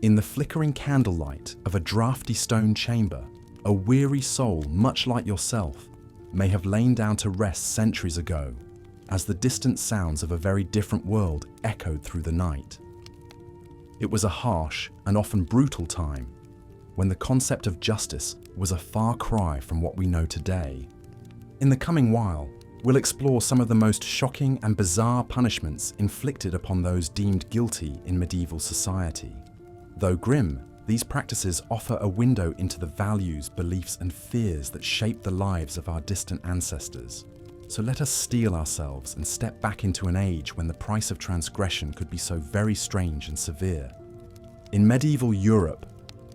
In the flickering candlelight of a draughty stone chamber, a weary soul, much like yourself, may have lain down to rest centuries ago, as the distant sounds of a very different world echoed through the night. It was a harsh and often brutal time, when the concept of justice was a far cry from what we know today. In the coming while, we'll explore some of the most shocking and bizarre punishments inflicted upon those deemed guilty in medieval society. Though grim, these practices offer a window into the values, beliefs, and fears that shaped the lives of our distant ancestors. So let us steel ourselves and step back into an age when the price of transgression could be so very strange and severe. In medieval Europe,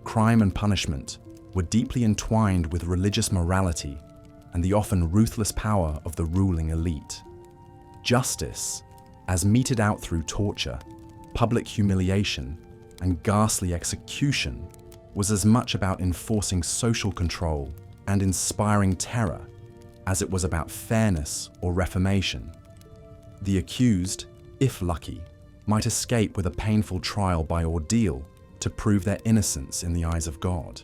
crime and punishment were deeply entwined with religious morality and the often ruthless power of the ruling elite. Justice, as meted out through torture, public humiliation, and ghastly execution, was as much about enforcing social control and inspiring terror as it was about fairness or reformation. The accused, if lucky, might escape with a painful trial by ordeal to prove their innocence in the eyes of God.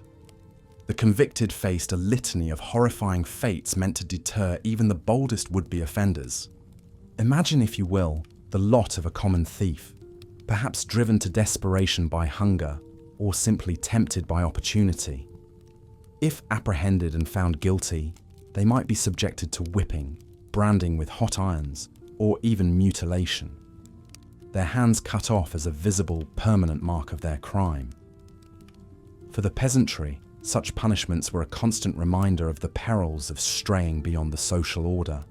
The convicted faced a litany of horrifying fates meant to deter even the boldest would-be offenders. Imagine, if you will, the lot of a common thief, perhaps driven to desperation by hunger or simply tempted by opportunity. If apprehended and found guilty, they might be subjected to whipping, branding with hot irons, or even mutilation. Their hands cut off as a visible, permanent mark of their crime. For the peasantry, such punishments were a constant reminder of the perils of straying beyond the social order.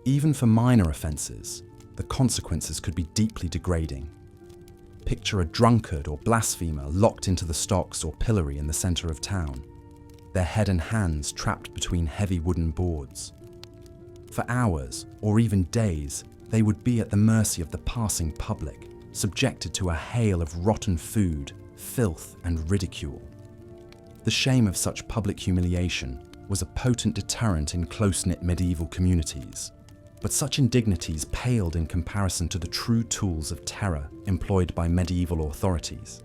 Even for minor offences, the consequences could be deeply degrading. Picture a drunkard or blasphemer locked into the stocks or pillory in the centre of town, their head and hands trapped between heavy wooden boards. For hours, or even days, they would be at the mercy of the passing public, subjected to a hail of rotten food, filth, and ridicule. The shame of such public humiliation was a potent deterrent in close-knit medieval communities. But such indignities paled in comparison to the true tools of terror employed by medieval authorities.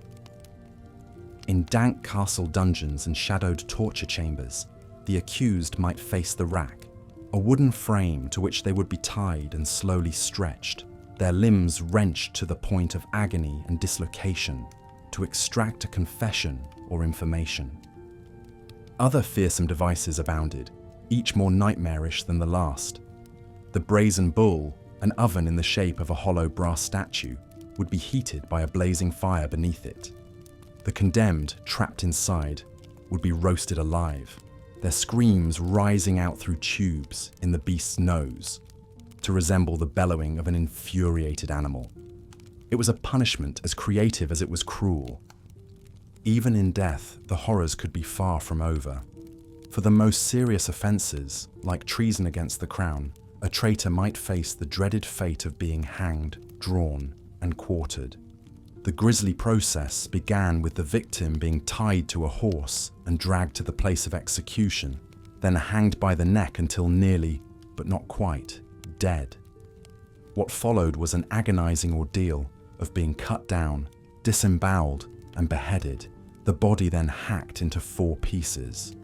In dank castle dungeons and shadowed torture chambers, the accused might face the rack, a wooden frame to which they would be tied and slowly stretched, their limbs wrenched to the point of agony and dislocation, to extract a confession or information. Other fearsome devices abounded, each more nightmarish than the last. The brazen bull, an oven in the shape of a hollow brass statue, would be heated by a blazing fire beneath it. The condemned, trapped inside, would be roasted alive, their screams rising out through tubes in the beast's nose, to resemble the bellowing of an infuriated animal. It was a punishment as creative as it was cruel. Even in death, the horrors could be far from over. For the most serious offences, like treason against the crown, a traitor might face the dreaded fate of being hanged, drawn, and quartered. The grisly process began with the victim being tied to a horse and dragged to the place of execution, then hanged by the neck until nearly, but not quite, dead. What followed was an agonizing ordeal of being cut down, disemboweled, and beheaded, the body then hacked into 4 pieces.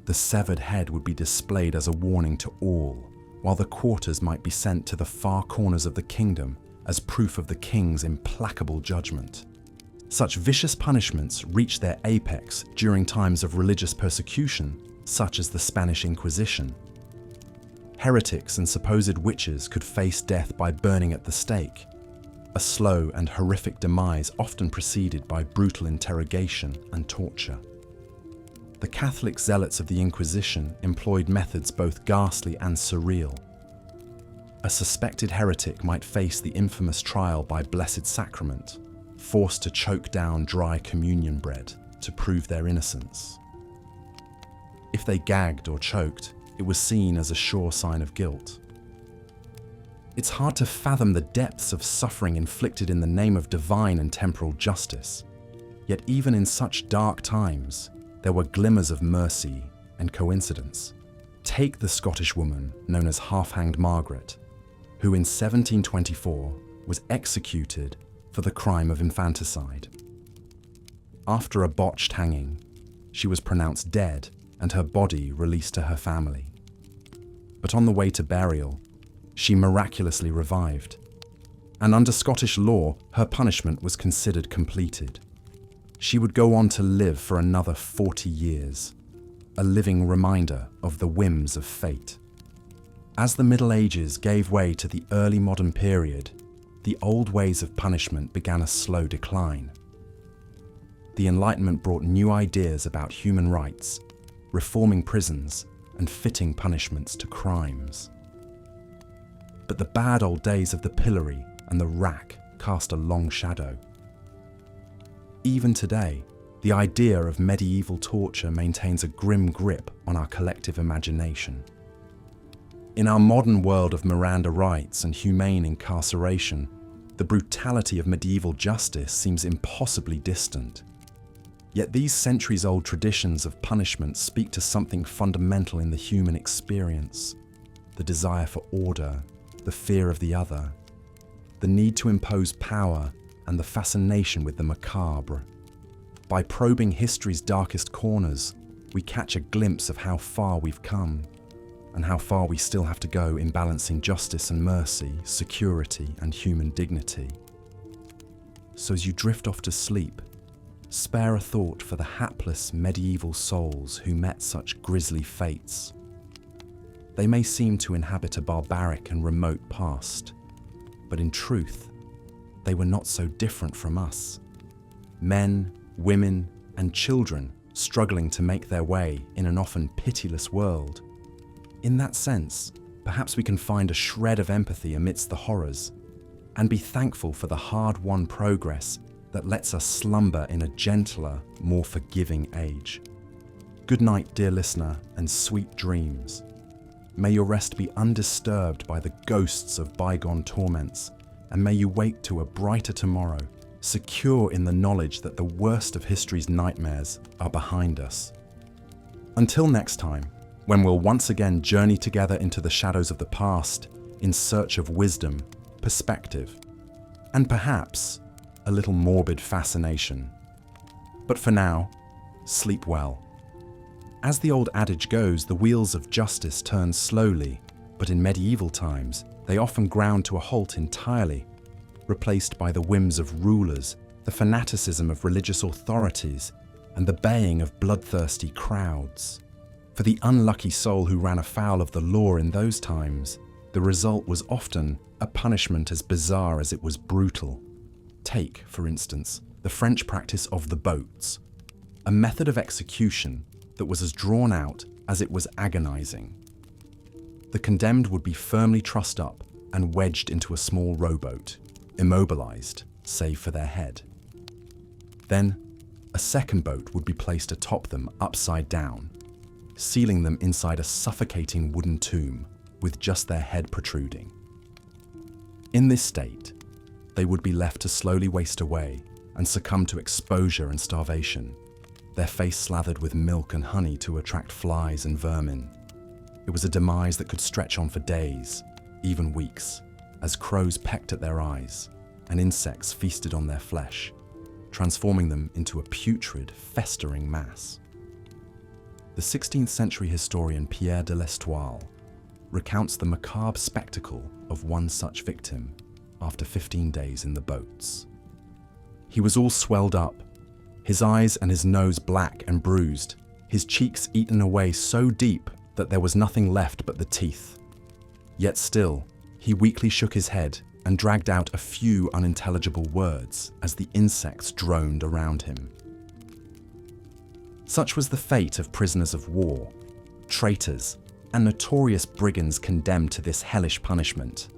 The severed head would be displayed as a warning to all, while the quarters might be sent to the far corners of the kingdom as proof of the king's implacable judgment. Such vicious punishments reached their apex during times of religious persecution, such as the Spanish Inquisition. Heretics and supposed witches could face death by burning at the stake, a slow and horrific demise often preceded by brutal interrogation and torture. The Catholic zealots of the Inquisition employed methods both ghastly and surreal. A suspected heretic might face the infamous trial by Blessed Sacrament, forced to choke down dry communion bread to prove their innocence. If they gagged or choked, it was seen as a sure sign of guilt. It's hard to fathom the depths of suffering inflicted in the name of divine and temporal justice. Yet even in such dark times, there were glimmers of mercy and coincidence. Take the Scottish woman known as Half-Hanged Margaret, who in 1724 was executed for the crime of infanticide. After a botched hanging, she was pronounced dead and her body released to her family. But on the way to burial, she miraculously revived, and under Scottish law, her punishment was considered completed. She would go on to live for another 40 years, a living reminder of the whims of fate. As the Middle Ages gave way to the early modern period, the old ways of punishment began a slow decline. The Enlightenment brought new ideas about human rights, reforming prisons, and fitting punishments to crimes. But the bad old days of the pillory and the rack cast a long shadow. Even today, the idea of medieval torture maintains a grim grip on our collective imagination. In our modern world of Miranda rights and humane incarceration, the brutality of medieval justice seems impossibly distant. Yet these centuries-old traditions of punishment speak to something fundamental in the human experience: the desire for order, the fear of the other, the need to impose power, and the fascination with the macabre. By probing history's darkest corners, we catch a glimpse of how far we've come, and how far we still have to go in balancing justice and mercy, security and human dignity. So as you drift off to sleep, spare a thought for the hapless medieval souls who met such grisly fates. They may seem to inhabit a barbaric and remote past, but in truth, they were not so different from us. Men, women, and children struggling to make their way in an often pitiless world. In that sense, perhaps we can find a shred of empathy amidst the horrors, and be thankful for the hard-won progress that lets us slumber in a gentler, more forgiving age. Good night, dear listener, and sweet dreams. May your rest be undisturbed by the ghosts of bygone torments, and may you wake to a brighter tomorrow, secure in the knowledge that the worst of history's nightmares are behind us. Until next time, when we'll once again journey together into the shadows of the past in search of wisdom, perspective, and perhaps a little morbid fascination. But for now, sleep well. As the old adage goes, the wheels of justice turn slowly, but in medieval times, they often ground to a halt entirely, replaced by the whims of rulers, the fanaticism of religious authorities, and the baying of bloodthirsty crowds. For the unlucky soul who ran afoul of the law in those times, the result was often a punishment as bizarre as it was brutal. Take, for instance, the French practice of the boats, a method of execution that was as drawn out as it was agonizing. The condemned would be firmly trussed up and wedged into a small rowboat, immobilized, save for their head. Then, a second boat would be placed atop them upside down, sealing them inside a suffocating wooden tomb with just their head protruding. In this state, they would be left to slowly waste away and succumb to exposure and starvation, their face slathered with milk and honey to attract flies and vermin. It was a demise that could stretch on for days, even weeks, as crows pecked at their eyes and insects feasted on their flesh, transforming them into a putrid, festering mass. The 16th century historian Pierre de l'Estoile recounts the macabre spectacle of one such victim after 15 days in the boats. He was all swelled up, his eyes and his nose black and bruised, his cheeks eaten away so deep that there was nothing left but the teeth. Yet still, he weakly shook his head and dragged out a few unintelligible words as the insects droned around him. Such was the fate of prisoners of war, traitors, and notorious brigands condemned to this hellish punishment.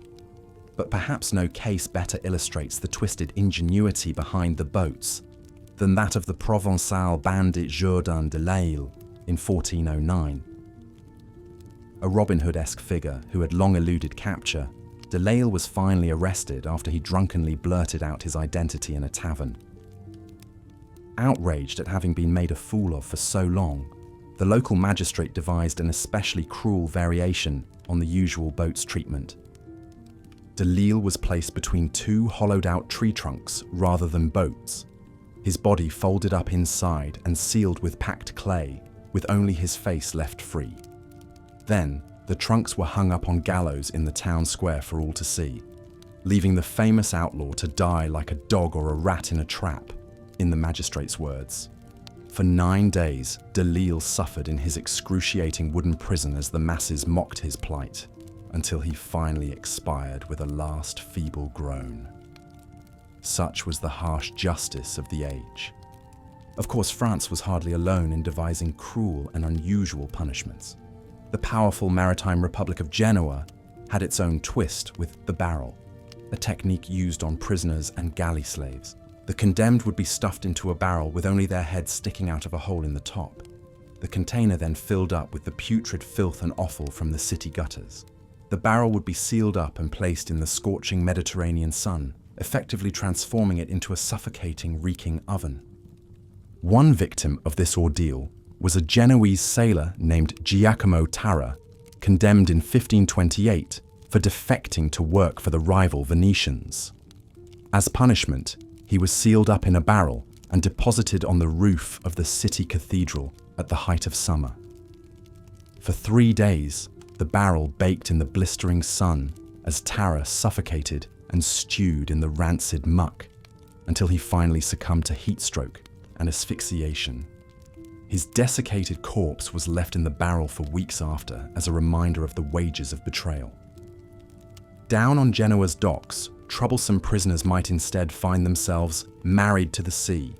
But perhaps no case better illustrates the twisted ingenuity behind the boats than that of the Provençal bandit Jourdan de Laille in 1409. A Robin Hood-esque figure who had long eluded capture, de Laille was finally arrested after he drunkenly blurted out his identity in a tavern. Outraged at having been made a fool of for so long, the local magistrate devised an especially cruel variation on the usual boat's treatment. De Laille was placed between two hollowed-out tree trunks rather than boats, his body folded up inside and sealed with packed clay, with only his face left free. Then, the trunks were hung up on gallows in the town square for all to see, leaving the famous outlaw to die like a dog or a rat in a trap, in the magistrate's words. For 9 days, Delisle suffered in his excruciating wooden prison as the masses mocked his plight, until he finally expired with a last feeble groan. Such was the harsh justice of the age. Of course, France was hardly alone in devising cruel and unusual punishments. The powerful maritime Republic of Genoa had its own twist with the barrel, a technique used on prisoners and galley slaves. The condemned would be stuffed into a barrel with only their heads sticking out of a hole in the top. The container then filled up with the putrid filth and offal from the city gutters. The barrel would be sealed up and placed in the scorching Mediterranean sun, effectively transforming it into a suffocating, reeking oven. One victim of this ordeal was a Genoese sailor named Giacomo Tara, condemned in 1528 for defecting to work for the rival Venetians. As punishment, he was sealed up in a barrel and deposited on the roof of the city cathedral at the height of summer. For 3 days, the barrel baked in the blistering sun as Tara suffocated and stewed in the rancid muck until he finally succumbed to heat stroke and asphyxiation. His desiccated corpse was left in the barrel for weeks after as a reminder of the wages of betrayal. Down on Genoa's docks, troublesome prisoners might instead find themselves married to the sea.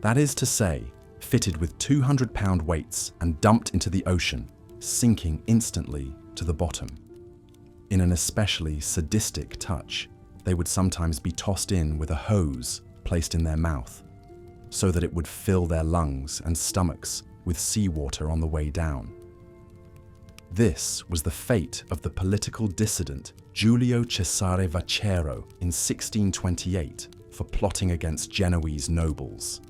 That is to say, fitted with 200-pound weights and dumped into the ocean, sinking instantly to the bottom. In an especially sadistic touch, they would sometimes be tossed in with a hose placed in their mouth, so that it would fill their lungs and stomachs with seawater on the way down. This was the fate of the political dissident Giulio Cesare Vacero in 1628 for plotting against Genoese nobles.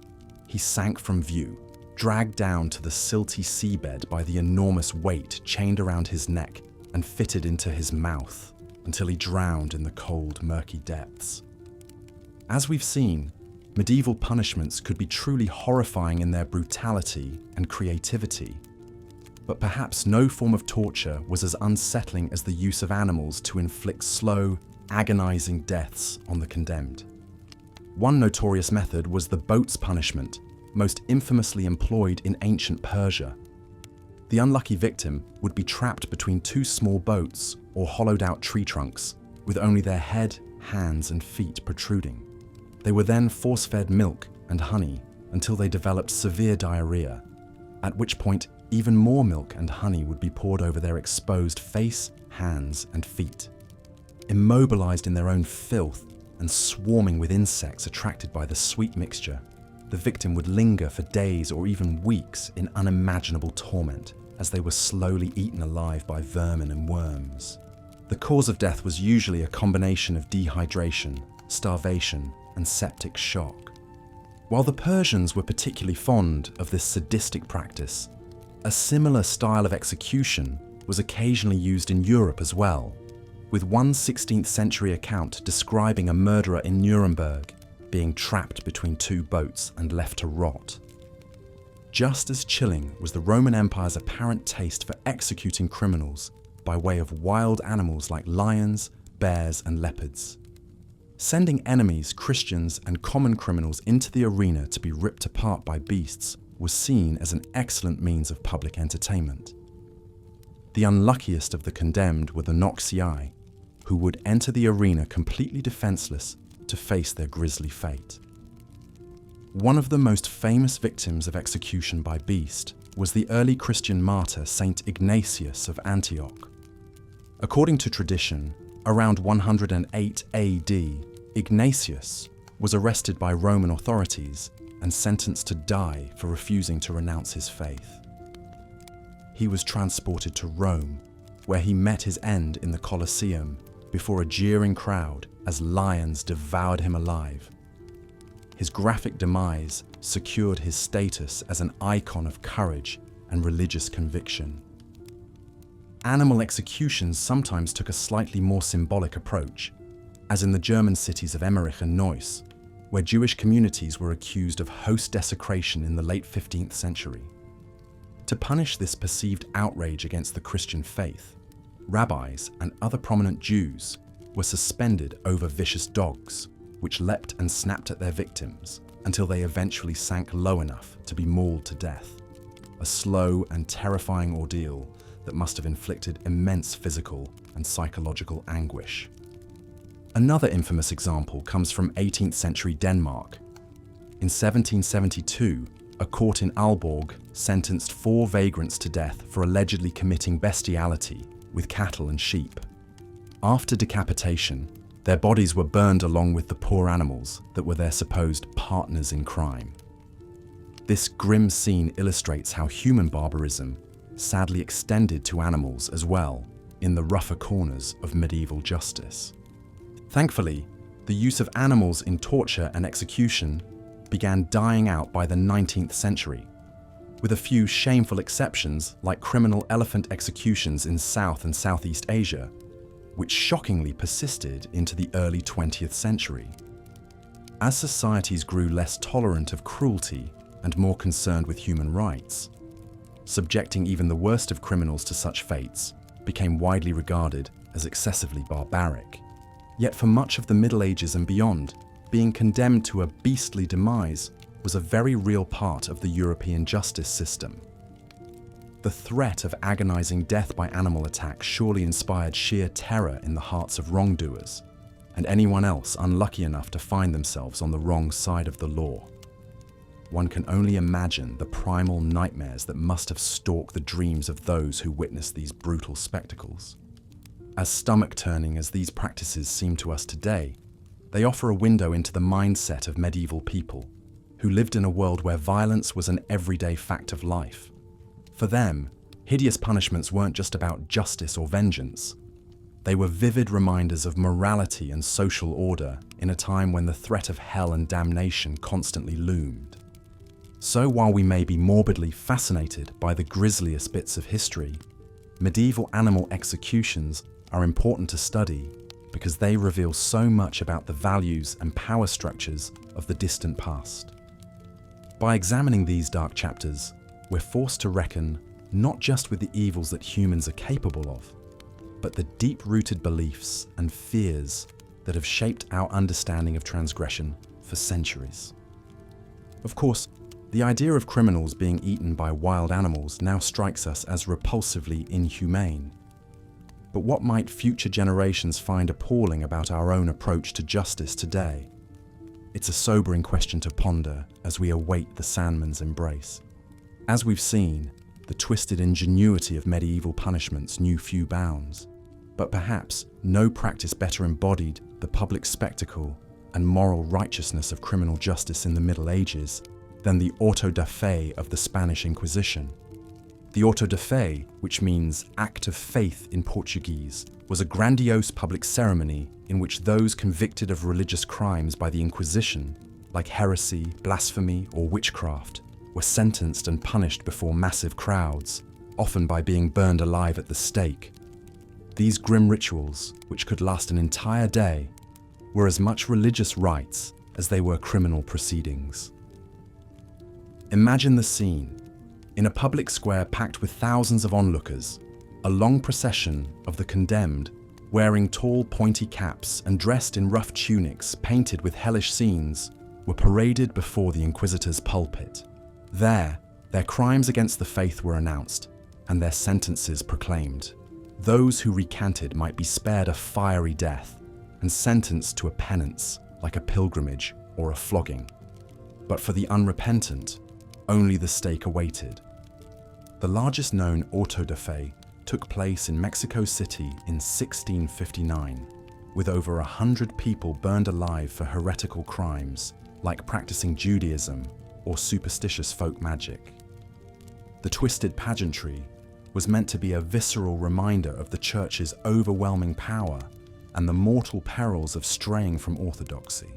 He sank from view, dragged down to the silty seabed by the enormous weight chained around his neck and fitted into his mouth, until he drowned in the cold, murky depths. As we've seen, medieval punishments could be truly horrifying in their brutality and creativity, but perhaps no form of torture was as unsettling as the use of animals to inflict slow, agonizing deaths on the condemned. One notorious method was the boat's punishment, most infamously employed in ancient Persia. The unlucky victim would be trapped between 2 small boats or hollowed-out tree trunks, with only their head, hands, and feet protruding. They were then force-fed milk and honey until they developed severe diarrhea, at which point even more milk and honey would be poured over their exposed face, hands, and feet. Immobilized in their own filth and swarming with insects attracted by the sweet mixture, the victim would linger for days or even weeks in unimaginable torment as they were slowly eaten alive by vermin and worms. The cause of death was usually a combination of dehydration, starvation, and septic shock. While the Persians were particularly fond of this sadistic practice, a similar style of execution was occasionally used in Europe as well, with one 16th century account describing a murderer in Nuremberg being trapped between 2 boats and left to rot. Just as chilling was the Roman Empire's apparent taste for executing criminals by way of wild animals like lions, bears, and leopards. Sending enemies, Christians, and common criminals into the arena to be ripped apart by beasts was seen as an excellent means of public entertainment. The unluckiest of the condemned were the Noxiae, who would enter the arena completely defenseless to face their grisly fate. One of the most famous victims of execution by beast was the early Christian martyr Saint Ignatius of Antioch. According to tradition, around 108 AD, Ignatius was arrested by Roman authorities and sentenced to die for refusing to renounce his faith. He was transported to Rome, where he met his end in the Colosseum before a jeering crowd as lions devoured him alive. His graphic demise secured his status as an icon of courage and religious conviction. Animal executions sometimes took a slightly more symbolic approach, as in the German cities of Emmerich and Neuss, where Jewish communities were accused of host desecration in the late 15th century. To punish this perceived outrage against the Christian faith, rabbis and other prominent Jews were suspended over vicious dogs, which leapt and snapped at their victims until they eventually sank low enough to be mauled to death. A slow and terrifying ordeal that must have inflicted immense physical and psychological anguish. Another infamous example comes from 18th century Denmark. In 1772, a court in Aalborg sentenced 4 vagrants to death for allegedly committing bestiality with cattle and sheep. After decapitation, their bodies were burned along with the poor animals that were their supposed partners in crime. This grim scene illustrates how human barbarism sadly extended to animals as well in the rougher corners of medieval justice. Thankfully, the use of animals in torture and execution began dying out by the 19th century, with a few shameful exceptions like criminal elephant executions in South and Southeast Asia, which shockingly persisted into the early 20th century. As societies grew less tolerant of cruelty and more concerned with human rights, subjecting even the worst of criminals to such fates became widely regarded as excessively barbaric. Yet for much of the Middle Ages and beyond, being condemned to a beastly demise was a very real part of the European justice system. The threat of agonizing death by animal attack surely inspired sheer terror in the hearts of wrongdoers, and anyone else unlucky enough to find themselves on the wrong side of the law. One can only imagine the primal nightmares that must have stalked the dreams of those who witnessed these brutal spectacles. As stomach-turning as these practices seem to us today, they offer a window into the mindset of medieval people, who lived in a world where violence was an everyday fact of life. For them, hideous punishments weren't just about justice or vengeance. They were vivid reminders of morality and social order in a time when the threat of hell and damnation constantly loomed. So while we may be morbidly fascinated by the grisliest bits of history, medieval animal executions are important to study because they reveal so much about the values and power structures of the distant past. By examining these dark chapters, we're forced to reckon not just with the evils that humans are capable of, but the deep-rooted beliefs and fears that have shaped our understanding of transgression for centuries. Of course, the idea of criminals being eaten by wild animals now strikes us as repulsively inhumane. But what might future generations find appalling about our own approach to justice today? It's a sobering question to ponder as we await the Sandman's embrace. As we've seen, the twisted ingenuity of medieval punishments knew few bounds, but perhaps no practice better embodied the public spectacle and moral righteousness of criminal justice in the Middle Ages than the auto da fe of the Spanish Inquisition. The auto da fe, which means act of faith in Portuguese, was a grandiose public ceremony in which those convicted of religious crimes by the Inquisition, like heresy, blasphemy, or witchcraft, were sentenced and punished before massive crowds, often by being burned alive at the stake. These grim rituals, which could last an entire day, were as much religious rites as they were criminal proceedings. Imagine the scene. In a public square packed with thousands of onlookers, a long procession of the condemned, wearing tall pointy caps and dressed in rough tunics painted with hellish scenes, were paraded before the Inquisitor's pulpit. There, their crimes against the faith were announced, and their sentences proclaimed. Those who recanted might be spared a fiery death and sentenced to a penance like a pilgrimage or a flogging. But for the unrepentant, only the stake awaited. The largest known auto da fe took place in Mexico City in 1659, with over 100 people burned alive for heretical crimes like practicing Judaism or superstitious folk magic. The twisted pageantry was meant to be a visceral reminder of the Church's overwhelming power and the mortal perils of straying from orthodoxy.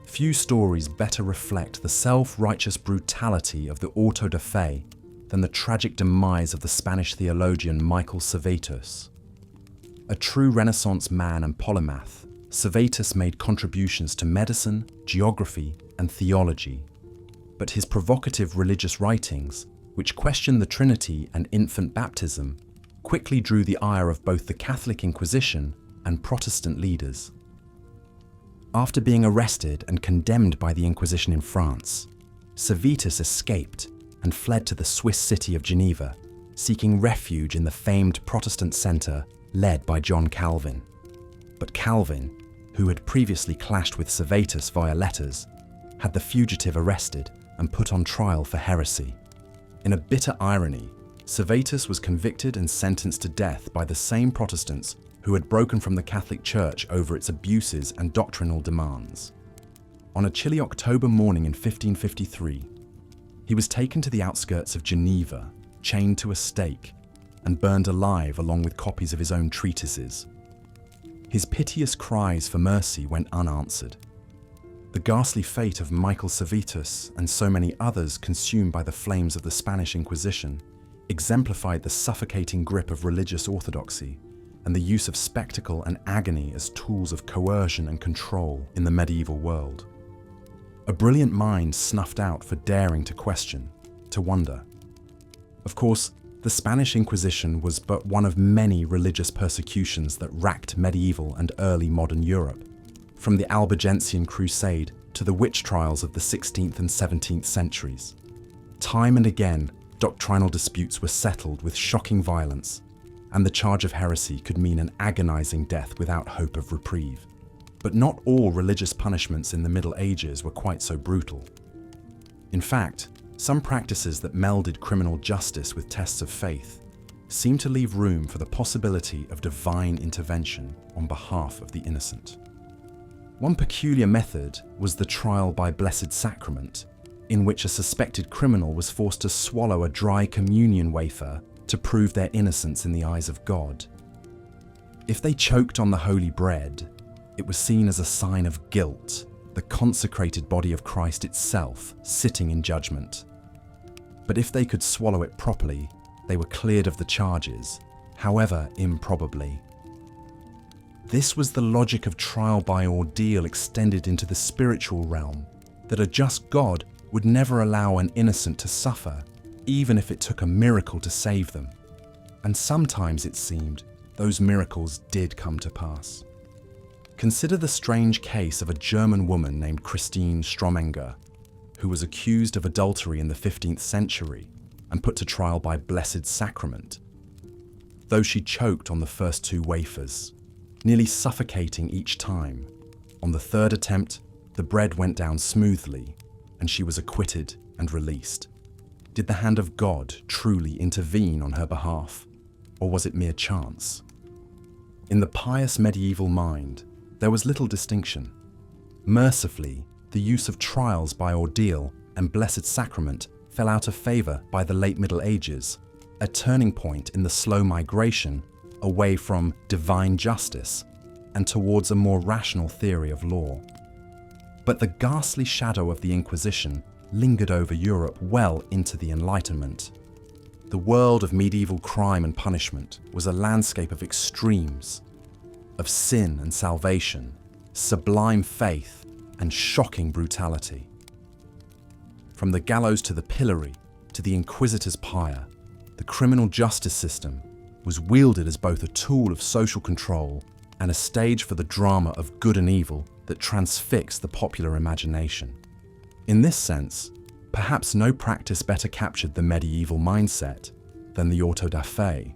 Few stories better reflect the self-righteous brutality of the auto da fe than the tragic demise of the Spanish theologian Michael Servetus. A true Renaissance man and polymath, Servetus made contributions to medicine, geography, and theology, but his provocative religious writings, which questioned the Trinity and infant baptism, quickly drew the ire of both the Catholic Inquisition and Protestant leaders. After being arrested and condemned by the Inquisition in France, Servetus escaped and fled to the Swiss city of Geneva, seeking refuge in the famed Protestant centre led by John Calvin. But Calvin, who had previously clashed with Servetus via letters, had the fugitive arrested and put on trial for heresy. In a bitter irony, Servetus was convicted and sentenced to death by the same Protestants who had broken from the Catholic Church over its abuses and doctrinal demands. On a chilly October morning in 1553, he was taken to the outskirts of Geneva, chained to a stake, and burned alive along with copies of his own treatises. His piteous cries for mercy went unanswered. The ghastly fate of Michael Servetus and so many others consumed by the flames of the Spanish Inquisition exemplified the suffocating grip of religious orthodoxy and the use of spectacle and agony as tools of coercion and control in the medieval world. A brilliant mind snuffed out for daring to question, to wonder. Of course, the Spanish Inquisition was but one of many religious persecutions that racked medieval and early modern Europe, from the Albigensian Crusade to the witch trials of the 16th and 17th centuries. Time and again, doctrinal disputes were settled with shocking violence, and the charge of heresy could mean an agonizing death without hope of reprieve. But not all religious punishments in the Middle Ages were quite so brutal. In fact, some practices that melded criminal justice with tests of faith seemed to leave room for the possibility of divine intervention on behalf of the innocent. One peculiar method was the trial by Blessed Sacrament, in which a suspected criminal was forced to swallow a dry communion wafer to prove their innocence in the eyes of God. If they choked on the holy bread, it was seen as a sign of guilt, the consecrated body of Christ itself sitting in judgment. But if they could swallow it properly, they were cleared of the charges, however improbably. This was the logic of trial by ordeal extended into the spiritual realm, that a just God would never allow an innocent to suffer, even if it took a miracle to save them. And sometimes, it seemed, those miracles did come to pass. Consider the strange case of a German woman named Christine Stromenger, who was accused of adultery in the 15th century and put to trial by Blessed Sacrament. Though she choked on the first 2 wafers, nearly suffocating each time, on the 3rd attempt, the bread went down smoothly, and she was acquitted and released. Did the hand of God truly intervene on her behalf, or was it mere chance? In the pious medieval mind, there was little distinction. Mercifully, the use of trials by ordeal and Blessed Sacrament fell out of favour by the late Middle Ages, a turning point in the slow migration away from divine justice and towards a more rational theory of law. But the ghastly shadow of the Inquisition lingered over Europe well into the Enlightenment. The world of medieval crime and punishment was a landscape of extremes, of sin and salvation, sublime faith and shocking brutality. From the gallows to the pillory to the inquisitor's pyre, the criminal justice system was wielded as both a tool of social control and a stage for the drama of good and evil that transfixed the popular imagination. In this sense, perhaps no practice better captured the medieval mindset than the auto da fe,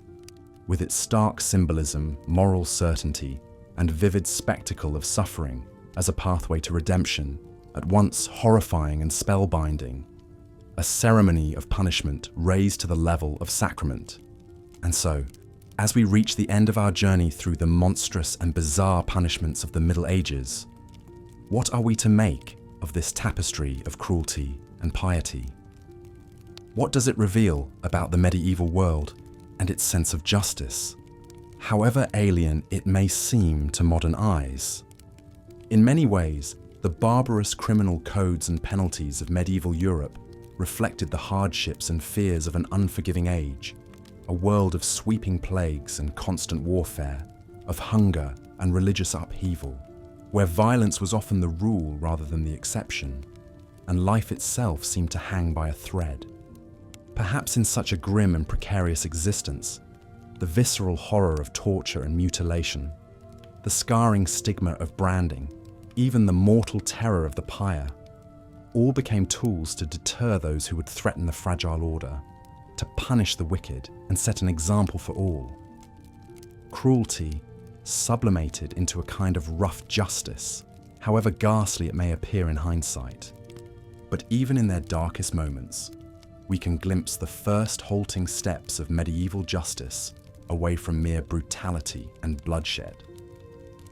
with its stark symbolism, moral certainty, and vivid spectacle of suffering as a pathway to redemption, at once horrifying and spellbinding, a ceremony of punishment raised to the level of sacrament. And so, as we reach the end of our journey through the monstrous and bizarre punishments of the Middle Ages, what are we to make of this tapestry of cruelty and piety? What does it reveal about the medieval world and its sense of justice, however alien it may seem to modern eyes? In many ways, the barbarous criminal codes and penalties of medieval Europe reflected the hardships and fears of an unforgiving age, a world of sweeping plagues and constant warfare, of hunger and religious upheaval, where violence was often the rule rather than the exception, and life itself seemed to hang by a thread. Perhaps in such a grim and precarious existence, the visceral horror of torture and mutilation, the scarring stigma of branding, even the mortal terror of the pyre, all became tools to deter those who would threaten the fragile order, to punish the wicked and set an example for all. Cruelty sublimated into a kind of rough justice, however ghastly it may appear in hindsight. But even in their darkest moments, we can glimpse the first halting steps of medieval justice away from mere brutality and bloodshed.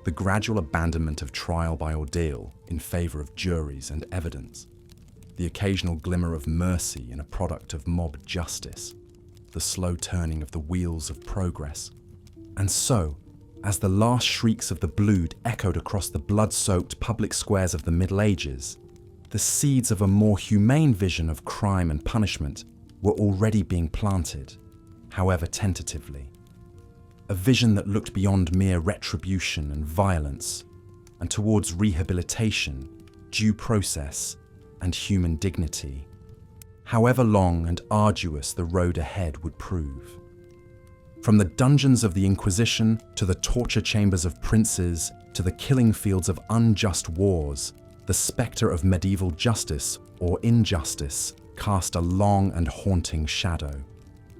The gradual abandonment of trial by ordeal in favor of juries and evidence, the occasional glimmer of mercy in a product of mob justice, the slow turning of the wheels of progress. And so, as the last shrieks of the blood echoed across the blood-soaked public squares of the Middle Ages, the seeds of a more humane vision of crime and punishment were already being planted, however tentatively. A vision that looked beyond mere retribution and violence, and towards rehabilitation, due process, and human dignity, however long and arduous the road ahead would prove. From the dungeons of the Inquisition to the torture chambers of princes to the killing fields of unjust wars, the spectre of medieval justice or injustice cast a long and haunting shadow.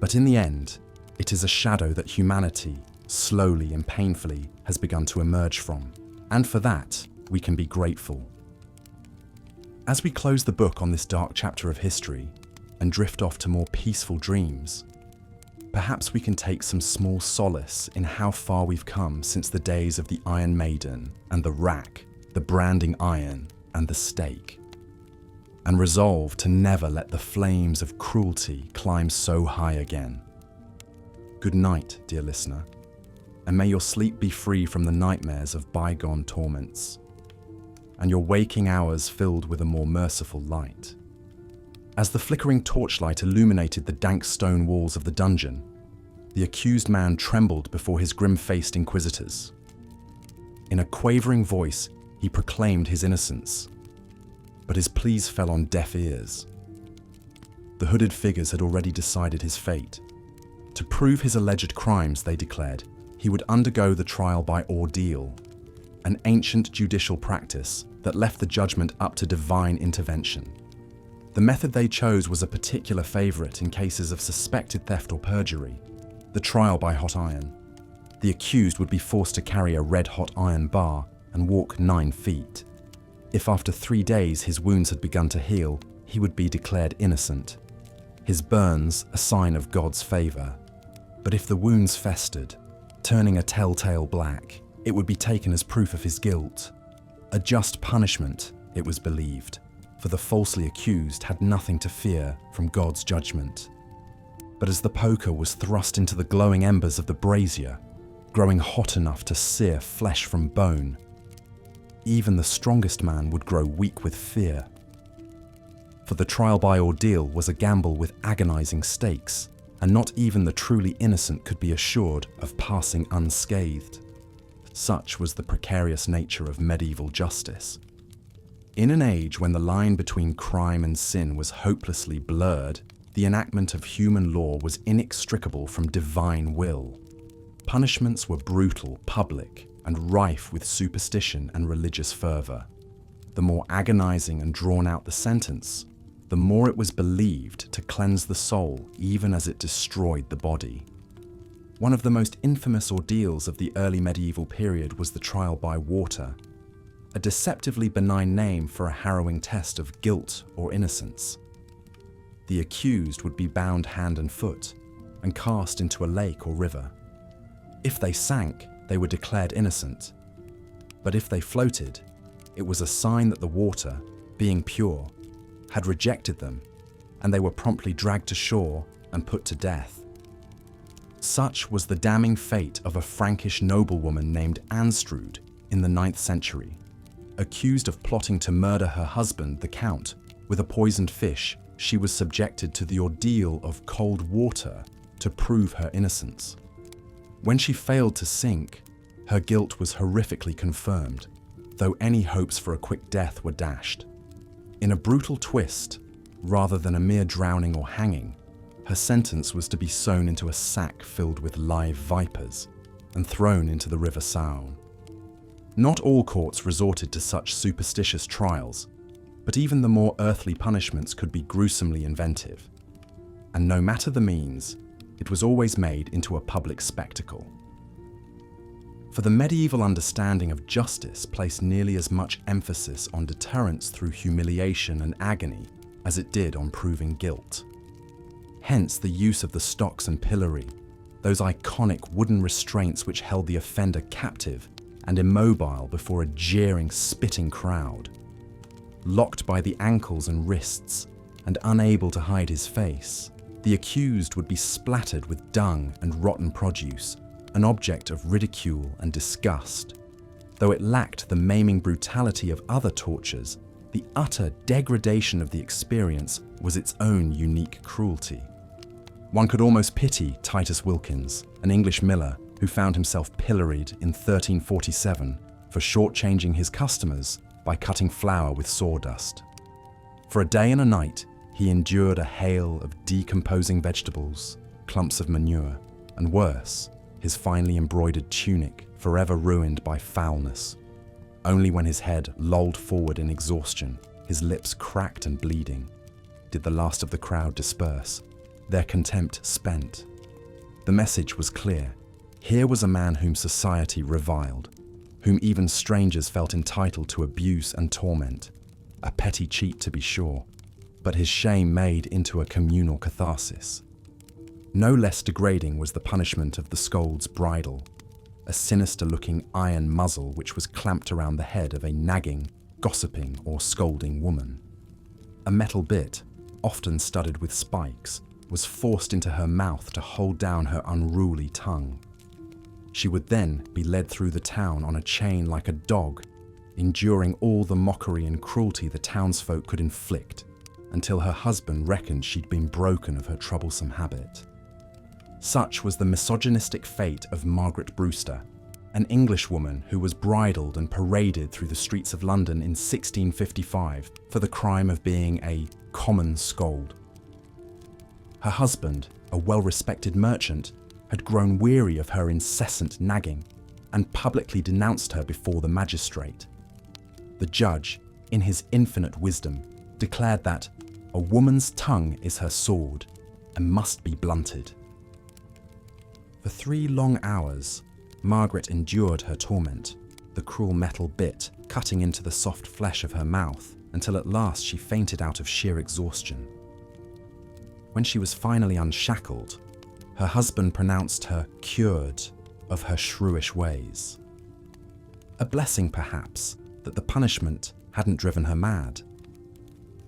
But in the end, it is a shadow that humanity, slowly and painfully, has begun to emerge from. And for that, we can be grateful. As we close the book on this dark chapter of history and drift off to more peaceful dreams, perhaps we can take some small solace in how far we've come since the days of the Iron Maiden and the rack, the branding iron and the stake, and resolve to never let the flames of cruelty climb so high again. Good night, dear listener, and may your sleep be free from the nightmares of bygone torments, and your waking hours filled with a more merciful light. As the flickering torchlight illuminated the dank stone walls of the dungeon, the accused man trembled before his grim-faced inquisitors. In a quavering voice, he proclaimed his innocence, but his pleas fell on deaf ears. The hooded figures had already decided his fate. To prove his alleged crimes, they declared, he would undergo the trial by ordeal, an ancient judicial practice that left the judgment up to divine intervention. The method they chose was a particular favourite in cases of suspected theft or perjury, the trial by hot iron. The accused would be forced to carry a red-hot iron bar and walk 9 feet. If after 3 days his wounds had begun to heal, he would be declared innocent, his burns a sign of God's favour. But if the wounds festered, turning a telltale black, it would be taken as proof of his guilt. A just punishment, it was believed, for the falsely accused had nothing to fear from God's judgment. But as the poker was thrust into the glowing embers of the brazier, growing hot enough to sear flesh from bone, even the strongest man would grow weak with fear. For the trial by ordeal was a gamble with agonizing stakes, and not even the truly innocent could be assured of passing unscathed. Such was the precarious nature of medieval justice. In an age when the line between crime and sin was hopelessly blurred, the enactment of human law was inextricable from divine will. Punishments were brutal, public, and rife with superstition and religious fervour. The more agonizing and drawn out the sentence, the more it was believed to cleanse the soul even as it destroyed the body. One of the most infamous ordeals of the early medieval period was the trial by water, a deceptively benign name for a harrowing test of guilt or innocence. The accused would be bound hand and foot and cast into a lake or river. If they sank, they were declared innocent, but if they floated, it was a sign that the water, being pure, had rejected them, and they were promptly dragged to shore and put to death. Such was the damning fate of a Frankish noblewoman named Anstrude in the 9th century. Accused of plotting to murder her husband, the Count, with a poisoned fish, she was subjected to the ordeal of cold water to prove her innocence. When she failed to sink, her guilt was horrifically confirmed. though any hopes for a quick death were dashed. In a brutal twist, rather than a mere drowning or hanging, her sentence was to be sewn into a sack filled with live vipers and thrown into the River Saône. Not all courts resorted to such superstitious trials, but even the more earthly punishments could be gruesomely inventive. And no matter the means, it was always made into a public spectacle. For the medieval understanding of justice placed nearly as much emphasis on deterrence through humiliation and agony as it did on proving guilt. Hence the use of the stocks and pillory, those iconic wooden restraints which held the offender captive and immobile before a jeering, spitting crowd. Locked by the ankles and wrists and unable to hide his face, the accused would be splattered with dung and rotten produce, an object of ridicule and disgust. Though it lacked the maiming brutality of other tortures, the utter degradation of the experience was its own unique cruelty. One could almost pity Titus Wilkins, an English miller who found himself pilloried in 1347 for shortchanging his customers by cutting flour with sawdust. For a day and a night, he endured a hail of decomposing vegetables, clumps of manure, and worse, his finely embroidered tunic forever ruined by foulness. Only when his head lolled forward in exhaustion, his lips cracked and bleeding, did the last of the crowd disperse, their contempt spent. The message was clear. Here was a man whom society reviled, whom even strangers felt entitled to abuse and torment. A petty cheat, to be sure, but his shame made into a communal catharsis. No less degrading was the punishment of the scold's bridle, a sinister-looking iron muzzle which was clamped around the head of a nagging, gossiping, or scolding woman. A metal bit, often studded with spikes, was forced into her mouth to hold down her unruly tongue. She would then be led through the town on a chain like a dog, enduring all the mockery and cruelty the townsfolk could inflict, until her husband reckoned she'd been broken of her troublesome habit. Such was the misogynistic fate of Margaret Brewster, an Englishwoman who was bridled and paraded through the streets of London in 1655 for the crime of being a common scold. Her husband, a well-respected merchant, had grown weary of her incessant nagging and publicly denounced her before the magistrate. The judge, in his infinite wisdom, declared that a woman's tongue is her sword and must be blunted. For 3 long hours, Margaret endured her torment, the cruel metal bit cutting into the soft flesh of her mouth until at last she fainted out of sheer exhaustion. When she was finally unshackled, her husband pronounced her cured of her shrewish ways. A blessing, perhaps, that the punishment hadn't driven her mad.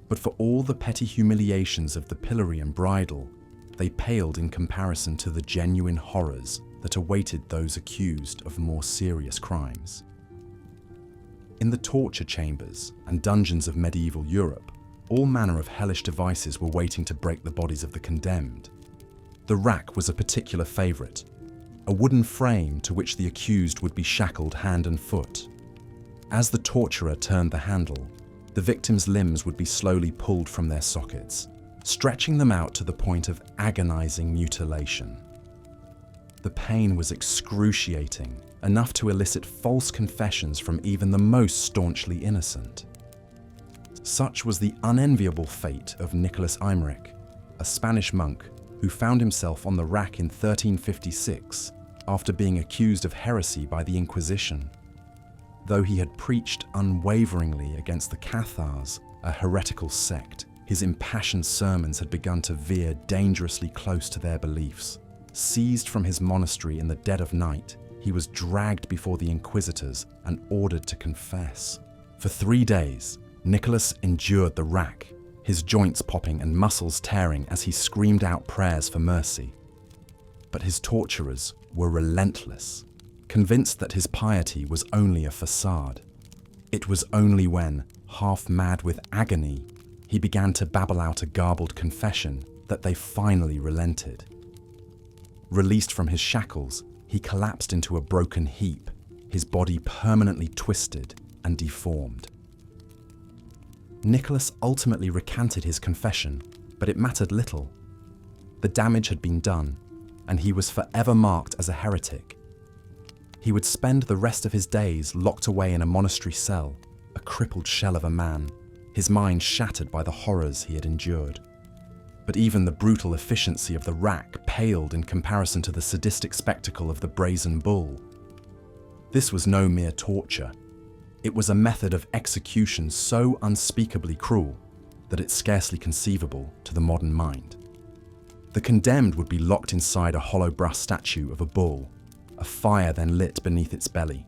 But for all the petty humiliations of the pillory and bridle, they paled in comparison to the genuine horrors that awaited those accused of more serious crimes. In the torture chambers and dungeons of medieval Europe, all manner of hellish devices were waiting to break the bodies of the condemned. The rack was a particular favourite, a wooden frame to which the accused would be shackled hand and foot. As the torturer turned the handle, the victim's limbs would be slowly pulled from their sockets, stretching them out to the point of agonising mutilation. The pain was excruciating, enough to elicit false confessions from even the most staunchly innocent. Such was the unenviable fate of Nicholas Eymerich, a Spanish monk who found himself on the rack in 1356 after being accused of heresy by the Inquisition. Though he had preached unwaveringly against the Cathars, a heretical sect, his impassioned sermons had begun to veer dangerously close to their beliefs. Seized from his monastery in the dead of night, he was dragged before the inquisitors and ordered to confess. For 3 days, Nicholas endured the rack, his joints popping and muscles tearing as he screamed out prayers for mercy. But his torturers were relentless, convinced that his piety was only a facade. It was only when, half mad with agony, he began to babble out a garbled confession that they finally relented. Released from his shackles, he collapsed into a broken heap, his body permanently twisted, and deformed. Nicholas ultimately recanted his confession, but it mattered little. The damage had been done, and he was forever marked as a heretic. He would spend the rest of his days locked away in a monastery cell, a crippled shell of a man, his mind shattered by the horrors he had endured. But even the brutal efficiency of the rack paled in comparison to the sadistic spectacle of the brazen bull. This was no mere torture. It was a method of execution so unspeakably cruel that it's scarcely conceivable to the modern mind. The condemned would be locked inside a hollow brass statue of a bull, a fire then lit beneath its belly.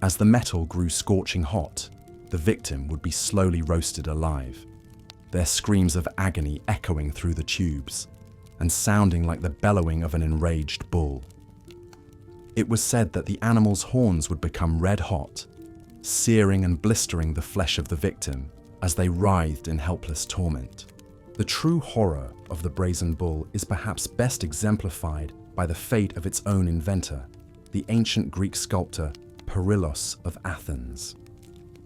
As the metal grew scorching hot, the victim would be slowly roasted alive, their screams of agony echoing through the tubes and sounding like the bellowing of an enraged bull. It was said that the animal's horns would become red hot, searing and blistering the flesh of the victim as they writhed in helpless torment. The true horror of the brazen bull is perhaps best exemplified by the fate of its own inventor, the ancient Greek sculptor Perillos of Athens.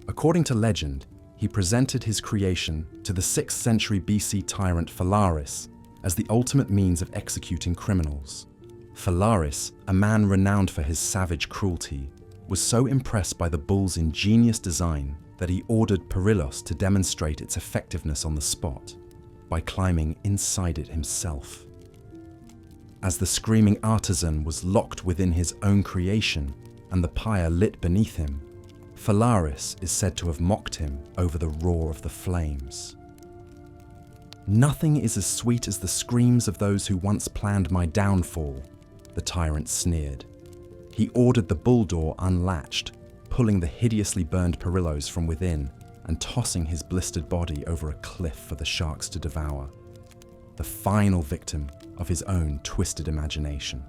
According to legend, he presented his creation to the 6th century BC tyrant Phalaris as the ultimate means of executing criminals. Phalaris, a man renowned for his savage cruelty, was so impressed by the bull's ingenious design that he ordered Perillos to demonstrate its effectiveness on the spot by climbing inside it himself. As the screaming artisan was locked within his own creation and the pyre lit beneath him, Phalaris is said to have mocked him over the roar of the flames. "Nothing is as sweet as the screams of those who once planned my downfall," the tyrant sneered. He ordered the bull door unlatched, pulling the hideously burned Perillos from within and tossing his blistered body over a cliff for the sharks to devour, the final victim of his own twisted imagination.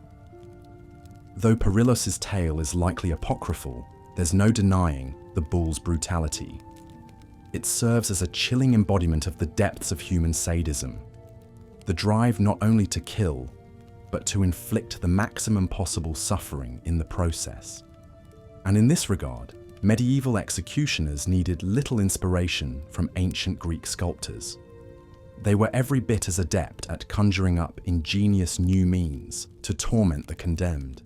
Though Perillos's tale is likely apocryphal, there's no denying the bull's brutality. It serves as a chilling embodiment of the depths of human sadism, the drive not only to kill, but to inflict the maximum possible suffering in the process. And in this regard, medieval executioners needed little inspiration from ancient Greek sculptors. They were every bit as adept at conjuring up ingenious new means to torment the condemned.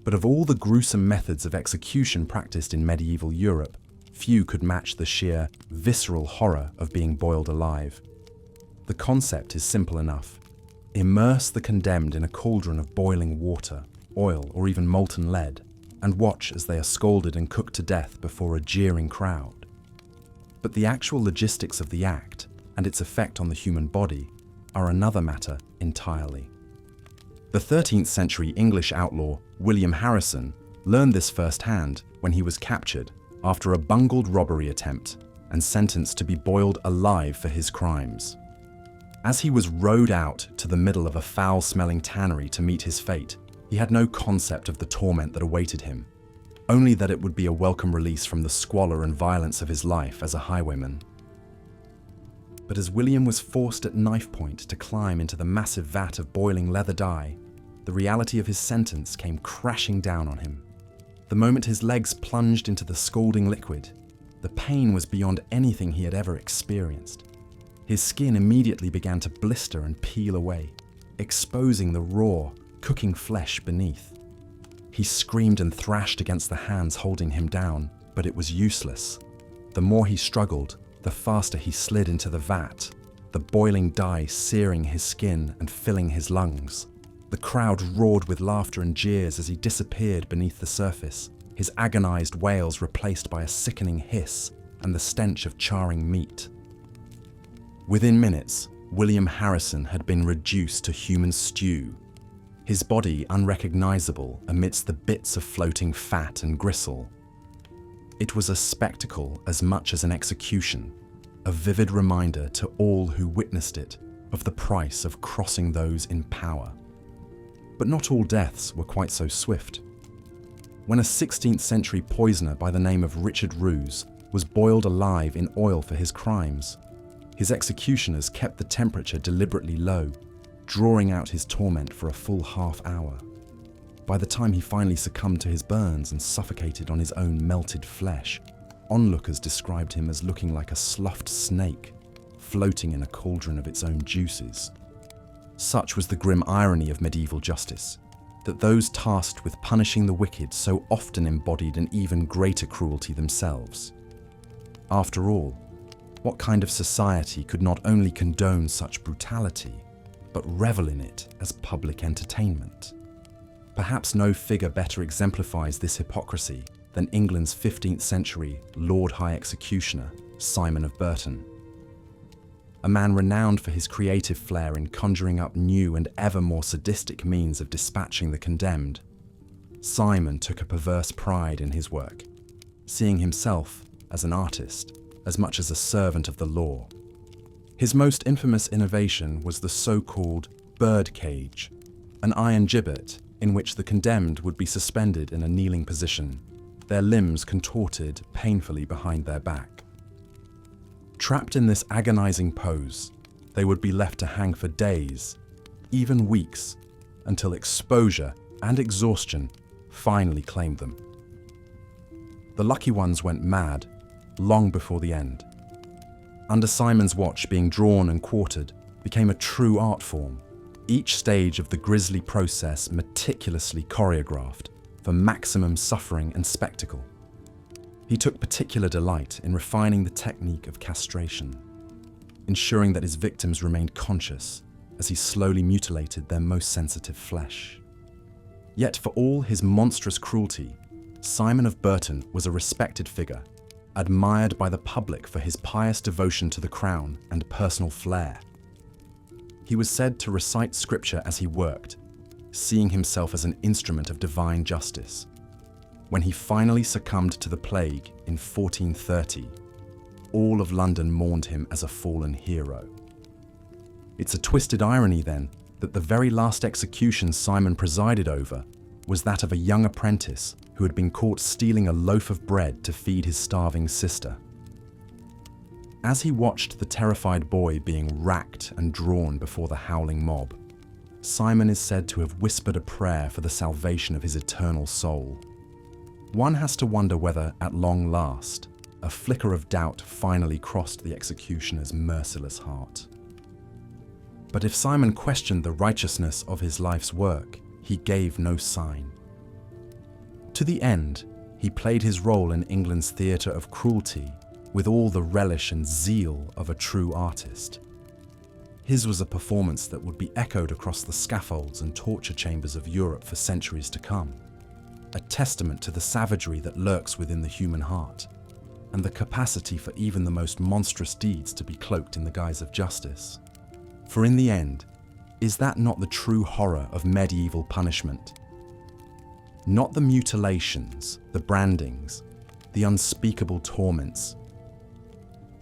But of all the gruesome methods of execution practiced in medieval Europe, few could match the sheer, visceral horror of being boiled alive. The concept is simple enough. Immerse the condemned in a cauldron of boiling water, oil, or even molten lead, and watch as they are scalded and cooked to death before a jeering crowd. But the actual logistics of the act and its effect on the human body are another matter entirely. The 13th century English outlaw William Harrison learned this firsthand when he was captured after a bungled robbery attempt and sentenced to be boiled alive for his crimes. As he was rowed out to the middle of a foul-smelling tannery to meet his fate, he had no concept of the torment that awaited him, only that it would be a welcome release from the squalor and violence of his life as a highwayman. But as William was forced at knife point to climb into the massive vat of boiling leather dye, the reality of his sentence came crashing down on him. The moment his legs plunged into the scalding liquid, the pain was beyond anything he had ever experienced. His skin immediately began to blister and peel away, exposing the raw, cooking flesh beneath. He screamed and thrashed against the hands holding him down, but it was useless. The more he struggled, the faster he slid into the vat, the boiling dye searing his skin and filling his lungs. The crowd roared with laughter and jeers as he disappeared beneath the surface, his agonized wails replaced by a sickening hiss and the stench of charring meat. Within minutes, William Harrison had been reduced to human stew, his body unrecognizable amidst the bits of floating fat and gristle. It was a spectacle as much as an execution, a vivid reminder to all who witnessed it of the price of crossing those in power. But not all deaths were quite so swift. When a 16th century poisoner by the name of Richard Roos was boiled alive in oil for his crimes, his executioners kept the temperature deliberately low, drawing out his torment for a full half-hour. By the time he finally succumbed to his burns and suffocated on his own melted flesh, Onlookers described him as looking like a sloughed snake, floating in a cauldron of its own juices. Such was the grim irony of medieval justice, that those tasked with punishing the wicked so often embodied an even greater cruelty themselves. After all, what kind of society could not only condone such brutality, but revel in it as public entertainment? Perhaps no figure better exemplifies this hypocrisy than England's 15th century Lord High Executioner, Simon of Burton. A man renowned for his creative flair in conjuring up new and ever more sadistic means of dispatching the condemned, Simon took a perverse pride in his work, seeing himself as an artist as much as a servant of the law. His most infamous innovation was the so-called bird cage, an iron gibbet in which the condemned would be suspended in a kneeling position, their limbs contorted painfully behind their back. Trapped in this agonizing pose, they would be left to hang for days, even weeks, until exposure and exhaustion finally claimed them. The lucky ones went mad long before the end. Under Simon's watch, being drawn and quartered became a true art form, each stage of the grisly process meticulously choreographed for maximum suffering and spectacle. He took particular delight in refining the technique of castration, ensuring that his victims remained conscious as he slowly mutilated their most sensitive flesh. Yet for all his monstrous cruelty, Simon of Burton was a respected figure, admired by the public for his pious devotion to the crown and personal flair. He was said to recite scripture as he worked, seeing himself as an instrument of divine justice. When he finally succumbed to the plague in 1430, all of London mourned him as a fallen hero. It's a twisted irony, then, that the very last execution Simon presided over was that of a young apprentice who had been caught stealing a loaf of bread to feed his starving sister. As he watched the terrified boy being racked and drawn before the howling mob, Simon is said to have whispered a prayer for the salvation of his eternal soul. One has to wonder whether, at long last, a flicker of doubt finally crossed the executioner's merciless heart. But if Simon questioned the righteousness of his life's work, he gave no sign. To the end, he played his role in England's theatre of cruelty with all the relish and zeal of a true artist. His was a performance that would be echoed across the scaffolds and torture chambers of Europe for centuries to come, a testament to the savagery that lurks within the human heart, and the capacity for even the most monstrous deeds to be cloaked in the guise of justice. For in the end, is that not the true horror of medieval punishment? Not the mutilations, the brandings, the unspeakable torments,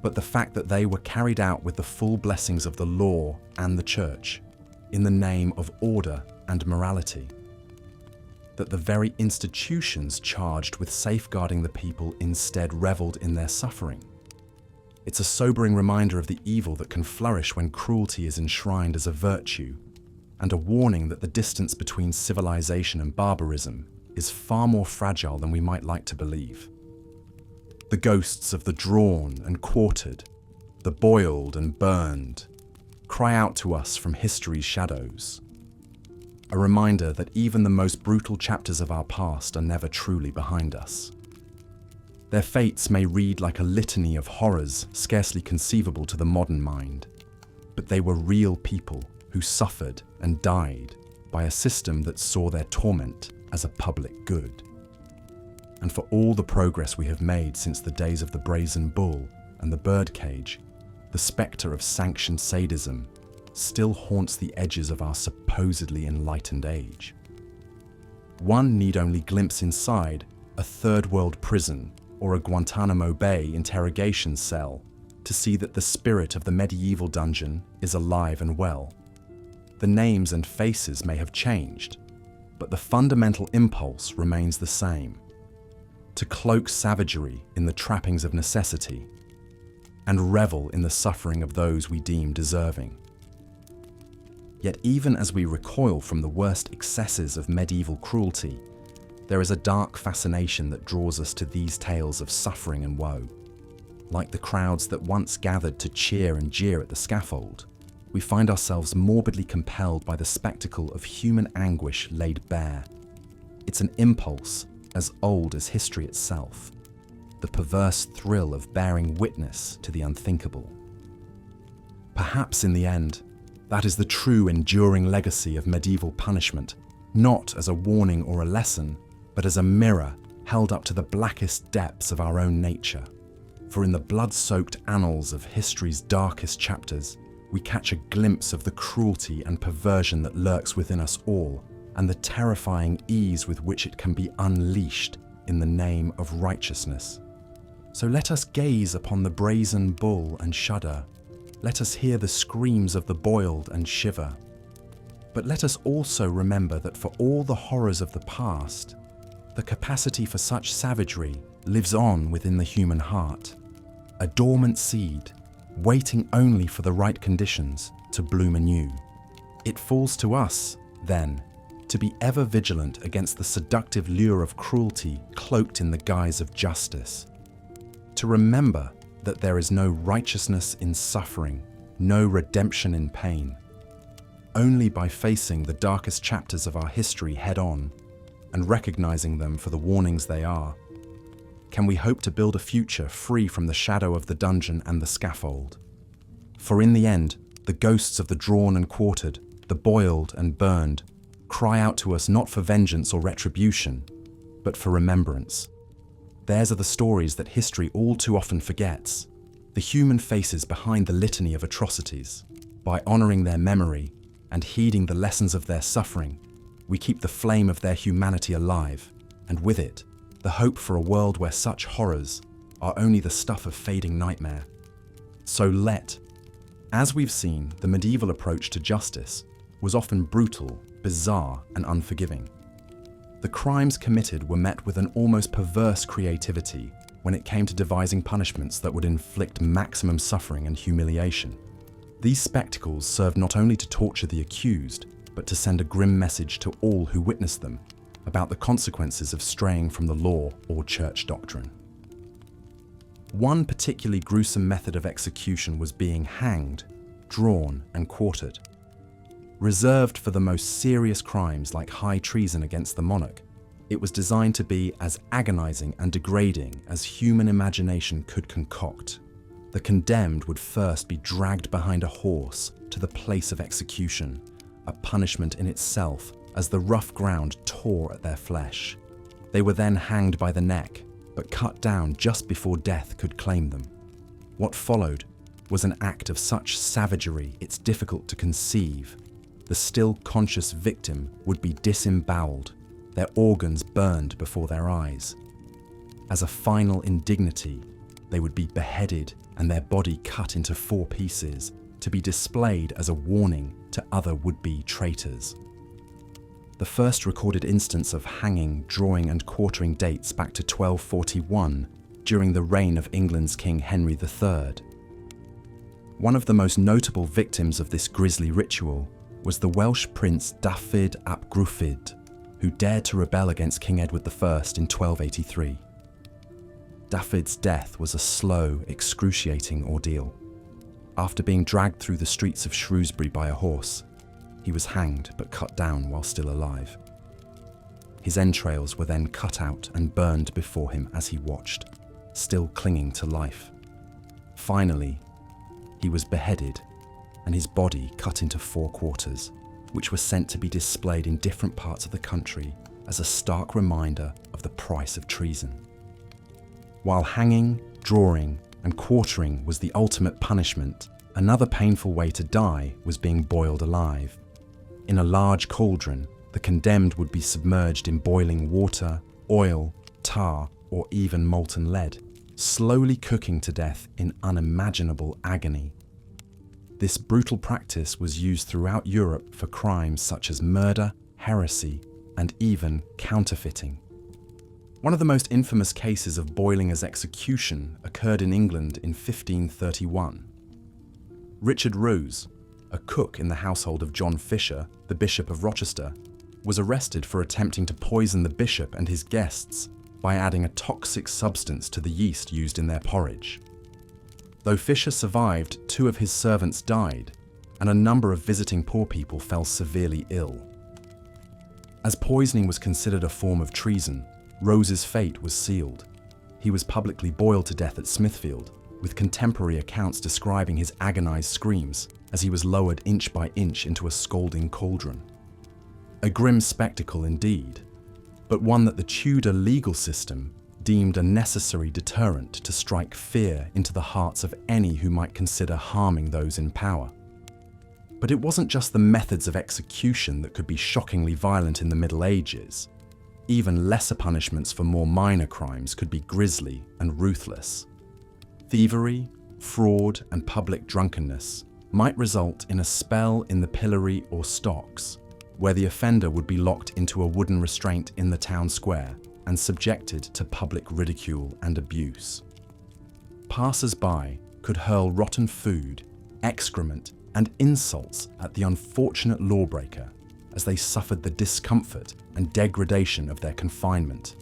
but the fact that they were carried out with the full blessings of the law and the church, in the name of order and morality. That the very institutions charged with safeguarding the people instead reveled in their suffering. It's a sobering reminder of the evil that can flourish when cruelty is enshrined as a virtue, and a warning that the distance between civilization and barbarism is far more fragile than we might like to believe. The ghosts of the drawn and quartered, the boiled and burned, cry out to us from history's shadows. A reminder that even the most brutal chapters of our past are never truly behind us. Their fates may read like a litany of horrors scarcely conceivable to the modern mind, but they were real people who suffered and died by a system that saw their torment as a public good. And for all the progress we have made since the days of the brazen bull and the birdcage, the spectre of sanctioned sadism still haunts the edges of our supposedly enlightened age. One need only glimpse inside a third world prison or a Guantanamo Bay interrogation cell to see that the spirit of the medieval dungeon is alive and well. The names and faces may have changed, but the fundamental impulse remains the same: to cloak savagery in the trappings of necessity and revel in the suffering of those we deem deserving. Yet even as we recoil from the worst excesses of medieval cruelty, There is a dark fascination that draws us to these tales of suffering and woe. Like the crowds that once gathered to cheer and jeer at the scaffold, we find ourselves morbidly compelled by the spectacle of human anguish laid bare. It's an impulse as old as history itself, the perverse thrill of bearing witness to the unthinkable. Perhaps in the end, that is the true enduring legacy of medieval punishment, not as a warning or a lesson, but as a mirror held up to the blackest depths of our own nature. For in the blood-soaked annals of history's darkest chapters, we catch a glimpse of the cruelty and perversion that lurks within us all, and the terrifying ease with which it can be unleashed in the name of righteousness. So let us gaze upon the brazen bull and shudder. Let us hear the screams of the boiled and shiver. But let us also remember that for all the horrors of the past, the capacity for such savagery lives on within the human heart, a dormant seed, waiting only for the right conditions to bloom anew. It falls to us, then, to be ever vigilant against the seductive lure of cruelty cloaked in the guise of justice. To remember that there is no righteousness in suffering, no redemption in pain. Only by facing the darkest chapters of our history head-on and recognizing them for the warnings they are, can we hope to build a future free from the shadow of the dungeon and the scaffold. For in the end, the ghosts of the drawn and quartered, the boiled and burned, cry out to us not for vengeance or retribution, but for remembrance. Theirs are the stories that history all too often forgets, the human faces behind the litany of atrocities. By honoring their memory and heeding the lessons of their suffering, we keep the flame of their humanity alive, and with it, the hope for a world where such horrors are only the stuff of fading nightmare. So as we've seen, the medieval approach to justice was often brutal, bizarre, and unforgiving. The crimes committed were met with an almost perverse creativity when it came to devising punishments that would inflict maximum suffering and humiliation. These spectacles served not only to torture the accused, but to send a grim message to all who witnessed them about the consequences of straying from the law or church doctrine. One particularly gruesome method of execution was being hanged, drawn, and quartered. Reserved for the most serious crimes like high treason against the monarch, it was designed to be as agonizing and degrading as human imagination could concoct. The condemned would first be dragged behind a horse to the place of execution, a punishment in itself as the rough ground tore at their flesh. They were then hanged by the neck, but cut down just before death could claim them. What followed was an act of such savagery it's difficult to conceive. The still conscious victim would be disemboweled, their organs burned before their eyes. As a final indignity, they would be beheaded and their body cut into 4 pieces to be displayed as a warning to other would-be traitors. The first recorded instance of hanging, drawing, and quartering dates back to 1241 during the reign of England's King Henry III. One of the most notable victims of this grisly ritual was the Welsh prince Dafydd ap Gruffudd, who dared to rebel against King Edward I in 1283. Dafydd's death was a slow, excruciating ordeal. After being dragged through the streets of Shrewsbury by a horse, he was hanged but cut down while still alive. His entrails were then cut out and burned before him as he watched, still clinging to life. Finally, he was beheaded and his body cut into 4 quarters, which were sent to be displayed in different parts of the country as a stark reminder of the price of treason. While hanging, drawing, and quartering was the ultimate punishment, another painful way to die was being boiled alive. In a large cauldron, the condemned would be submerged in boiling water, oil, tar, or even molten lead, slowly cooking to death in unimaginable agony. This brutal practice was used throughout Europe for crimes such as murder, heresy, and even counterfeiting. One of the most infamous cases of boiling as execution occurred in England in 1531. Richard Rose, a cook in the household of John Fisher, the Bishop of Rochester, was arrested for attempting to poison the bishop and his guests by adding a toxic substance to the yeast used in their porridge. Though Fisher survived, 2 of his servants died, and a number of visiting poor people fell severely ill. As poisoning was considered a form of treason, Rose's fate was sealed. He was publicly boiled to death at Smithfield, with contemporary accounts describing his agonized screams as he was lowered inch by inch into a scalding cauldron. A grim spectacle indeed, but one that the Tudor legal system deemed a necessary deterrent to strike fear into the hearts of any who might consider harming those in power. But it wasn't just the methods of execution that could be shockingly violent in the Middle Ages. Even lesser punishments for more minor crimes could be grisly and ruthless. Thievery, fraud, and public drunkenness might result in a spell in the pillory or stocks, where the offender would be locked into a wooden restraint in the town square and subjected to public ridicule and abuse. Passers-by could hurl rotten food, excrement, and insults at the unfortunate lawbreaker as they suffered the discomfort and degradation of their confinement.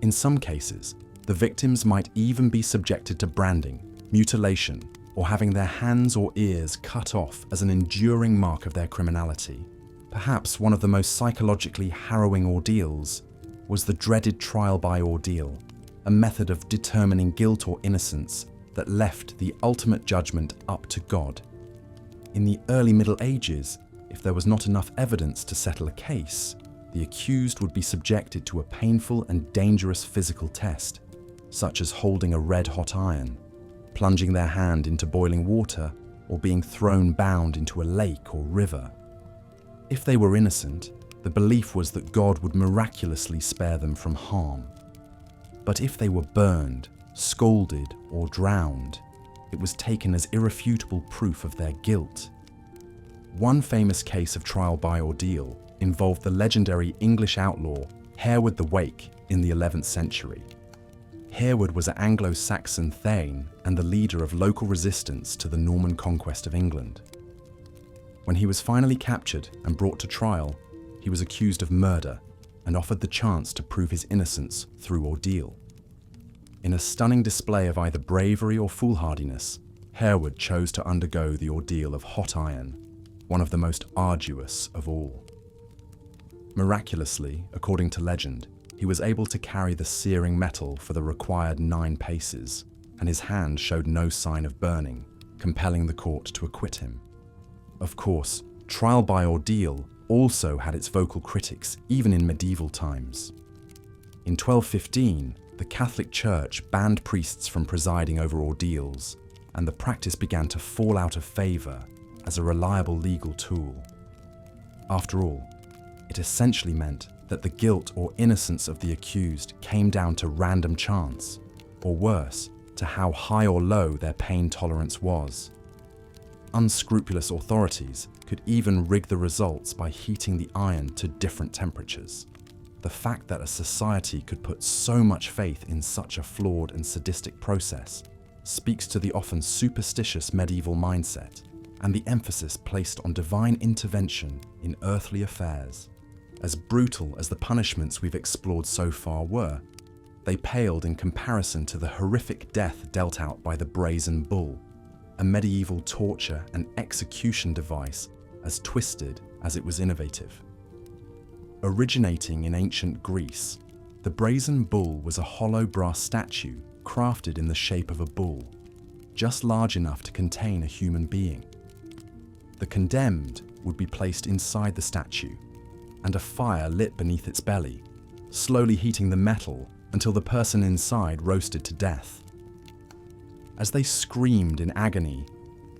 In some cases, the victims might even be subjected to branding, mutilation, or having their hands or ears cut off as an enduring mark of their criminality. Perhaps one of the most psychologically harrowing ordeals was the dreaded trial by ordeal, a method of determining guilt or innocence that left the ultimate judgment up to God. In the early Middle Ages, if there was not enough evidence to settle a case, the accused would be subjected to a painful and dangerous physical test, such as holding a red-hot iron, plunging their hand into boiling water, or being thrown bound into a lake or river. If they were innocent, the belief was that God would miraculously spare them from harm. But if they were burned, scalded, or drowned, it was taken as irrefutable proof of their guilt. One famous case of trial by ordeal involved the legendary English outlaw Hereward the Wake in the 11th century. Hereward was an Anglo-Saxon thane and the leader of local resistance to the Norman conquest of England. When he was finally captured and brought to trial, he was accused of murder and offered the chance to prove his innocence through ordeal. In a stunning display of either bravery or foolhardiness, Hereward chose to undergo the ordeal of hot iron, one of the most arduous of all. Miraculously, according to legend, he was able to carry the searing metal for the required 9 paces, and his hand showed no sign of burning, compelling the court to acquit him. Of course, trial by ordeal also had its vocal critics even in medieval times. In 1215, the Catholic Church banned priests from presiding over ordeals, and the practice began to fall out of favour as a reliable legal tool. After all, it essentially meant that the guilt or innocence of the accused came down to random chance, or worse, to how high or low their pain tolerance was. Unscrupulous authorities could even rig the results by heating the iron to different temperatures. The fact that a society could put so much faith in such a flawed and sadistic process speaks to the often superstitious medieval mindset and the emphasis placed on divine intervention in earthly affairs. As brutal as the punishments we've explored so far were, they paled in comparison to the horrific death dealt out by the brazen bull, a medieval torture and execution device as twisted as it was innovative. Originating in ancient Greece, the brazen bull was a hollow brass statue crafted in the shape of a bull, just large enough to contain a human being. The condemned would be placed inside the statue, and a fire lit beneath its belly, slowly heating the metal until the person inside roasted to death. As they screamed in agony,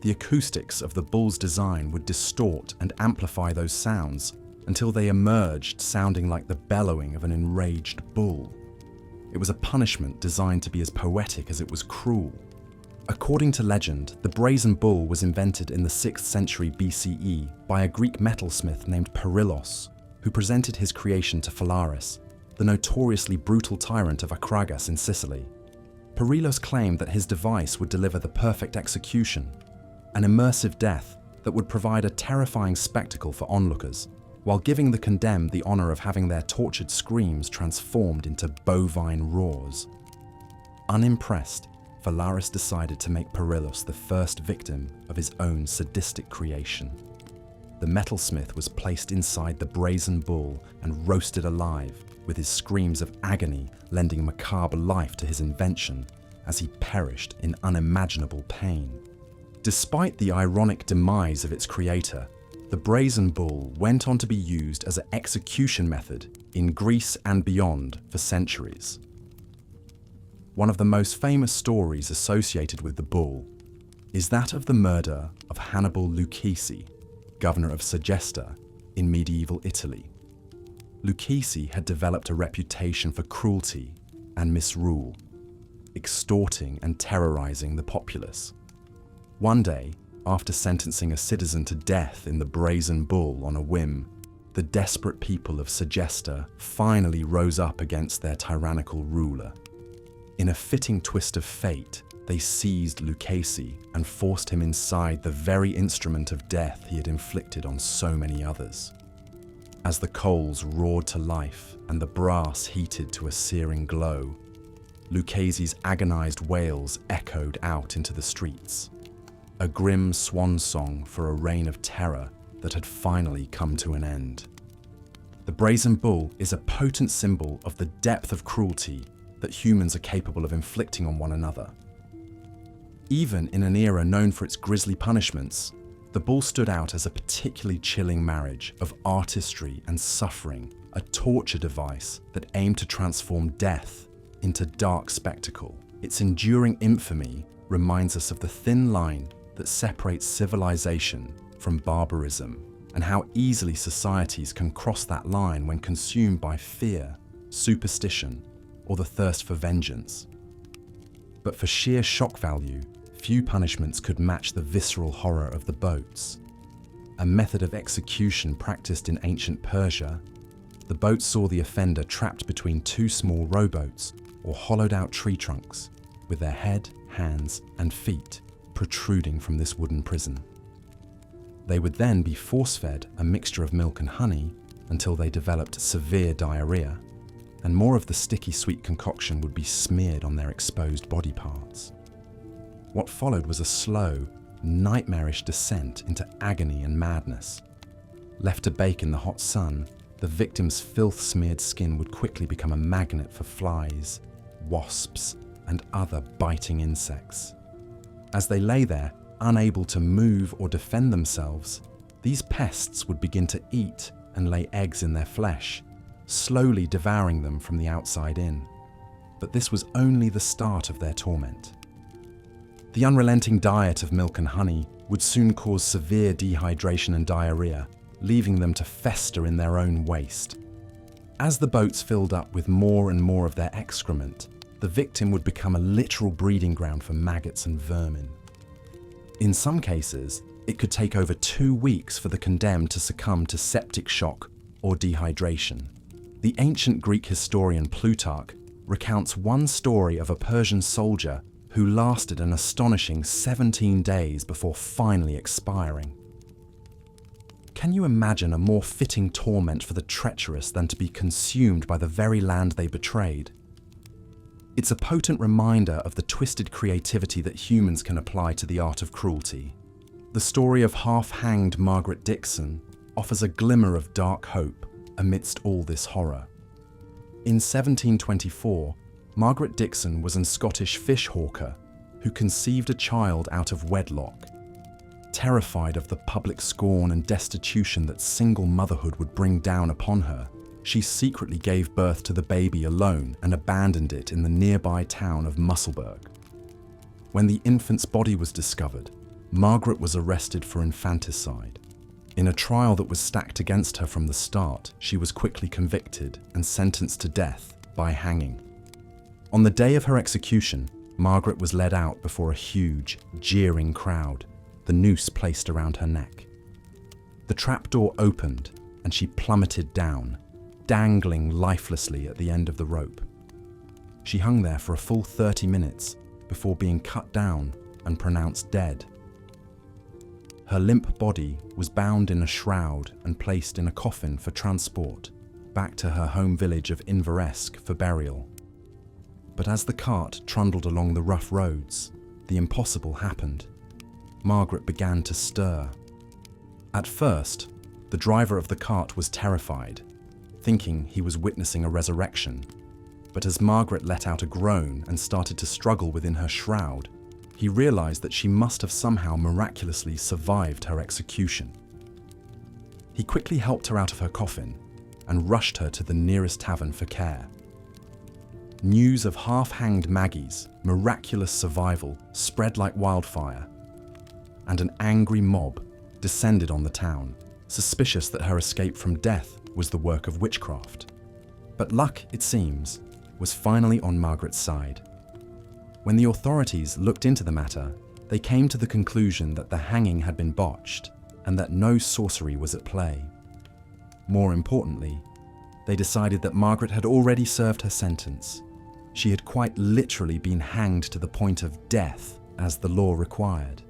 the acoustics of the bull's design would distort and amplify those sounds until they emerged sounding like the bellowing of an enraged bull. It was a punishment designed to be as poetic as it was cruel. According to legend, the brazen bull was invented in the 6th century BCE by a Greek metalsmith named Perillos, who presented his creation to Phalaris, the notoriously brutal tyrant of Acragas in Sicily. Perillos claimed that his device would deliver the perfect execution, an immersive death that would provide a terrifying spectacle for onlookers, while giving the condemned the honor of having their tortured screams transformed into bovine roars. Unimpressed, Phalaris decided to make Perillus the first victim of his own sadistic creation. The metalsmith was placed inside the brazen bull and roasted alive, with his screams of agony lending macabre life to his invention as he perished in unimaginable pain. Despite the ironic demise of its creator, the brazen bull went on to be used as an execution method in Greece and beyond for centuries. One of the most famous stories associated with the bull is that of the murder of Hannibal Lucchese, governor of Segesta in medieval Italy. Lucchese had developed a reputation for cruelty and misrule, extorting and terrorizing the populace. One day, after sentencing a citizen to death in the brazen bull on a whim, the desperate people of Segesta finally rose up against their tyrannical ruler. In a fitting twist of fate, they seized Lucchese and forced him inside the very instrument of death he had inflicted on so many others. As the coals roared to life and the brass heated to a searing glow, Lucchese's agonized wails echoed out into the streets, a grim swan song for a reign of terror that had finally come to an end. The brazen bull is a potent symbol of the depth of cruelty that humans are capable of inflicting on one another. Even in an era known for its grisly punishments, the bull stood out as a particularly chilling marriage of artistry and suffering, a torture device that aimed to transform death into dark spectacle. Its enduring infamy reminds us of the thin line that separates civilization from barbarism, and how easily societies can cross that line when consumed by fear, superstition, or the thirst for vengeance. But for sheer shock value, few punishments could match the visceral horror of the boats. A method of execution practiced in ancient Persia, the boat saw the offender trapped between two small rowboats or hollowed-out tree trunks, with their head, hands, and feet protruding from this wooden prison. They would then be force-fed a mixture of milk and honey until they developed severe diarrhea, and more of the sticky sweet concoction would be smeared on their exposed body parts. What followed was a slow, nightmarish descent into agony and madness. Left to bake in the hot sun, the victim's filth-smeared skin would quickly become a magnet for flies, wasps, and other biting insects. As they lay there, unable to move or defend themselves, these pests would begin to eat and lay eggs in their flesh, slowly devouring them from the outside in. But this was only the start of their torment. The unrelenting diet of milk and honey would soon cause severe dehydration and diarrhea, leaving them to fester in their own waste. As the boats filled up with more and more of their excrement, the victim would become a literal breeding ground for maggots and vermin. In some cases, it could take over 2 weeks for the condemned to succumb to septic shock or dehydration. The ancient Greek historian Plutarch recounts one story of a Persian soldier who lasted an astonishing 17 days before finally expiring. Can you imagine a more fitting torment for the treacherous than to be consumed by the very land they betrayed? It's a potent reminder of the twisted creativity that humans can apply to the art of cruelty. The story of half-hanged Margaret Dixon offers a glimmer of dark hope amidst all this horror. In 1724, Margaret Dixon was a Scottish fish hawker who conceived a child out of wedlock. Terrified of the public scorn and destitution that single motherhood would bring down upon her, she secretly gave birth to the baby alone and abandoned it in the nearby town of Musselburgh. When the infant's body was discovered, Margaret was arrested for infanticide. In a trial that was stacked against her from the start, she was quickly convicted and sentenced to death by hanging. On the day of her execution, Margaret was led out before a huge, jeering crowd, the noose placed around her neck. The trapdoor opened and she plummeted down, dangling lifelessly at the end of the rope. She hung there for a full 30 minutes before being cut down and pronounced dead. her limp body was bound in a shroud and placed in a coffin for transport back to her home village of Inveresk for burial. But as the cart trundled along the rough roads, the impossible happened. Margaret began to stir. At first, the driver of the cart was terrified, thinking he was witnessing a resurrection. But as Margaret let out a groan and started to struggle within her shroud, he realized that she must have somehow miraculously survived her execution. He quickly helped her out of her coffin and rushed her to the nearest tavern for care. News of half-hanged Maggie's miraculous survival spread like wildfire, and an angry mob descended on the town, suspicious that her escape from death was the work of witchcraft. But luck, it seems, was finally on Margaret's side. When the authorities looked into the matter, they came to the conclusion that the hanging had been botched and that no sorcery was at play. More importantly, they decided that Margaret had already served her sentence. She had quite literally been hanged to the point of death, as the law required.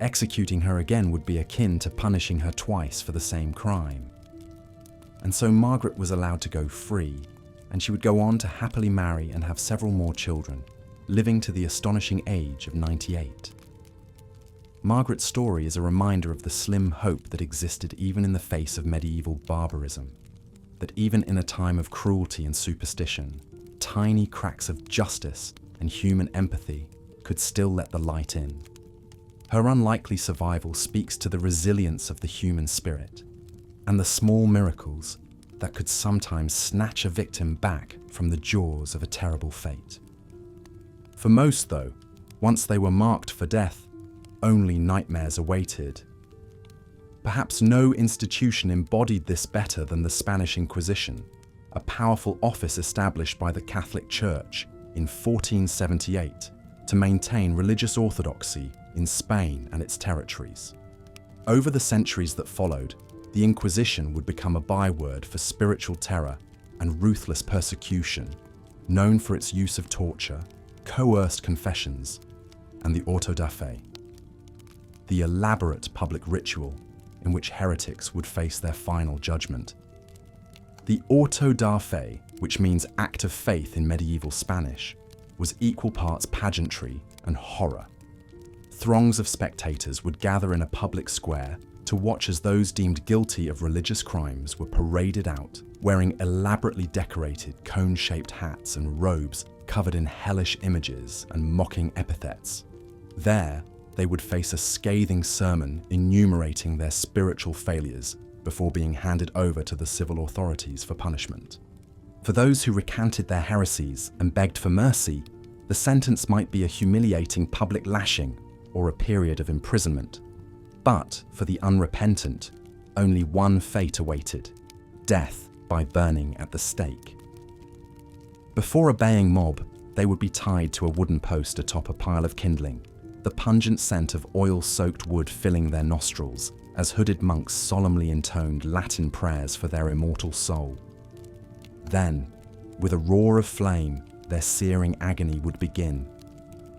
Executing her again would be akin to punishing her twice for the same crime. And so Margaret was allowed to go free, and she would go on to happily marry and have several more children, living to the astonishing age of 98. Margaret's story is a reminder of the slim hope that existed even in the face of medieval barbarism, that even in a time of cruelty and superstition, tiny cracks of justice and human empathy could still let the light in. Her unlikely survival speaks to the resilience of the human spirit and the small miracles that could sometimes snatch a victim back from the jaws of a terrible fate. For most, though, once they were marked for death, only nightmares awaited. Perhaps no institution embodied this better than the Spanish Inquisition, a powerful office established by the Catholic Church in 1478 to maintain religious orthodoxy in Spain and its territories. Over the centuries that followed, the Inquisition would become a byword for spiritual terror and ruthless persecution, known for its use of torture, coerced confessions, and the auto da fe, the elaborate public ritual in which heretics would face their final judgment. The auto da fe, which means act of faith in medieval Spanish, was equal parts pageantry and horror. Throngs of spectators would gather in a public square to watch as those deemed guilty of religious crimes were paraded out, wearing elaborately decorated cone-shaped hats and robes covered in hellish images and mocking epithets. There, they would face a scathing sermon enumerating their spiritual failures before being handed over to the civil authorities for punishment. For those who recanted their heresies and begged for mercy, the sentence might be a humiliating public lashing or a period of imprisonment. But for the unrepentant, only one fate awaited: death by burning at the stake. Before a baying mob, they would be tied to a wooden post atop a pile of kindling, the pungent scent of oil-soaked wood filling their nostrils as hooded monks solemnly intoned Latin prayers for their immortal soul. Then, with a roar of flame, their searing agony would begin,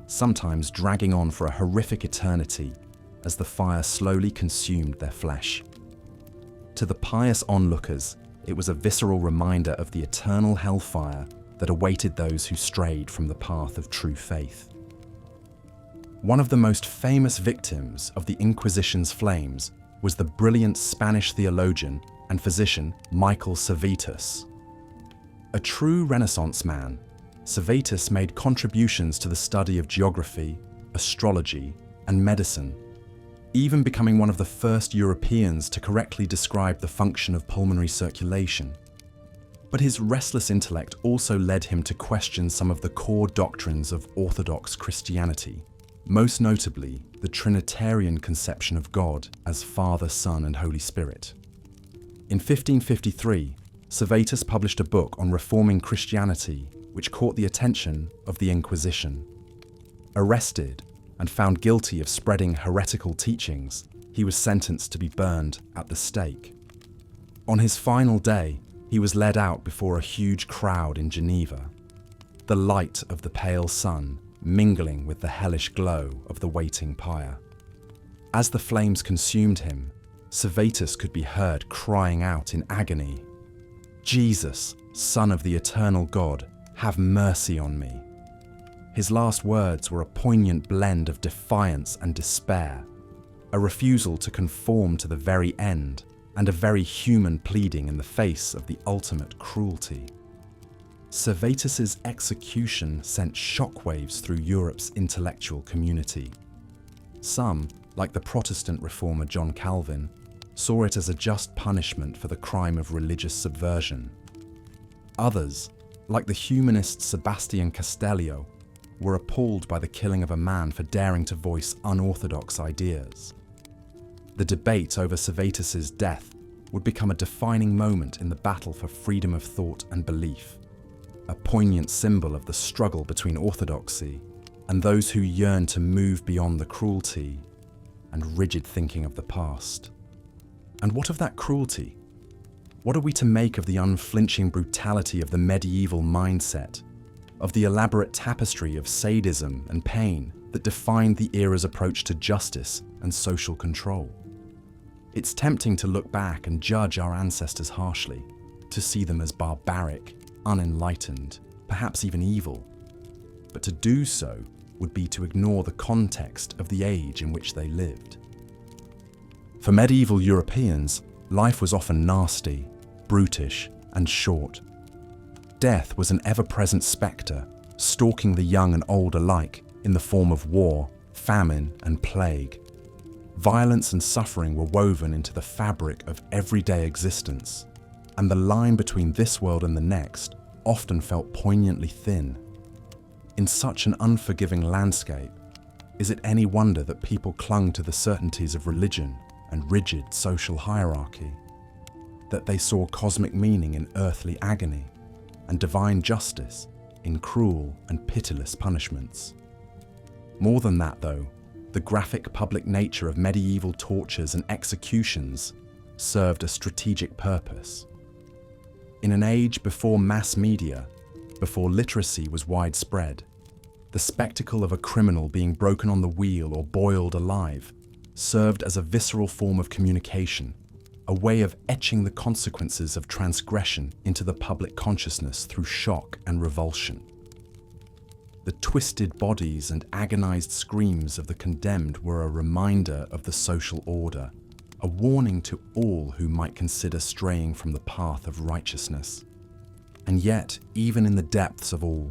sometimes dragging on for a horrific eternity as the fire slowly consumed their flesh. To the pious onlookers, it was a visceral reminder of the eternal hellfire that awaited those who strayed from the path of true faith. One of the most famous victims of the Inquisition's flames was the brilliant Spanish theologian and physician Michael Servetus. A true Renaissance man, Servetus made contributions to the study of geography, astrology, and medicine, even becoming one of the first Europeans to correctly describe the function of pulmonary circulation. But his restless intellect also led him to question some of the core doctrines of Orthodox Christianity, most notably the Trinitarian conception of God as Father, Son, and Holy Spirit. In 1553, Servetus published a book on reforming Christianity which caught the attention of the Inquisition. Arrested and found guilty of spreading heretical teachings, he was sentenced to be burned at the stake. On his final day, he was led out before a huge crowd in Geneva, the light of the pale sun mingling with the hellish glow of the waiting pyre. As the flames consumed him, Servetus could be heard crying out in agony, "Jesus, Son of the eternal God, have mercy on me." His last words were a poignant blend of defiance and despair, a refusal to conform to the very end, and a very human pleading in the face of the ultimate cruelty. Servetus's execution sent shockwaves through Europe's intellectual community. Some, like the Protestant reformer John Calvin, saw it as a just punishment for the crime of religious subversion. Others, like the humanist Sebastian Castellio, were appalled by the killing of a man for daring to voice unorthodox ideas. The debate over Servetus's death would become a defining moment in the battle for freedom of thought and belief, a poignant symbol of the struggle between orthodoxy and those who yearn to move beyond the cruelty and rigid thinking of the past. And what of that cruelty? What are we to make of the unflinching brutality of the medieval mindset, of the elaborate tapestry of sadism and pain that defined the era's approach to justice and social control? It's tempting to look back and judge our ancestors harshly, to see them as barbaric, unenlightened, perhaps even evil. But to do so would be to ignore the context of the age in which they lived. For medieval Europeans, life was often nasty, brutish, and short. Death was an ever-present spectre, stalking the young and old alike in the form of war, famine, and plague. Violence and suffering were woven into the fabric of everyday existence, and the line between this world and the next often felt poignantly thin. In such an unforgiving landscape, is it any wonder that people clung to the certainties of religion and rigid social hierarchy? That they saw cosmic meaning in earthly agony and divine justice in cruel and pitiless punishments? More than that, though, the graphic public nature of medieval tortures and executions served a strategic purpose. In an age before mass media, before literacy was widespread, the spectacle of a criminal being broken on the wheel or boiled alive served as a visceral form of communication, a way of etching the consequences of transgression into the public consciousness through shock and revulsion. The twisted bodies and agonized screams of the condemned were a reminder of the social order, a warning to all who might consider straying from the path of righteousness. And yet, even in the depths of all,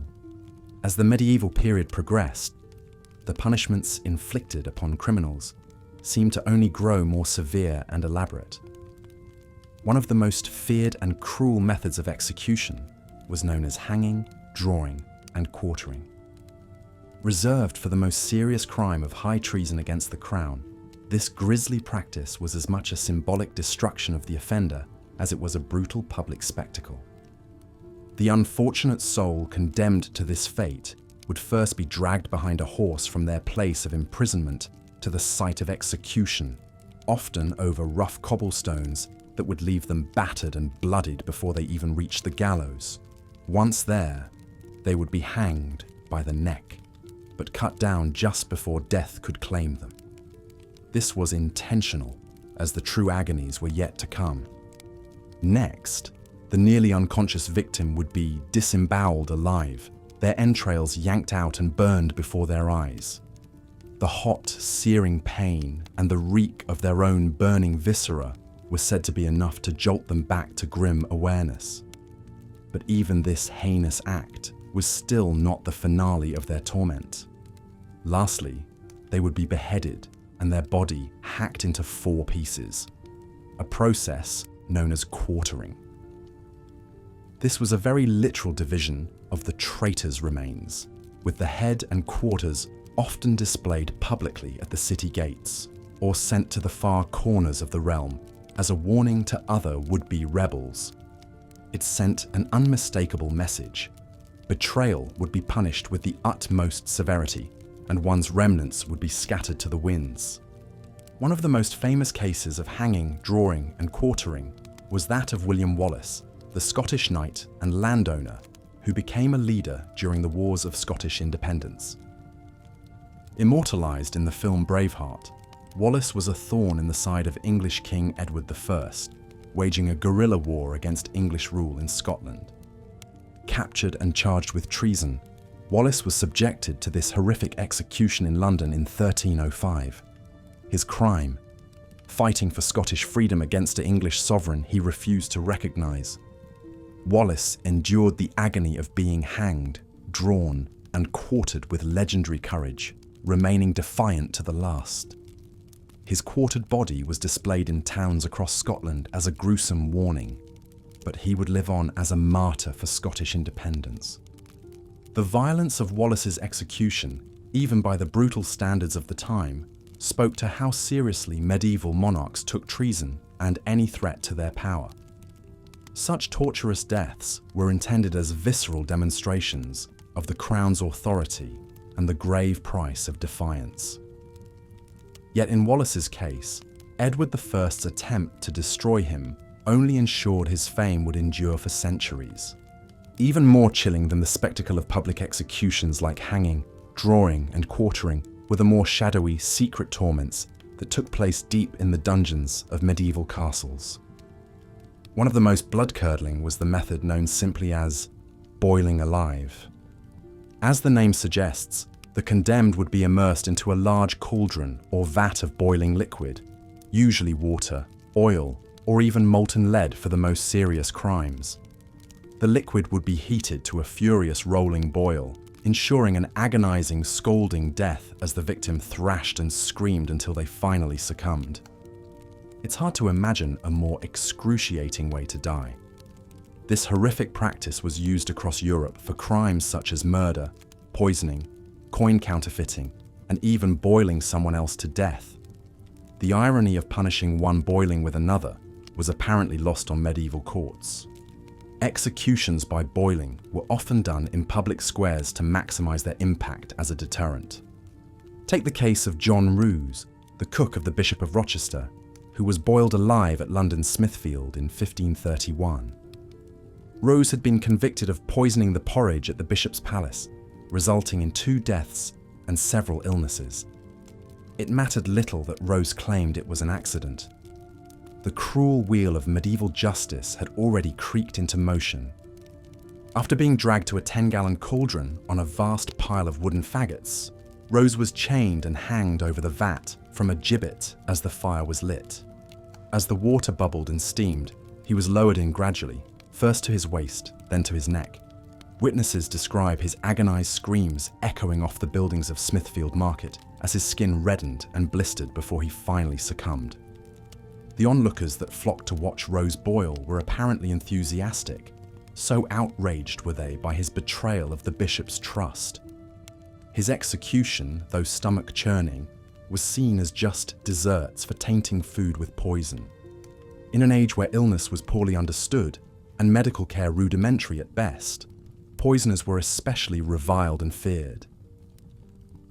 as the medieval period progressed, the punishments inflicted upon criminals seemed to only grow more severe and elaborate. One of the most feared and cruel methods of execution was known as hanging, drawing, and quartering. Reserved for the most serious crime of high treason against the crown, this grisly practice was as much a symbolic destruction of the offender as it was a brutal public spectacle. The unfortunate soul condemned to this fate would first be dragged behind a horse from their place of imprisonment to the site of execution, often over rough cobblestones that would leave them battered and bloodied before they even reached the gallows. Once there, they would be hanged by the neck, but cut down just before death could claim them. This was intentional, as the true agonies were yet to come. Next, the nearly unconscious victim would be disemboweled alive, their entrails yanked out and burned before their eyes. The hot, searing pain and the reek of their own burning viscera was said to be enough to jolt them back to grim awareness. But even this heinous act was still not the finale of their torment. Lastly, they would be beheaded and their body hacked into 4 pieces, a process known as quartering. This was a very literal division of the traitor's remains, with the head and quarters often displayed publicly at the city gates or sent to the far corners of the realm as a warning to other would-be rebels. It sent an unmistakable message. Betrayal would be punished with the utmost severity, and one's remnants would be scattered to the winds. One of the most famous cases of hanging, drawing, and quartering was that of William Wallace, the Scottish knight and landowner who became a leader during the Wars of Scottish Independence. Immortalised in the film Braveheart, Wallace was a thorn in the side of English King Edward I, waging a guerrilla war against English rule in Scotland. Captured and charged with treason, Wallace was subjected to this horrific execution in London in 1305. His crime? Fighting for Scottish freedom against an English sovereign he refused to recognise. Wallace endured the agony of being hanged, drawn, and quartered with legendary courage, remaining defiant to the last. His quartered body was displayed in towns across Scotland as a gruesome warning, but he would live on as a martyr for Scottish independence. The violence of Wallace's execution, even by the brutal standards of the time, spoke to how seriously medieval monarchs took treason and any threat to their power. Such torturous deaths were intended as visceral demonstrations of the crown's authority and the grave price of defiance. Yet in Wallace's case, Edward I's attempt to destroy him only ensured his fame would endure for centuries. Even more chilling than the spectacle of public executions like hanging, drawing, and quartering were the more shadowy, secret torments that took place deep in the dungeons of medieval castles. One of the most blood-curdling was the method known simply as boiling alive. As the name suggests, the condemned would be immersed into a large cauldron or vat of boiling liquid, usually water, oil, or even molten lead for the most serious crimes. The liquid would be heated to a furious rolling boil, ensuring an agonizing, scalding death as the victim thrashed and screamed until they finally succumbed. It's hard to imagine a more excruciating way to die. This horrific practice was used across Europe for crimes such as murder, poisoning, coin counterfeiting, and even boiling someone else to death. The irony of punishing one boiling with another was apparently lost on medieval courts. Executions by boiling were often done in public squares to maximize their impact as a deterrent. Take the case of John Roos, the cook of the Bishop of Rochester, who was boiled alive at London's Smithfield in 1531. Rose had been convicted of poisoning the porridge at the bishop's palace, resulting in 2 deaths and several illnesses. It mattered little that Rose claimed it was an accident. The cruel wheel of medieval justice had already creaked into motion. After being dragged to a 10-gallon cauldron on a vast pile of wooden faggots, Rose was chained and hanged over the vat from a gibbet as the fire was lit. As the water bubbled and steamed, he was lowered in gradually, first to his waist, then to his neck. Witnesses describe his agonized screams echoing off the buildings of Smithfield Market as his skin reddened and blistered before he finally succumbed. The onlookers that flocked to watch Rose boil were apparently enthusiastic, so outraged were they by his betrayal of the bishop's trust. His execution, though stomach-churning, was seen as just desserts for tainting food with poison. In an age where illness was poorly understood and medical care rudimentary at best, poisoners were especially reviled and feared.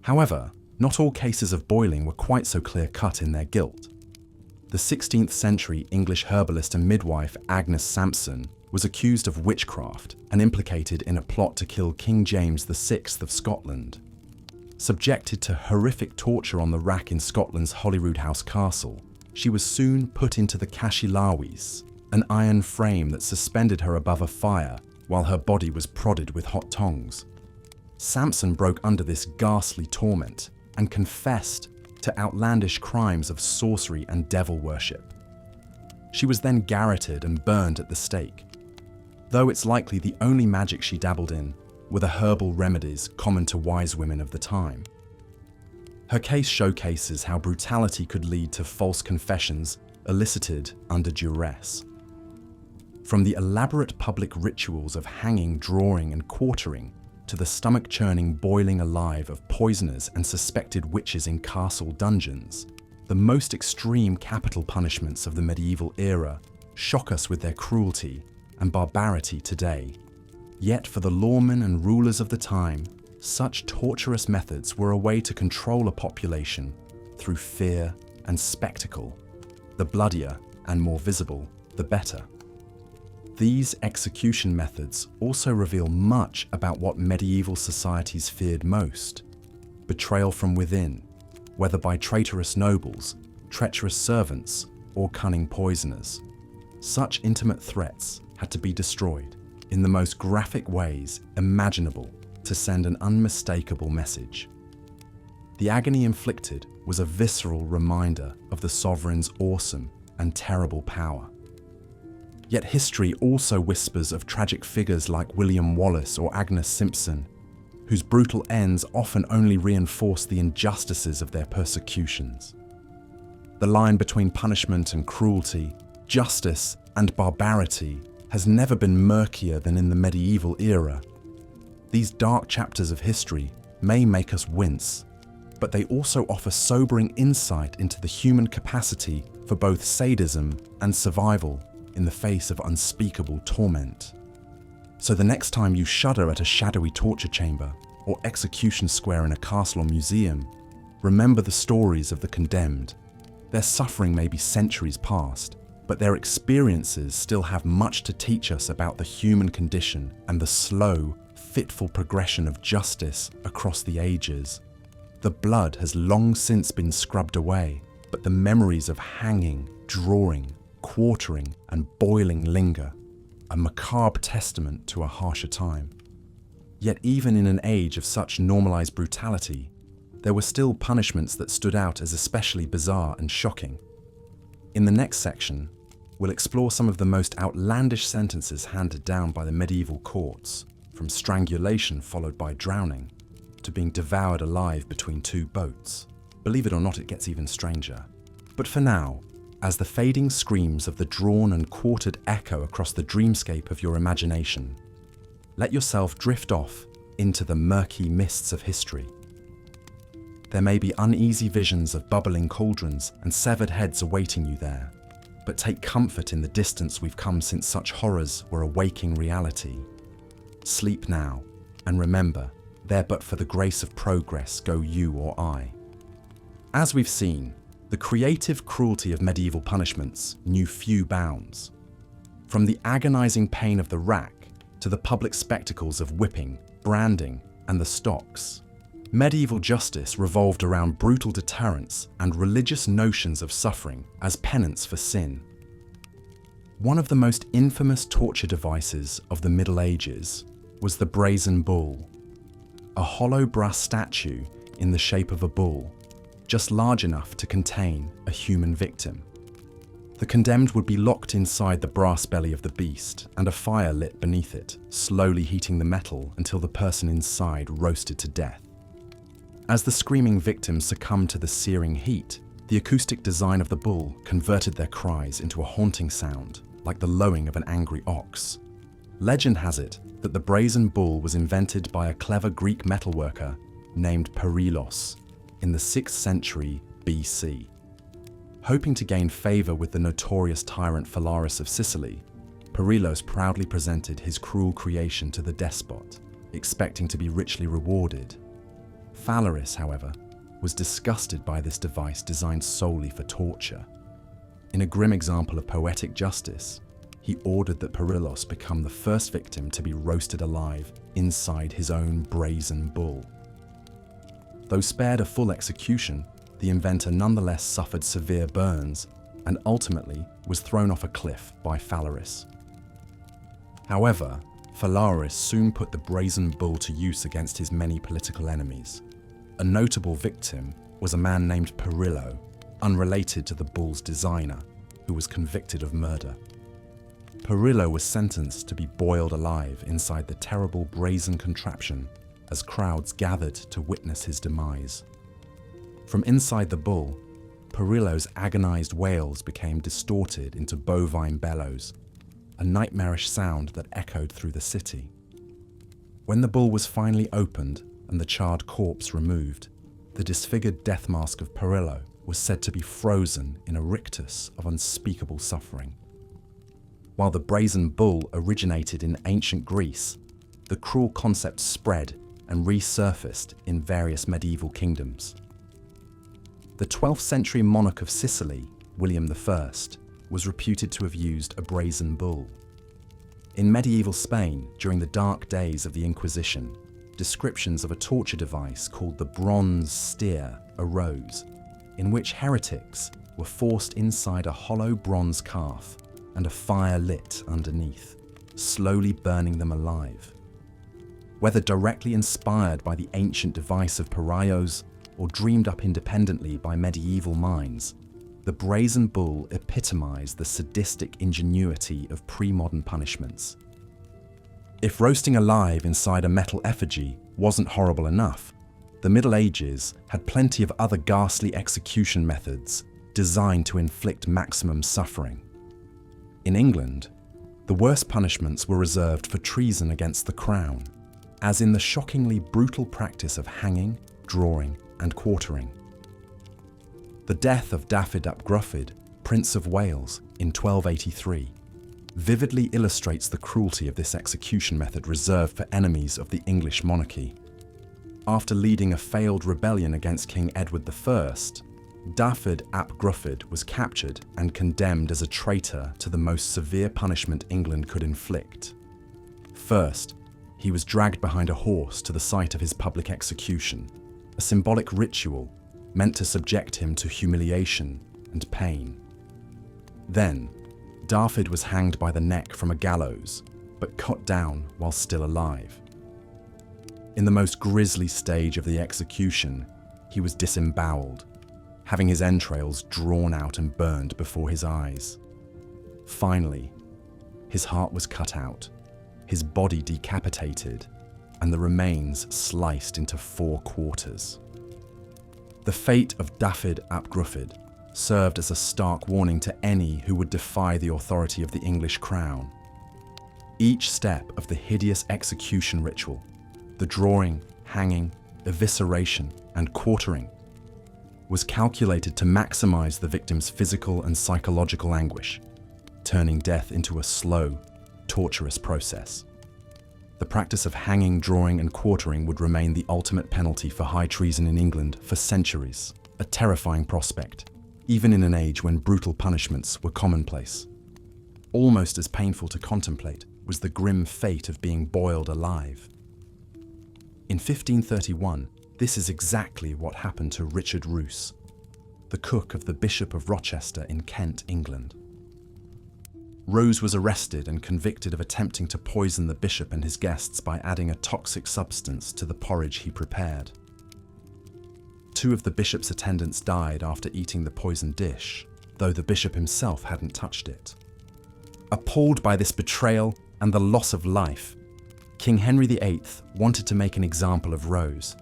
However, not all cases of boiling were quite so clear-cut in their guilt. The 16th century English herbalist and midwife Agnes Sampson was accused of witchcraft and implicated in a plot to kill King James VI of Scotland. Subjected to horrific torture on the rack in Scotland's Holyrood House Castle, she was soon put into the Cashilawis, an iron frame that suspended her above a fire while her body was prodded with hot tongs. Sampson broke under this ghastly torment and confessed to outlandish crimes of sorcery and devil worship. She was then garroted and burned at the stake. Though it's likely the only magic she dabbled in were the herbal remedies common to wise women of the time. Her case showcases how brutality could lead to false confessions elicited under duress. From the elaborate public rituals of hanging, drawing, and quartering, to the stomach-churning boiling alive of poisoners and suspected witches in castle dungeons, the most extreme capital punishments of the medieval era shock us with their cruelty and barbarity today. Yet for the lawmen and rulers of the time, such torturous methods were a way to control a population through fear and spectacle. The bloodier and more visible, the better. These execution methods also reveal much about what medieval societies feared most: betrayal from within, whether by traitorous nobles, treacherous servants, or cunning poisoners. Such intimate threats had to be destroyed in the most graphic ways imaginable to send an unmistakable message. The agony inflicted was a visceral reminder of the sovereign's awesome and terrible power. Yet history also whispers of tragic figures like William Wallace or Agnes Simpson, whose brutal ends often only reinforce the injustices of their persecutions. The line between punishment and cruelty, justice and barbarity has never been murkier than in the medieval era. These dark chapters of history may make us wince, but they also offer sobering insight into the human capacity for both sadism and survival in the face of unspeakable torment. So the next time you shudder at a shadowy torture chamber or execution square in a castle or museum, remember the stories of the condemned. Their suffering may be centuries past, but their experiences still have much to teach us about the human condition and the slow, fitful progression of justice across the ages. The blood has long since been scrubbed away, but the memories of hanging, drawing, quartering, and boiling linger, a macabre testament to a harsher time. Yet even in an age of such normalized brutality, there were still punishments that stood out as especially bizarre and shocking. In the next section, we'll explore some of the most outlandish sentences handed down by the medieval courts, from strangulation followed by drowning, to being devoured alive between two boats. Believe it or not, it gets even stranger. But for now, as the fading screams of the drawn and quartered echo across the dreamscape of your imagination, let yourself drift off into the murky mists of history. There may be uneasy visions of bubbling cauldrons and severed heads awaiting you there, but take comfort in the distance we've come since such horrors were a waking reality. Sleep now, and remember, there but for the grace of progress go you or I. As we've seen, the creative cruelty of medieval punishments knew few bounds. From the agonizing pain of the rack to the public spectacles of whipping, branding, and the stocks, medieval justice revolved around brutal deterrence and religious notions of suffering as penance for sin. One of the most infamous torture devices of the Middle Ages was the brazen bull, a hollow brass statue in the shape of a bull, just large enough to contain a human victim. The condemned would be locked inside the brass belly of the beast and a fire lit beneath it, slowly heating the metal until the person inside roasted to death. As the screaming victims succumbed to the searing heat, the acoustic design of the bull converted their cries into a haunting sound, like the lowing of an angry ox. Legend has it that the brazen bull was invented by a clever Greek metalworker named Perilos in the 6th century BC. Hoping to gain favor with the notorious tyrant Phalaris of Sicily, Perilos proudly presented his cruel creation to the despot, expecting to be richly rewarded. Phalaris, however, was disgusted by this device designed solely for torture. In a grim example of poetic justice, he ordered that Perilos become the first victim to be roasted alive inside his own brazen bull. Though spared a full execution, the inventor nonetheless suffered severe burns and ultimately was thrown off a cliff by Phalaris. However, Phalaris soon put the brazen bull to use against his many political enemies. A notable victim was a man named Perillo, unrelated to the bull's designer, who was convicted of murder. Perillo was sentenced to be boiled alive inside the terrible brazen contraption as crowds gathered to witness his demise. From inside the bull, Perillo's agonized wails became distorted into bovine bellows, a nightmarish sound that echoed through the city. When the bull was finally opened and the charred corpse removed, the disfigured death mask of Perillo was said to be frozen in a rictus of unspeakable suffering. While the brazen bull originated in ancient Greece, the cruel concept spread and resurfaced in various medieval kingdoms. The 12th century monarch of Sicily, William I, was reputed to have used a brazen bull. In medieval Spain, during the dark days of the Inquisition, descriptions of a torture device called the bronze steer arose, in which heretics were forced inside a hollow bronze calf and a fire lit underneath, slowly burning them alive. Whether directly inspired by the ancient device of pariahs or dreamed up independently by medieval minds, the brazen bull epitomized the sadistic ingenuity of pre-modern punishments. If roasting alive inside a metal effigy wasn't horrible enough, the Middle Ages had plenty of other ghastly execution methods designed to inflict maximum suffering. In England, the worst punishments were reserved for treason against the crown, as in the shockingly brutal practice of hanging, drawing, and quartering. The death of Dafydd ap Gruffydd, Prince of Wales, in 1283, vividly illustrates the cruelty of this execution method reserved for enemies of the English monarchy. After leading a failed rebellion against King Edward I, Dafydd ap Gruffydd was captured and condemned as a traitor to the most severe punishment England could inflict. First, he was dragged behind a horse to the site of his public execution, a symbolic ritual meant to subject him to humiliation and pain. Then, Dafydd was hanged by the neck from a gallows, but cut down while still alive. In the most grisly stage of the execution, he was disemboweled, having his entrails drawn out and burned before his eyes. Finally, his heart was cut out, his body decapitated, and the remains sliced into 4 quarters. The fate of Dafydd ap Gruffydd served as a stark warning to any who would defy the authority of the English crown. Each step of the hideous execution ritual, the drawing, hanging, evisceration, and quartering, was calculated to maximize the victim's physical and psychological anguish, turning death into a slow, torturous process. The practice of hanging, drawing, and quartering would remain the ultimate penalty for high treason in England for centuries, a terrifying prospect, even in an age when brutal punishments were commonplace. Almost as painful to contemplate was the grim fate of being boiled alive. In 1531, this is exactly what happened to Richard Roos, the cook of the Bishop of Rochester in Kent, England. Rose was arrested and convicted of attempting to poison the bishop and his guests by adding a toxic substance to the porridge he prepared. 2 of the bishop's attendants died after eating the poisoned dish, though the bishop himself hadn't touched it. Appalled by this betrayal and the loss of life, King Henry VIII wanted to make an example of Rose.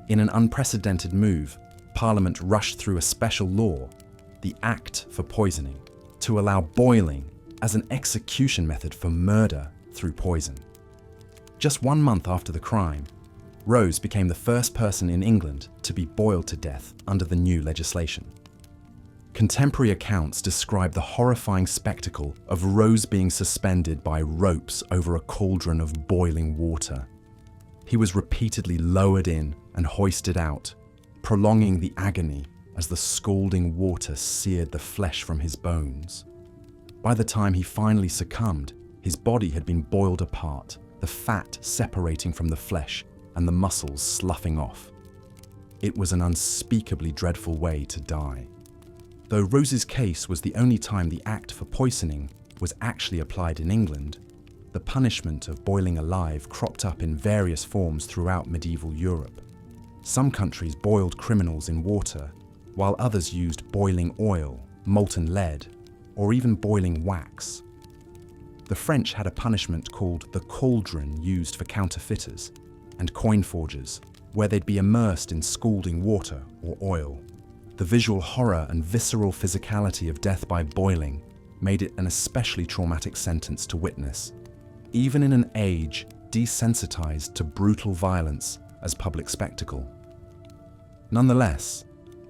In an unprecedented move, Parliament rushed through a special law, the Act for Poisoning, to allow boiling as an execution method for murder through poison. Just 1 month after the crime, Rose became the first person in England to be boiled to death under the new legislation. Contemporary accounts describe the horrifying spectacle of Rose being suspended by ropes over a cauldron of boiling water. He was repeatedly lowered in and hoisted out, prolonging the agony as the scalding water seared the flesh from his bones. By the time he finally succumbed, his body had been boiled apart, the fat separating from the flesh and the muscles sloughing off. It was an unspeakably dreadful way to die. Though Rose's case was the only time the Act for Poisoning was actually applied in England, the punishment of boiling alive cropped up in various forms throughout medieval Europe. Some countries boiled criminals in water, while others used boiling oil, molten lead, or even boiling wax. The French had a punishment called the cauldron used for counterfeiters and coin forgers, where they'd be immersed in scalding water or oil. The visual horror and visceral physicality of death by boiling made it an especially traumatic sentence to witness, even in an age desensitized to brutal violence as public spectacle. Nonetheless,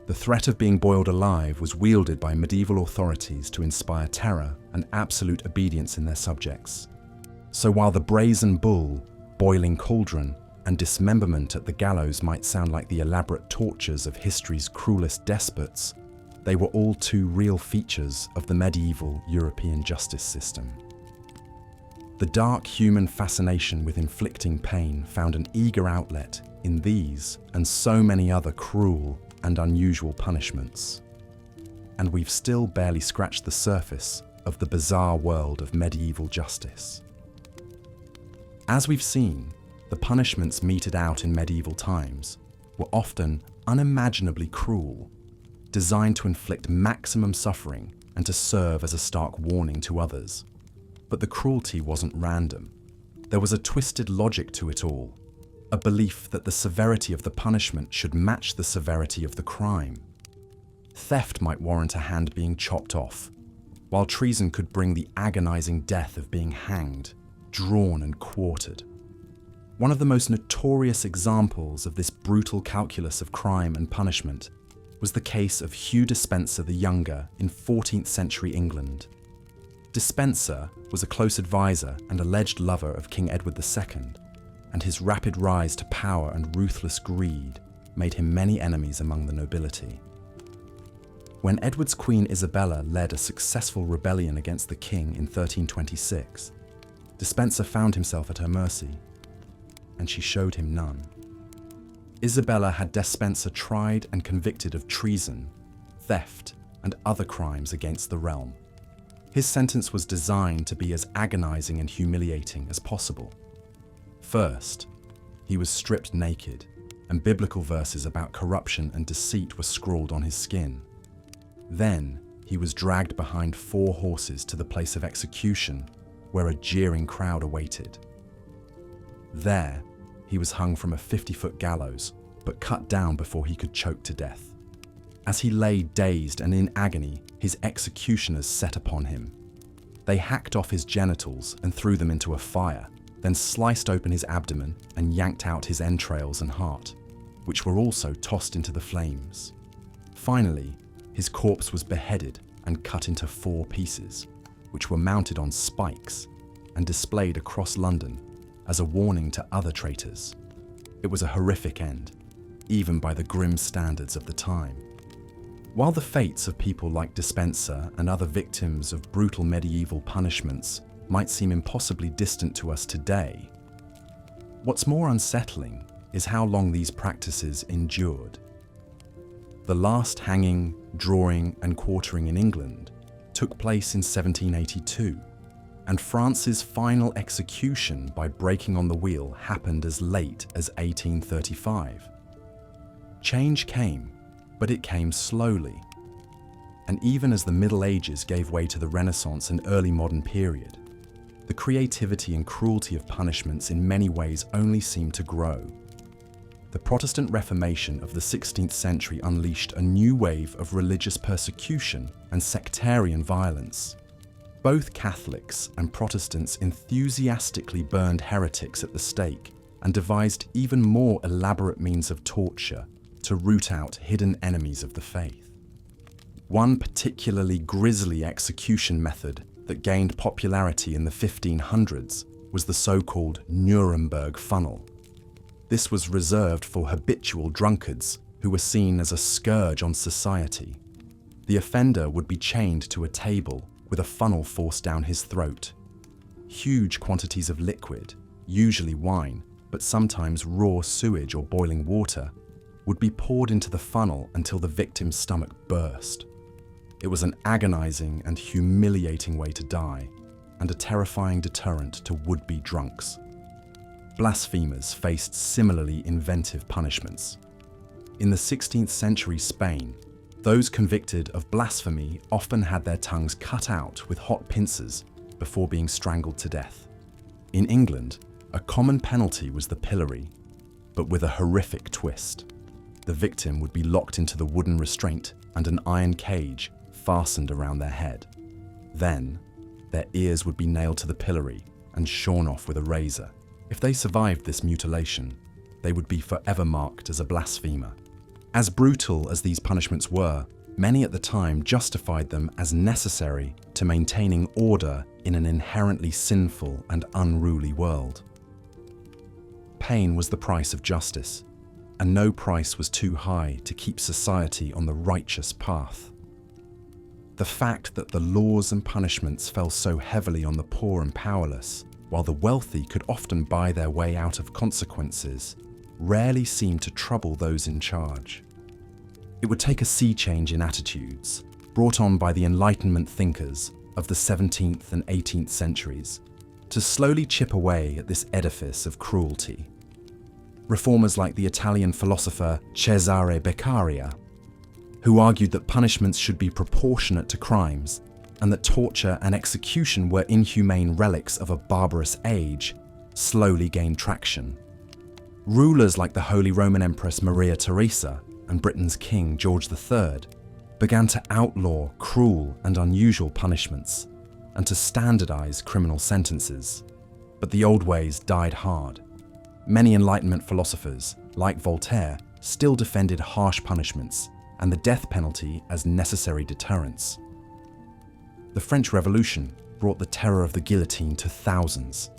the threat of being boiled alive was wielded by medieval authorities to inspire terror and absolute obedience in their subjects. So while the brazen bull, boiling cauldron, and dismemberment at the gallows might sound like the elaborate tortures of history's cruelest despots, they were all too real features of the medieval European justice system. The dark human fascination with inflicting pain found an eager outlet in these and so many other cruel and unusual punishments. And we've still barely scratched the surface of the bizarre world of medieval justice. As we've seen, the punishments meted out in medieval times were often unimaginably cruel, designed to inflict maximum suffering and to serve as a stark warning to others. But the cruelty wasn't random. There was a twisted logic to it all, a belief that the severity of the punishment should match the severity of the crime. Theft might warrant a hand being chopped off, while treason could bring the agonizing death of being hanged, drawn and quartered. One of the most notorious examples of this brutal calculus of crime and punishment was the case of Hugh Despenser the Younger in 14th century England. Despenser was a close advisor and alleged lover of King Edward II, and his rapid rise to power and ruthless greed made him many enemies among the nobility. When Edward's Queen Isabella led a successful rebellion against the king in 1326, Despenser found himself at her mercy, and she showed him none. Isabella had Despenser tried and convicted of treason, theft, and other crimes against the realm. His sentence was designed to be as agonizing and humiliating as possible. First, he was stripped naked, and biblical verses about corruption and deceit were scrawled on his skin. Then, he was dragged behind 4 horses to the place of execution, where a jeering crowd awaited. There, he was hung from a 50-foot gallows, but cut down before he could choke to death. As he lay dazed and in agony, his executioners set upon him. They hacked off his genitals and threw them into a fire, then sliced open his abdomen and yanked out his entrails and heart, which were also tossed into the flames. Finally, his corpse was beheaded and cut into 4 pieces, which were mounted on spikes and displayed across London as a warning to other traitors. It was a horrific end, even by the grim standards of the time. While the fates of people like Despenser and other victims of brutal medieval punishments might seem impossibly distant to us today, what's more unsettling is how long these practices endured. The last hanging, drawing, and quartering in England took place in 1782, and France's final execution by breaking on the wheel happened as late as 1835. Change came, but it came slowly. And even as the Middle Ages gave way to the Renaissance and early modern period, the creativity and cruelty of punishments in many ways only seemed to grow. The Protestant Reformation of the 16th century unleashed a new wave of religious persecution and sectarian violence. Both Catholics and Protestants enthusiastically burned heretics at the stake and devised even more elaborate means of torture to root out hidden enemies of the faith. One particularly grisly execution method that gained popularity in the 1500s was the so-called Nuremberg funnel. This was reserved for habitual drunkards who were seen as a scourge on society. The offender would be chained to a table with a funnel forced down his throat. Huge quantities of liquid, usually wine, but sometimes raw sewage or boiling water, would be poured into the funnel until the victim's stomach burst. It was an agonizing and humiliating way to die, and a terrifying deterrent to would-be drunks. Blasphemers faced similarly inventive punishments. In the 16th century Spain, those convicted of blasphemy often had their tongues cut out with hot pincers before being strangled to death. In England, a common penalty was the pillory, but with a horrific twist. The victim would be locked into the wooden restraint and an iron cage fastened around their head. Then, their ears would be nailed to the pillory and shorn off with a razor. If they survived this mutilation, they would be forever marked as a blasphemer. As brutal as these punishments were, many at the time justified them as necessary to maintaining order in an inherently sinful and unruly world. Pain was the price of justice, and no price was too high to keep society on the righteous path. The fact that the laws and punishments fell so heavily on the poor and powerless while the wealthy could often buy their way out of consequences, rarely seemed to trouble those in charge. It would take a sea change in attitudes, brought on by the Enlightenment thinkers of the 17th and 18th centuries, to slowly chip away at this edifice of cruelty. Reformers like the Italian philosopher Cesare Beccaria, who argued that punishments should be proportionate to crimes and that torture and execution were inhumane relics of a barbarous age, slowly gained traction. Rulers like the Holy Roman Empress Maria Theresa and Britain's King George III began to outlaw cruel and unusual punishments and to standardize criminal sentences. But the old ways died hard. Many Enlightenment philosophers, like Voltaire, still defended harsh punishments and the death penalty as necessary deterrence. The French Revolution brought the terror of the guillotine to thousands,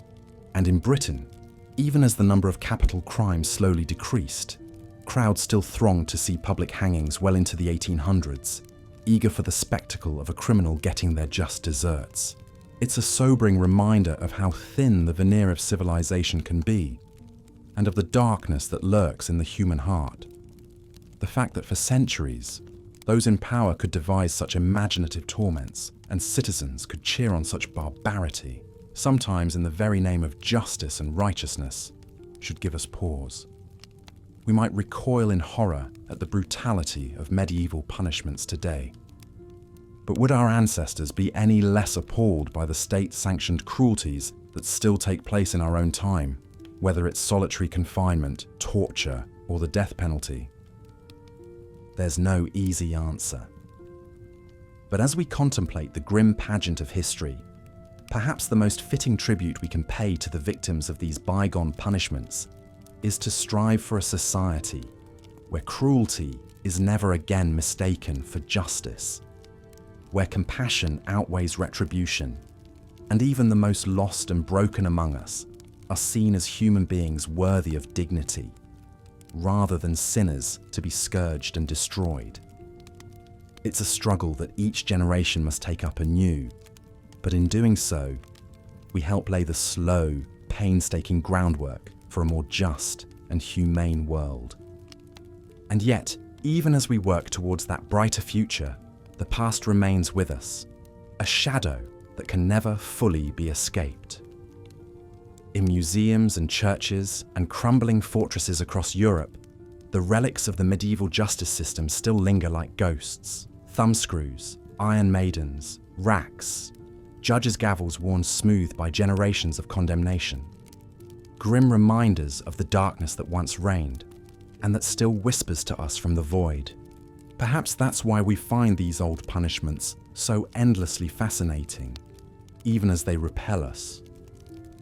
and in Britain, even as the number of capital crimes slowly decreased, crowds still thronged to see public hangings well into the 1800s, eager for the spectacle of a criminal getting their just deserts. It's a sobering reminder of how thin the veneer of civilization can be, and of the darkness that lurks in the human heart. The fact that for centuries, those in power could devise such imaginative torments, and citizens could cheer on such barbarity, sometimes in the very name of justice and righteousness, should give us pause. We might recoil in horror at the brutality of medieval punishments today. But would our ancestors be any less appalled by the state-sanctioned cruelties that still take place in our own time, whether it's solitary confinement, torture, or the death penalty? There's no easy answer. But as we contemplate the grim pageant of history, perhaps the most fitting tribute we can pay to the victims of these bygone punishments is to strive for a society where cruelty is never again mistaken for justice, where compassion outweighs retribution, and even the most lost and broken among us are seen as human beings worthy of dignity, rather than sinners to be scourged and destroyed. It's a struggle that each generation must take up anew, but in doing so, we help lay the slow, painstaking groundwork for a more just and humane world. And yet, even as we work towards that brighter future, the past remains with us, a shadow that can never fully be escaped. In museums and churches and crumbling fortresses across Europe, the relics of the medieval justice system still linger like ghosts. Thumbscrews, iron maidens, racks, judges' gavels worn smooth by generations of condemnation. Grim reminders of the darkness that once reigned, and that still whispers to us from the void. Perhaps that's why we find these old punishments so endlessly fascinating, even as they repel us.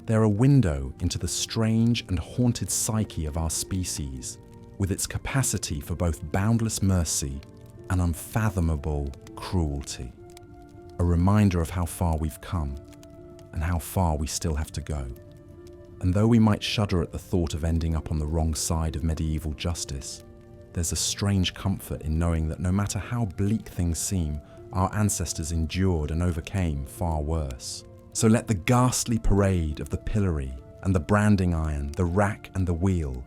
They're a window into the strange and haunted psyche of our species, with its capacity for both boundless mercy and unfathomable cruelty. A reminder of how far we've come, and how far we still have to go. And though we might shudder at the thought of ending up on the wrong side of medieval justice, there's a strange comfort in knowing that no matter how bleak things seem, our ancestors endured and overcame far worse. So let the ghastly parade of the pillory and the branding iron, the rack and the wheel,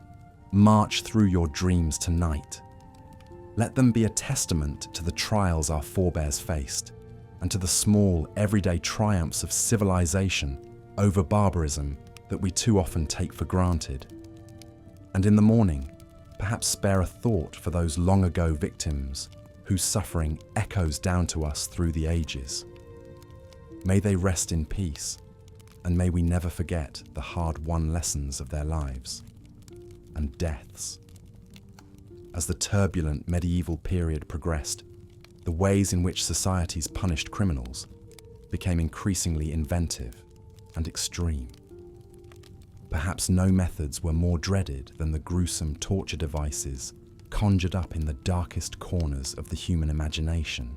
march through your dreams tonight. Let them be a testament to the trials our forebears faced, and to the small, everyday triumphs of civilization over barbarism that we too often take for granted. And in the morning, perhaps spare a thought for those long ago victims whose suffering echoes down to us through the ages. May they rest in peace, and may we never forget the hard-won lessons of their lives and deaths. As the turbulent medieval period progressed, the ways in which societies punished criminals became increasingly inventive and extreme. Perhaps no methods were more dreaded than the gruesome torture devices conjured up in the darkest corners of the human imagination.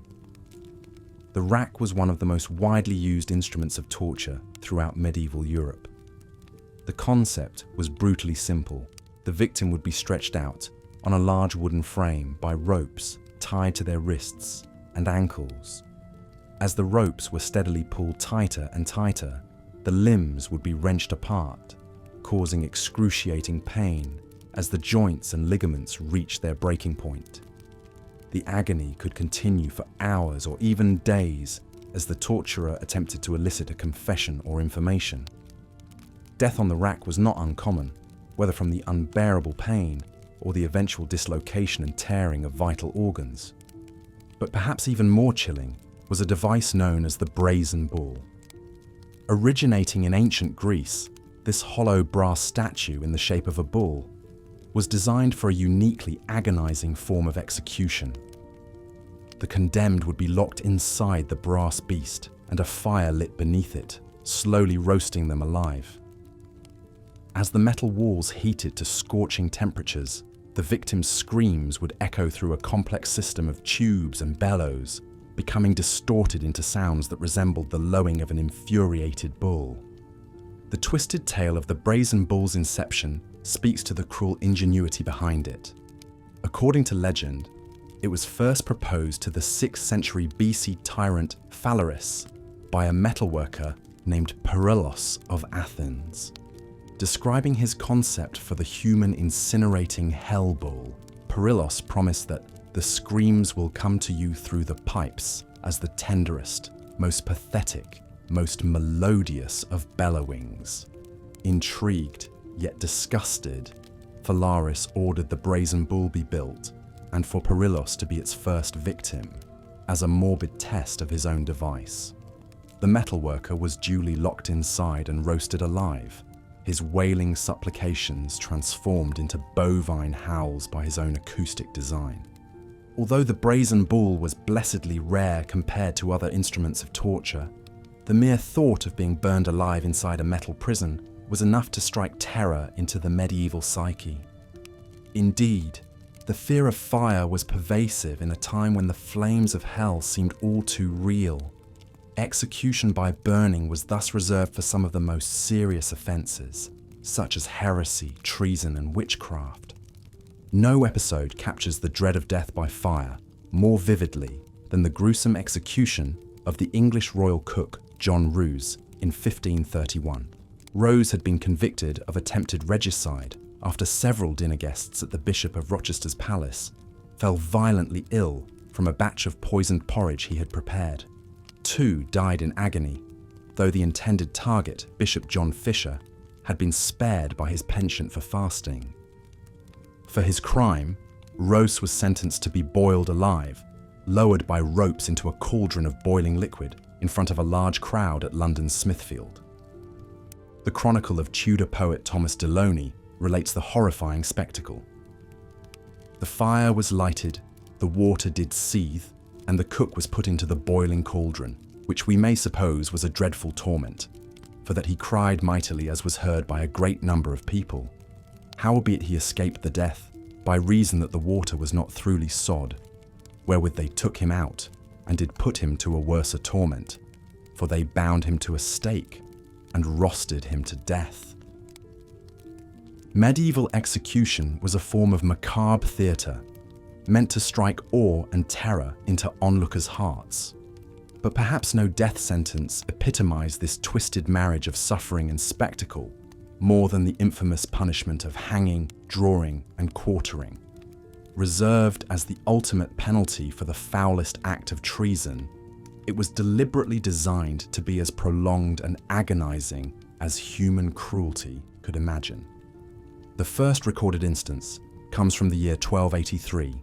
The rack was one of the most widely used instruments of torture throughout medieval Europe. The concept was brutally simple. The victim would be stretched out on a large wooden frame by ropes tied to their wrists and ankles. As the ropes were steadily pulled tighter and tighter, the limbs would be wrenched apart, causing excruciating pain as the joints and ligaments reached their breaking point. The agony could continue for hours or even days as the torturer attempted to elicit a confession or information. Death on the rack was not uncommon, whether from the unbearable pain or the eventual dislocation and tearing of vital organs. But perhaps even more chilling was a device known as the brazen bull. Originating in ancient Greece, this hollow brass statue in the shape of a bull was designed for a uniquely agonizing form of execution. The condemned would be locked inside the brass beast and a fire lit beneath it, slowly roasting them alive. As the metal walls heated to scorching temperatures, the victim's screams would echo through a complex system of tubes and bellows, becoming distorted into sounds that resembled the lowing of an infuriated bull. The twisted tale of the brazen bull's inception speaks to the cruel ingenuity behind it. According to legend, it was first proposed to the 6th century BC tyrant Phalaris by a metalworker named Perillos of Athens. Describing his concept for the human incinerating hell bull, Perillos promised that the screams will come to you through the pipes as the tenderest, most pathetic, most melodious of bellowings. Intrigued, yet disgusted, Phalaris ordered the brazen bull be built and for Perillos to be its first victim, as a morbid test of his own device. The metalworker was duly locked inside and roasted alive, his wailing supplications transformed into bovine howls by his own acoustic design. Although the brazen bull was blessedly rare compared to other instruments of torture, the mere thought of being burned alive inside a metal prison was enough to strike terror into the medieval psyche. Indeed, the fear of fire was pervasive in a time when the flames of hell seemed all too real. Execution by burning was thus reserved for some of the most serious offences, such as heresy, treason, and witchcraft. No episode captures the dread of death by fire more vividly than the gruesome execution of the English royal cook John Rous in 1531. Rose had been convicted of attempted regicide after several dinner guests at the Bishop of Rochester's palace fell violently ill from a batch of poisoned porridge he had prepared. 2 died in agony, though the intended target, Bishop John Fisher, had been spared by his penchant for fasting. For his crime, Rose was sentenced to be boiled alive, lowered by ropes into a cauldron of boiling liquid in front of a large crowd at London's Smithfield. The chronicle of Tudor poet Thomas Deloney relates the horrifying spectacle. The fire was lighted, the water did seethe, and the cook was put into the boiling cauldron, which we may suppose was a dreadful torment, for that he cried mightily as was heard by a great number of people. Howbeit he escaped the death, by reason that the water was not throughly sod, wherewith they took him out, and did put him to a worser torment, for they bound him to a stake, and roasted him to death. Medieval execution was a form of macabre theatre, meant to strike awe and terror into onlookers' hearts. But perhaps no death sentence epitomized this twisted marriage of suffering and spectacle more than the infamous punishment of hanging, drawing, and quartering. Reserved as the ultimate penalty for the foulest act of treason, it was deliberately designed to be as prolonged and agonizing as human cruelty could imagine. The first recorded instance comes from the year 1283,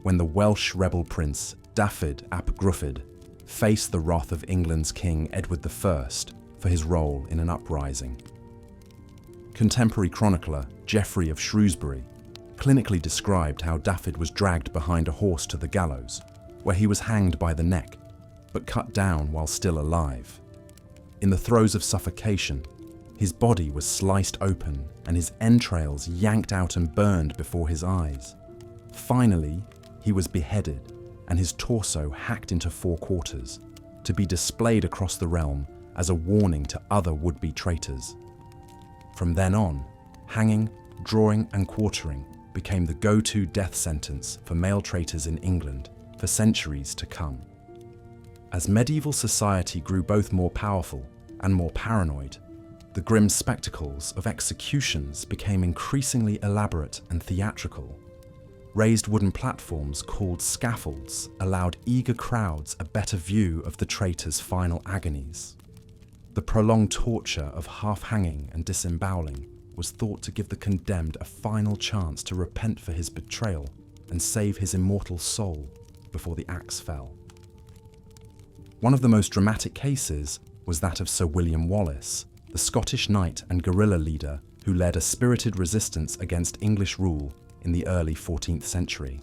when the Welsh rebel prince Dafydd ap Gruffydd faced the wrath of England's King Edward I for his role in an uprising. Contemporary chronicler Geoffrey of Shrewsbury clinically described how Dafydd was dragged behind a horse to the gallows, where he was hanged by the neck, but cut down while still alive. In the throes of suffocation, his body was sliced open and his entrails yanked out and burned before his eyes. Finally, he was beheaded and his torso hacked into 4 quarters, to be displayed across the realm as a warning to other would-be traitors. From then on, hanging, drawing, and quartering became the go-to death sentence for male traitors in England for centuries to come. As medieval society grew both more powerful and more paranoid, the grim spectacles of executions became increasingly elaborate and theatrical. Raised wooden platforms called scaffolds allowed eager crowds a better view of the traitor's final agonies. The prolonged torture of half-hanging and disemboweling was thought to give the condemned a final chance to repent for his betrayal and save his immortal soul before the axe fell. One of the most dramatic cases was that of Sir William Wallace, the Scottish knight and guerrilla leader who led a spirited resistance against English rule in the early 14th century.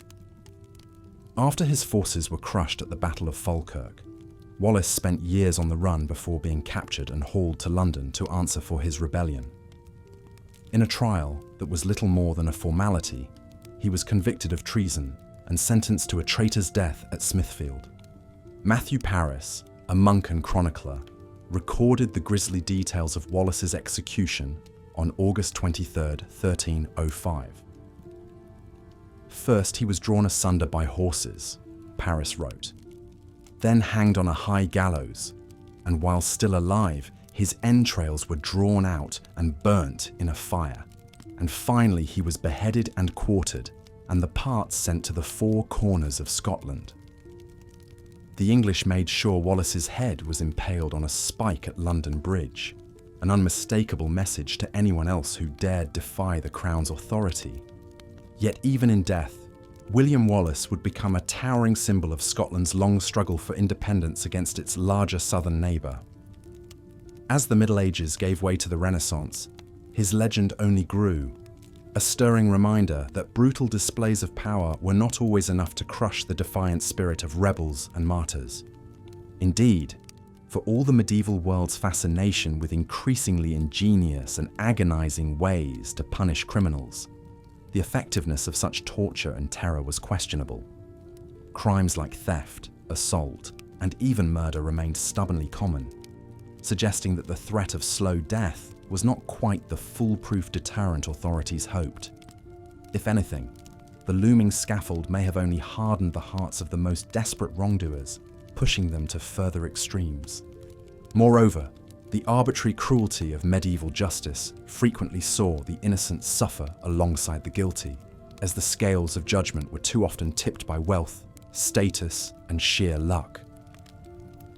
After his forces were crushed at the Battle of Falkirk, Wallace spent years on the run before being captured and hauled to London to answer for his rebellion. In a trial that was little more than a formality, he was convicted of treason and sentenced to a traitor's death at Smithfield. Matthew Paris, a monk and chronicler, recorded the grisly details of Wallace's execution on August 23, 1305. First, he was drawn asunder by horses, Paris wrote, then hanged on a high gallows, and while still alive, his entrails were drawn out and burnt in a fire, and finally he was beheaded and quartered, and the parts sent to the four corners of Scotland. The English made sure Wallace's head was impaled on a spike at London Bridge, an unmistakable message to anyone else who dared defy the Crown's authority. Yet even in death, William Wallace would become a towering symbol of Scotland's long struggle for independence against its larger southern neighbour. As the Middle Ages gave way to the Renaissance, his legend only grew, a stirring reminder that brutal displays of power were not always enough to crush the defiant spirit of rebels and martyrs. Indeed, for all the medieval world's fascination with increasingly ingenious and agonizing ways to punish criminals, the effectiveness of such torture and terror was questionable. Crimes like theft, assault, and even murder remained stubbornly common, suggesting that the threat of slow death was not quite the foolproof deterrent authorities hoped. If anything, the looming scaffold may have only hardened the hearts of the most desperate wrongdoers, pushing them to further extremes. Moreover, the arbitrary cruelty of medieval justice frequently saw the innocent suffer alongside the guilty, as the scales of judgment were too often tipped by wealth, status, and sheer luck.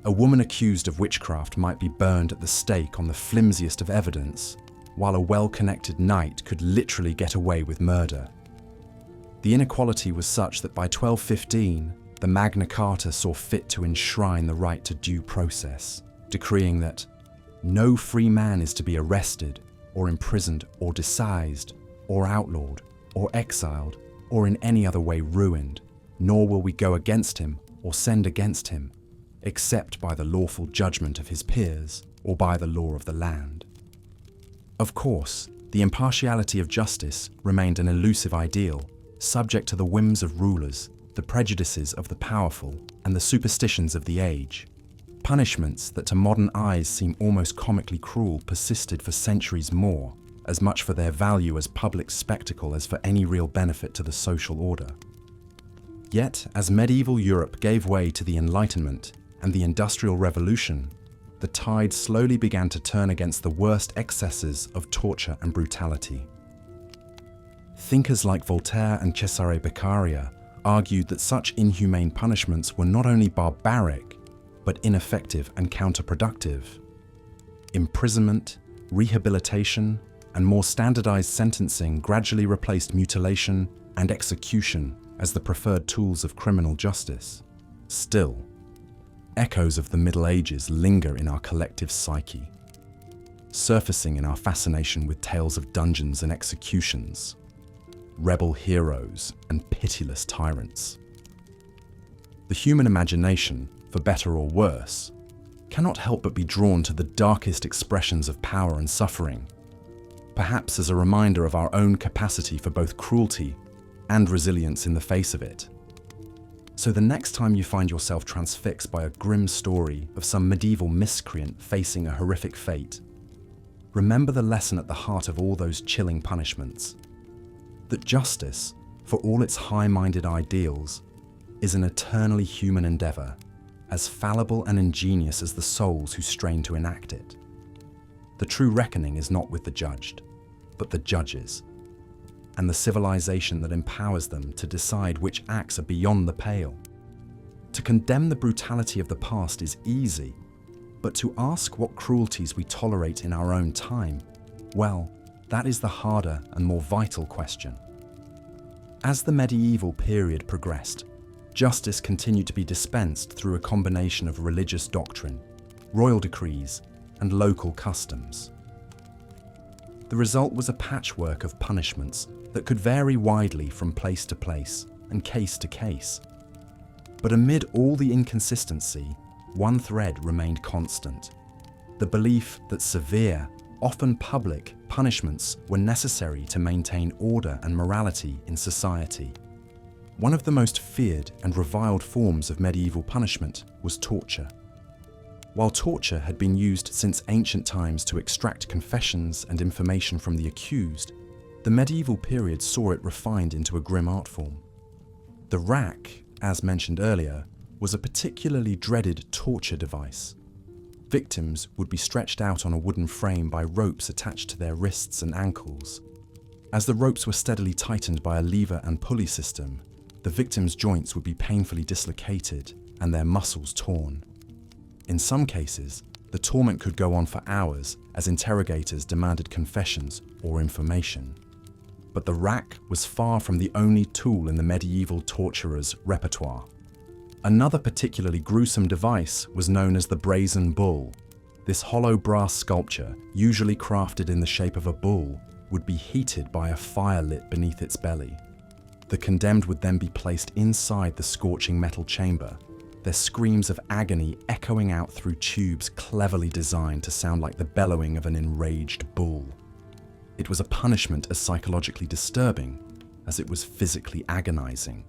A woman accused of witchcraft might be burned at the stake on the flimsiest of evidence, while a well-connected knight could literally get away with murder. The inequality was such that by 1215, the Magna Carta saw fit to enshrine the right to due process, decreeing that no free man is to be arrested, or imprisoned, or disseised, or outlawed, or exiled, or in any other way ruined, nor will we go against him or send against him, except by the lawful judgment of his peers or by the law of the land. Of course, the impartiality of justice remained an elusive ideal, subject to the whims of rulers, the prejudices of the powerful, and the superstitions of the age. Punishments that to modern eyes seem almost comically cruel persisted for centuries more, as much for their value as public spectacle as for any real benefit to the social order. Yet, as medieval Europe gave way to the Enlightenment and the Industrial Revolution, the tide slowly began to turn against the worst excesses of torture and brutality. Thinkers like Voltaire and Cesare Beccaria argued that such inhumane punishments were not only barbaric, but ineffective and counterproductive. Imprisonment, rehabilitation, and more standardized sentencing gradually replaced mutilation and execution as the preferred tools of criminal justice. Still, echoes of the Middle Ages linger in our collective psyche, surfacing in our fascination with tales of dungeons and executions, rebel heroes and pitiless tyrants. The human imagination, for better or worse, cannot help but be drawn to the darkest expressions of power and suffering, perhaps as a reminder of our own capacity for both cruelty and resilience in the face of it. So the next time you find yourself transfixed by a grim story of some medieval miscreant facing a horrific fate, remember the lesson at the heart of all those chilling punishments: that justice, for all its high-minded ideals, is an eternally human endeavor, as fallible and ingenious as the souls who strain to enact it. the true reckoning is not with the judged, but the judges, and the civilization that empowers them to decide which acts are beyond the pale. To condemn the brutality of the past is easy, but to ask what cruelties we tolerate in our own time, well, that is the harder and more vital question. As the medieval period progressed, justice continued to be dispensed through a combination of religious doctrine, royal decrees, and local customs. The result was a patchwork of punishments that could vary widely from place to place and case to case. But amid all the inconsistency, one thread remained constant: the belief that severe, often public, punishments were necessary to maintain order and morality in society. One of the most feared and reviled forms of medieval punishment was torture. While torture had been used since ancient times to extract confessions and information from the accused, the medieval period saw it refined into a grim art form. The rack, as mentioned earlier, was a particularly dreaded torture device. Victims would be stretched out on a wooden frame by ropes attached to their wrists and ankles. As the ropes were steadily tightened by a lever and pulley system, the victims' joints would be painfully dislocated and their muscles torn. In some cases, the torment could go on for hours as interrogators demanded confessions or information. But the rack was far from the only tool in the medieval torturer's repertoire. Another particularly gruesome device was known as the brazen bull. This hollow brass sculpture, usually crafted in the shape of a bull, would be heated by a fire lit beneath its belly. The condemned would then be placed inside the scorching metal chamber, their screams of agony echoing out through tubes cleverly designed to sound like the bellowing of an enraged bull. It was a punishment as psychologically disturbing as it was physically agonizing.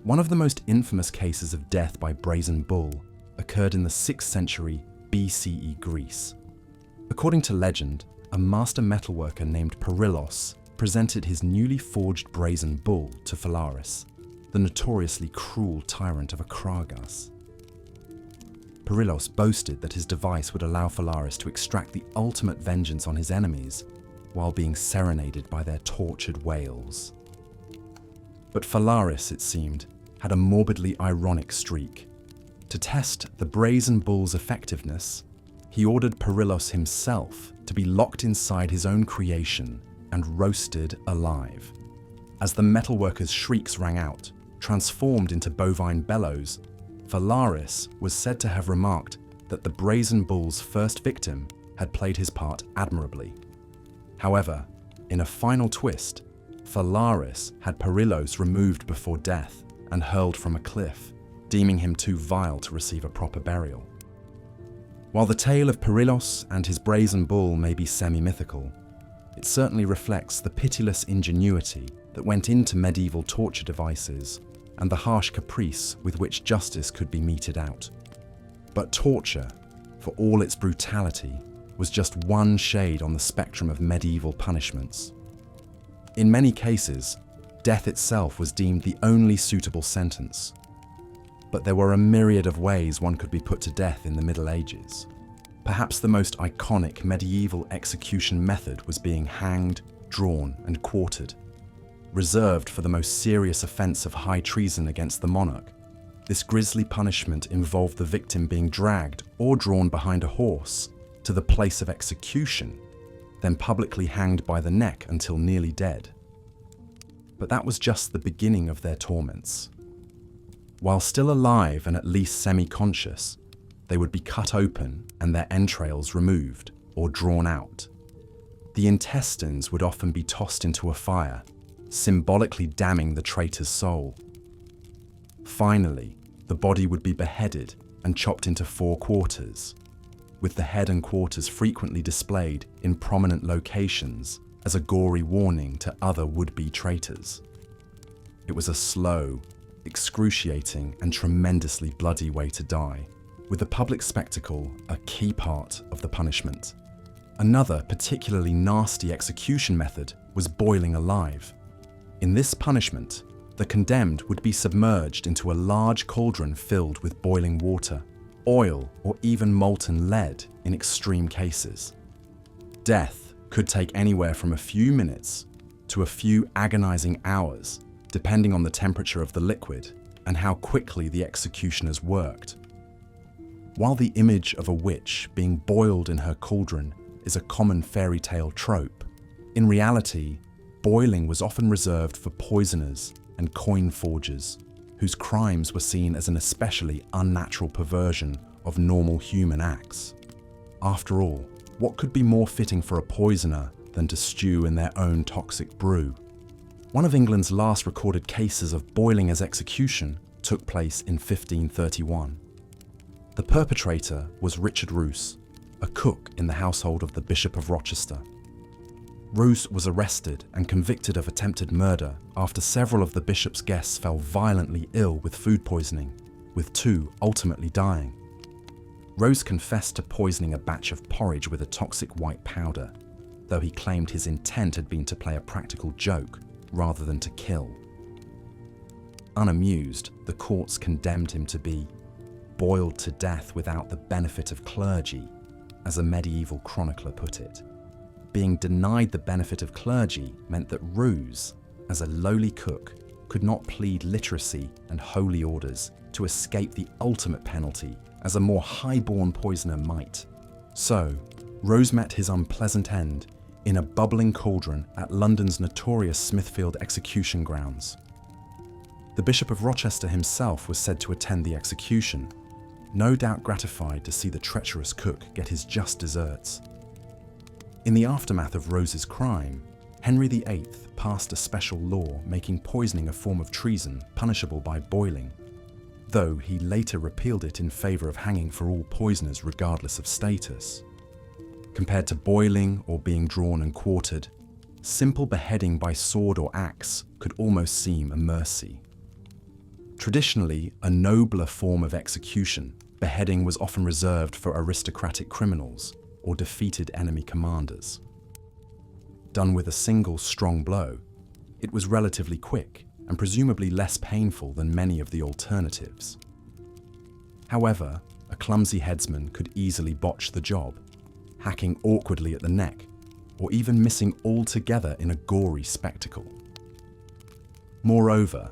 One of the most infamous cases of death by brazen bull occurred in the 6th century BCE Greece. According to legend, a master metalworker named Perillos presented his newly forged brazen bull to Phalaris, the notoriously cruel tyrant of Akragas. Perillos boasted that his device would allow Phalaris to extract the ultimate vengeance on his enemies while being serenaded by their tortured wails. But Phalaris, it seemed, had a morbidly ironic streak. To test the brazen bull's effectiveness, he ordered Perillos himself to be locked inside his own creation and roasted alive. As the metalworker's shrieks rang out, transformed into bovine bellows, Phalaris was said to have remarked that the brazen bull's first victim had played his part admirably. However, in a final twist, Phalaris had Perillos removed before death and hurled from a cliff, deeming him too vile to receive a proper burial. While the tale of Perillos and his brazen bull may be semi-mythical, it certainly reflects the pitiless ingenuity that went into medieval torture devices and the harsh caprice with which justice could be meted out. But torture, for all its brutality, was just one shade on the spectrum of medieval punishments. In many cases, death itself was deemed the only suitable sentence. But there were a myriad of ways one could be put to death in the Middle Ages. Perhaps the most iconic medieval execution method was being hanged, drawn, and quartered. Reserved for the most serious offence of high treason against the monarch, this grisly punishment involved the victim being dragged or drawn behind a horse to the place of execution, then publicly hanged by the neck until nearly dead. But that was just the beginning of their torments. While still alive and at least semi-conscious, they would be cut open and their entrails removed or drawn out. The intestines would often be tossed into a fire, symbolically damning the traitor's soul. Finally, the body would be beheaded and chopped into 4 quarters, with the head and quarters frequently displayed in prominent locations as a gory warning to other would-be traitors. It was a slow, excruciating, and tremendously bloody way to die, with the public spectacle a key part of the punishment. Another particularly nasty execution method was boiling alive. In this punishment, the condemned would be submerged into a large cauldron filled with boiling water, oil, or even molten lead in extreme cases. Death could take anywhere from a few minutes to a few agonizing hours, depending on the temperature of the liquid and how quickly the executioners worked. While the image of a witch being boiled in her cauldron is a common fairy tale trope, in reality, boiling was often reserved for poisoners and coin forgers, whose crimes were seen as an especially unnatural perversion of normal human acts. After all, what could be more fitting for a poisoner than to stew in their own toxic brew? One of England's last recorded cases of boiling as execution took place in 1531. The perpetrator was Richard Roos, a cook in the household of the Bishop of Rochester. Roos was arrested and convicted of attempted murder after several of the bishop's guests fell violently ill with food poisoning, with 2 ultimately dying. Roos confessed to poisoning a batch of porridge with a toxic white powder, though he claimed his intent had been to play a practical joke rather than to kill. Unamused, the courts condemned him to be boiled to death without the benefit of clergy, as a medieval chronicler put it. Being denied the benefit of clergy meant that Roos, as a lowly cook, could not plead literacy and holy orders to escape the ultimate penalty as a more high-born poisoner might. So, Roos met his unpleasant end in a bubbling cauldron at London's notorious Smithfield execution grounds. The Bishop of Rochester himself was said to attend the execution, no doubt gratified to see the treacherous cook get his just deserts. In the aftermath of Roos's crime, Henry VIII passed a special law making poisoning a form of treason punishable by boiling, though he later repealed it in favour of hanging for all poisoners regardless of status. Compared to boiling or being drawn and quartered, simple beheading by sword or axe could almost seem a mercy. Traditionally a nobler form of execution, beheading was often reserved for aristocratic criminals or defeated enemy commanders. Done with a single strong blow, it was relatively quick and presumably less painful than many of the alternatives. However, a clumsy headsman could easily botch the job, hacking awkwardly at the neck, or even missing altogether in a gory spectacle. Moreover,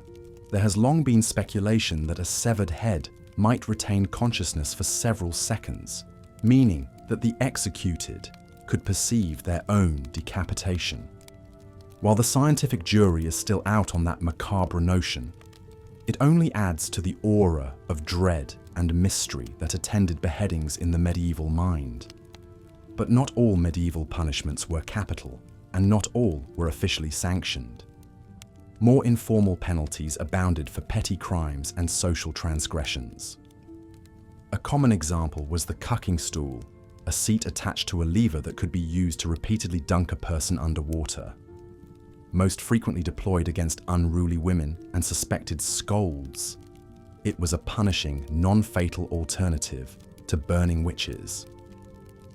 there has long been speculation that a severed head might retain consciousness for several seconds, meaning that the executed could perceive their own decapitation. While the scientific jury is still out on that macabre notion, it only adds to the aura of dread and mystery that attended beheadings in the medieval mind. But not all medieval punishments were capital, and not all were officially sanctioned. More informal penalties abounded for petty crimes and social transgressions. A common example was the cucking stool, a seat attached to a lever that could be used to repeatedly dunk a person underwater. Most frequently deployed against unruly women and suspected scolds, it was a punishing, non-fatal alternative to burning witches.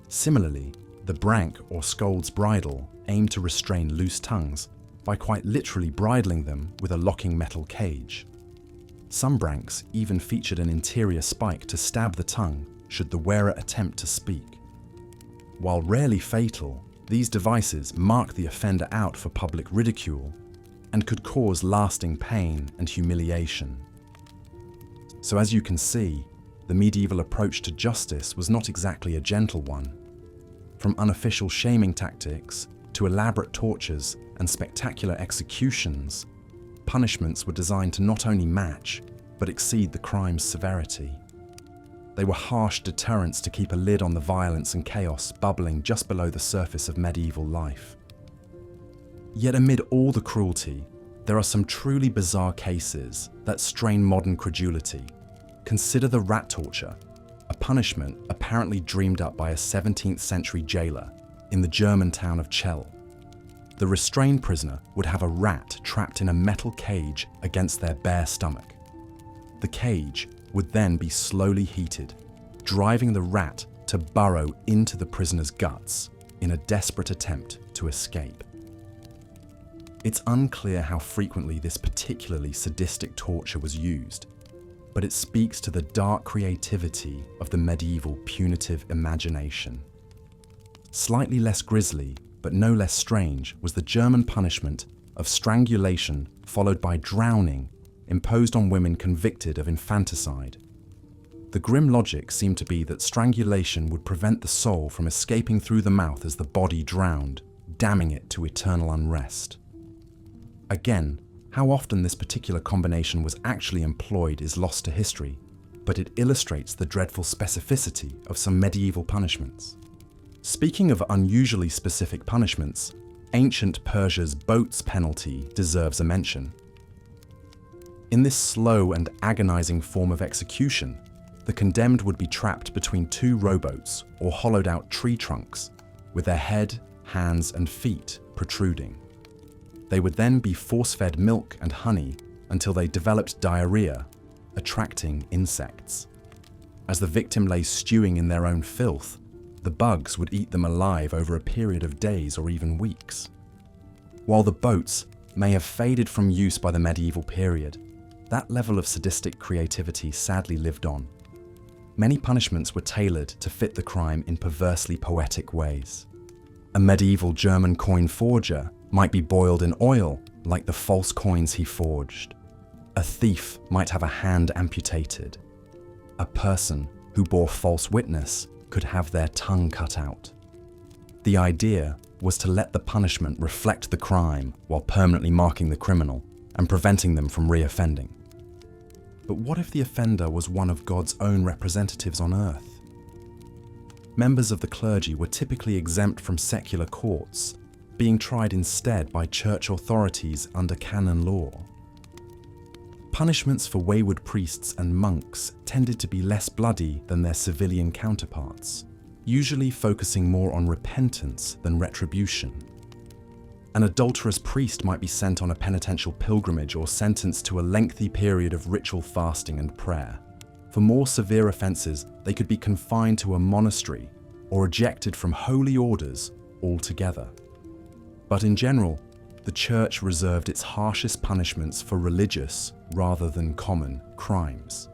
Similarly, the brank or scold's bridle aimed to restrain loose tongues by quite literally bridling them with a locking metal cage. Some branks even featured an interior spike to stab the tongue should the wearer attempt to speak. While rarely fatal, these devices mark the offender out for public ridicule and could cause lasting pain and humiliation. So as you can see, the medieval approach to justice was not exactly a gentle one. From unofficial shaming tactics to elaborate tortures and spectacular executions, punishments were designed to not only match, but exceed the crime's severity. They were harsh deterrents to keep a lid on the violence and chaos bubbling just below the surface of medieval life. Yet amid all the cruelty, there are some truly bizarre cases that strain modern credulity. Consider the rat torture, a punishment apparently dreamed up by a 17th century jailer in the German town of Chell. The restrained prisoner would have a rat trapped in a metal cage against their bare stomach. The cage would then be slowly heated, driving the rat to burrow into the prisoner's guts in a desperate attempt to escape. It's unclear how frequently this particularly sadistic torture was used, but it speaks to the dark creativity of the medieval punitive imagination. Slightly less grisly, but no less strange, was the German punishment of strangulation followed by drowning imposed on women convicted of infanticide. The grim logic seemed to be that strangulation would prevent the soul from escaping through the mouth as the body drowned, damning it to eternal unrest. Again, how often this particular combination was actually employed is lost to history, but it illustrates the dreadful specificity of some medieval punishments. Speaking of unusually specific punishments, ancient Persia's boats penalty deserves a mention. In this slow and agonizing form of execution, the condemned would be trapped between two rowboats or hollowed-out tree trunks, with their head, hands, and feet protruding. They would then be force-fed milk and honey until they developed diarrhea, attracting insects. As the victim lay stewing in their own filth, the bugs would eat them alive over a period of days or even weeks. While the boats may have faded from use by the medieval period, that level of sadistic creativity sadly lived on. Many punishments were tailored to fit the crime in perversely poetic ways. A medieval German coin forger might be boiled in oil like the false coins he forged. A thief might have a hand amputated. A person who bore false witness could have their tongue cut out. The idea was to let the punishment reflect the crime while permanently marking the criminal and preventing them from reoffending. But what if the offender was one of God's own representatives on earth? Members of the clergy were typically exempt from secular courts, being tried instead by church authorities under canon law. Punishments for wayward priests and monks tended to be less bloody than their civilian counterparts, usually focusing more on repentance than retribution. An adulterous priest might be sent on a penitential pilgrimage or sentenced to a lengthy period of ritual fasting and prayer. For more severe offences, they could be confined to a monastery or ejected from holy orders altogether. But in general, the Church reserved its harshest punishments for religious rather than common crimes: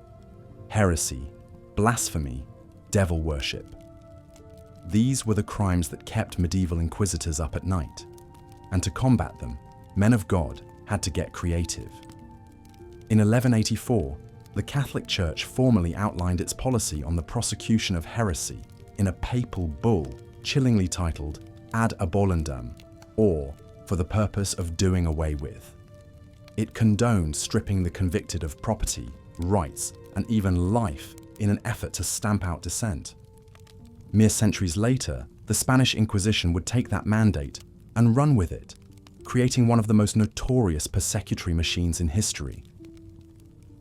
heresy, blasphemy, devil worship. These were the crimes that kept medieval inquisitors up at night. And to combat them, men of God had to get creative. In 1184, the Catholic Church formally outlined its policy on the prosecution of heresy in a papal bull chillingly titled Ad abolendam, or for the purpose of doing away with. It condoned stripping the convicted of property, rights, and even life in an effort to stamp out dissent. Mere centuries later, the Spanish Inquisition would take that mandate and run with it, creating one of the most notorious persecutory machines in history.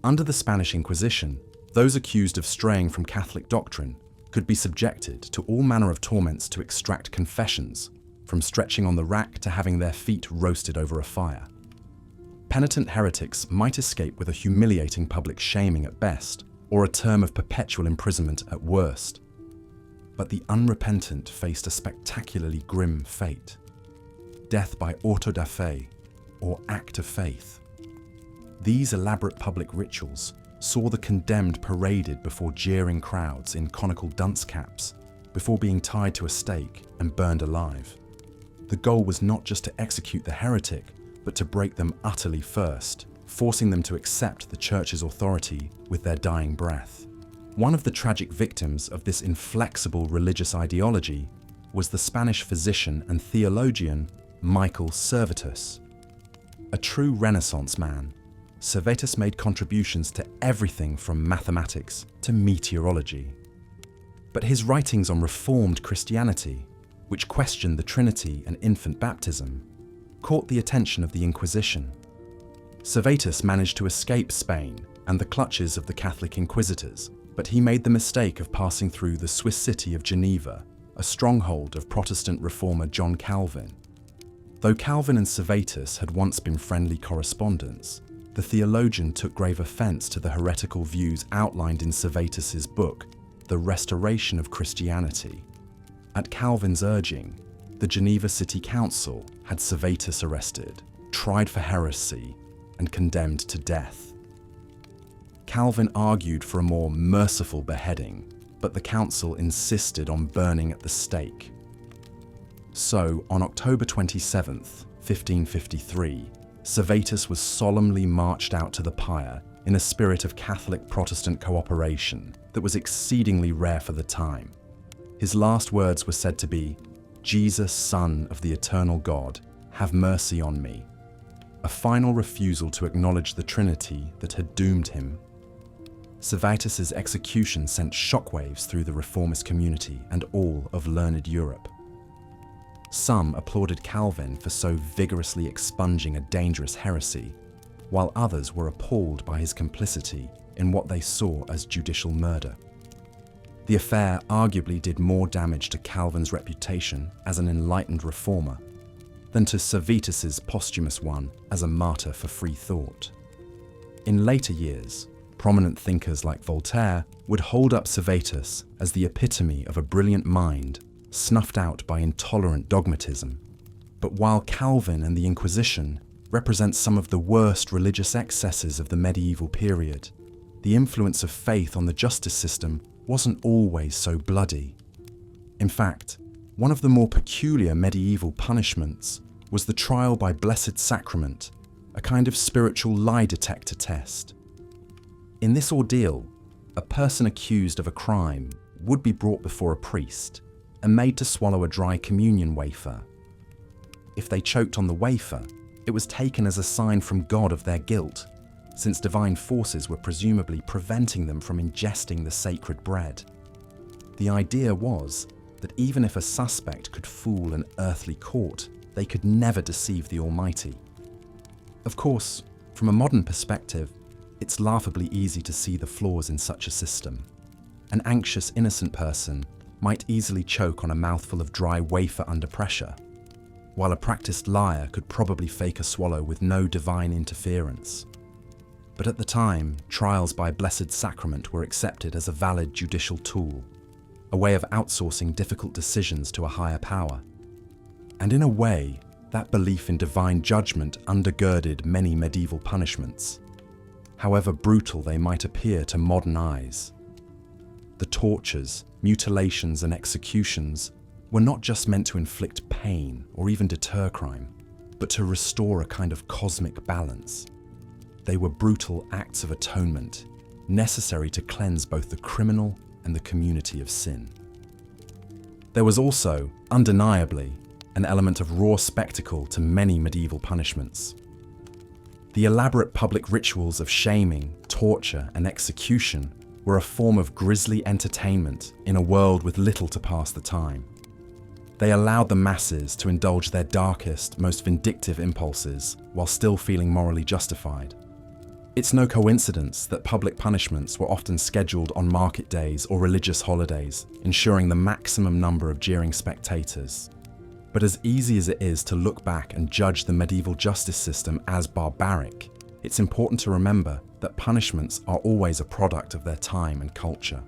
Under the Spanish Inquisition, those accused of straying from Catholic doctrine could be subjected to all manner of torments to extract confessions, from stretching on the rack to having their feet roasted over a fire. Penitent heretics might escape with a humiliating public shaming at best, or a term of perpetual imprisonment at worst. But the unrepentant faced a spectacularly grim fate: death by auto da fe, or act of faith. These elaborate public rituals saw the condemned paraded before jeering crowds in conical dunce caps, before being tied to a stake and burned alive. The goal was not just to execute the heretic, but to break them utterly first, forcing them to accept the Church's authority with their dying breath. One of the tragic victims of this inflexible religious ideology was the Spanish physician and theologian Michael Servetus. A true Renaissance man, Servetus made contributions to everything from mathematics to meteorology. But his writings on Reformed Christianity, which questioned the Trinity and infant baptism, caught the attention of the Inquisition. Servetus managed to escape Spain and the clutches of the Catholic inquisitors, but he made the mistake of passing through the Swiss city of Geneva, a stronghold of Protestant reformer John Calvin. Though Calvin and Servetus had once been friendly correspondents, the theologian took grave offense to the heretical views outlined in Servetus's book, The Restoration of Christianity. At Calvin's urging, the Geneva City Council had Servetus arrested, tried for heresy, and condemned to death. Calvin argued for a more merciful beheading, but the council insisted on burning at the stake. So, on October 27th, 1553, Servetus was solemnly marched out to the pyre in a spirit of Catholic-Protestant cooperation that was exceedingly rare for the time. His last words were said to be, "Jesus, Son of the eternal God, have mercy on me," a final refusal to acknowledge the Trinity that had doomed him. Servetus's execution sent shockwaves through the reformist community and all of learned Europe. Some applauded Calvin for so vigorously expunging a dangerous heresy, while others were appalled by his complicity in what they saw as judicial murder. The affair arguably did more damage to Calvin's reputation as an enlightened reformer than to Servetus's posthumous one as a martyr for free thought. In later years, prominent thinkers like Voltaire would hold up Servetus as the epitome of a brilliant mind snuffed out by intolerant dogmatism. But while Calvin and the Inquisition represent some of the worst religious excesses of the medieval period, the influence of faith on the justice system wasn't always so bloody. In fact, one of the more peculiar medieval punishments was the trial by Blessed Sacrament, a kind of spiritual lie detector test. In this ordeal, a person accused of a crime would be brought before a priest and made to swallow a dry communion wafer. If they choked on the wafer, it was taken as a sign from God of their guilt, since divine forces were presumably preventing them from ingesting the sacred bread. The idea was that even if a suspect could fool an earthly court, they could never deceive the Almighty. Of course, from a modern perspective, it's laughably easy to see the flaws in such a system. An anxious, innocent person might easily choke on a mouthful of dry wafer under pressure, while a practiced liar could probably fake a swallow with no divine interference. But at the time, trials by Blessed Sacrament were accepted as a valid judicial tool, a way of outsourcing difficult decisions to a higher power. And in a way, that belief in divine judgment undergirded many medieval punishments, however brutal they might appear to modern eyes. The tortures, mutilations, and executions were not just meant to inflict pain or even deter crime, but to restore a kind of cosmic balance. They were brutal acts of atonement, necessary to cleanse both the criminal and the community of sin. There was also, undeniably, an element of raw spectacle to many medieval punishments. The elaborate public rituals of shaming, torture, and execution were a form of grisly entertainment in a world with little to pass the time. They allowed the masses to indulge their darkest, most vindictive impulses while still feeling morally justified. It's no coincidence that public punishments were often scheduled on market days or religious holidays, ensuring the maximum number of jeering spectators. But as easy as it is to look back and judge the medieval justice system as barbaric, it's important to remember that punishments are always a product of their time and culture.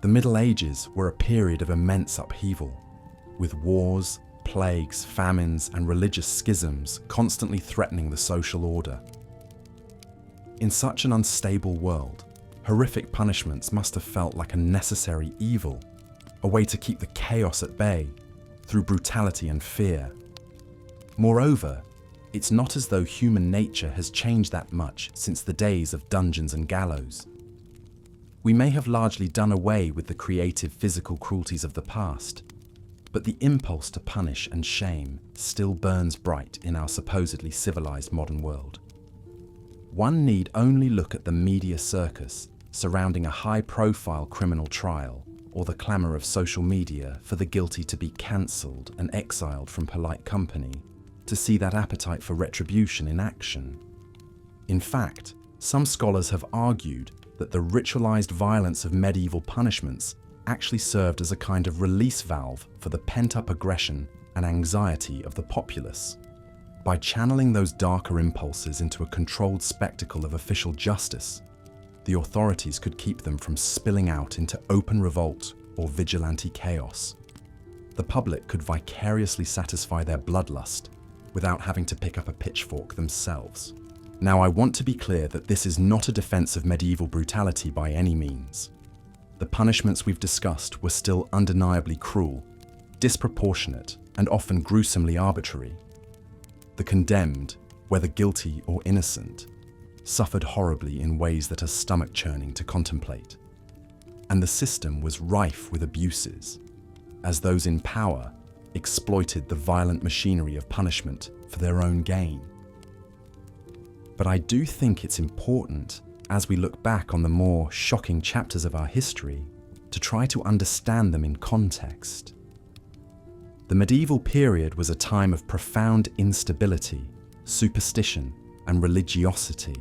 The Middle Ages were a period of immense upheaval, with wars, plagues, famines, and religious schisms constantly threatening the social order. In such an unstable world, horrific punishments must have felt like a necessary evil, a way to keep the chaos at bay through brutality and fear. Moreover, it's not as though human nature has changed that much since the days of dungeons and gallows. We may have largely done away with the creative physical cruelties of the past, but the impulse to punish and shame still burns bright in our supposedly civilized modern world. One need only look at the media circus surrounding a high-profile criminal trial or the clamour of social media for the guilty to be cancelled and exiled from polite company to see that appetite for retribution in action. In fact, some scholars have argued that the ritualized violence of medieval punishments actually served as a kind of release valve for the pent-up aggression and anxiety of the populace. By channeling those darker impulses into a controlled spectacle of official justice, the authorities could keep them from spilling out into open revolt or vigilante chaos. The public could vicariously satisfy their bloodlust without having to pick up a pitchfork themselves. Now, I want to be clear that this is not a defense of medieval brutality by any means. The punishments we've discussed were still undeniably cruel, disproportionate, and often gruesomely arbitrary. The condemned, whether guilty or innocent, suffered horribly in ways that are stomach-churning to contemplate. And the system was rife with abuses, as those in power exploited the violent machinery of punishment for their own gain. But I do think it's important, as we look back on the more shocking chapters of our history, to try to understand them in context. The medieval period was a time of profound instability, superstition, and religiosity,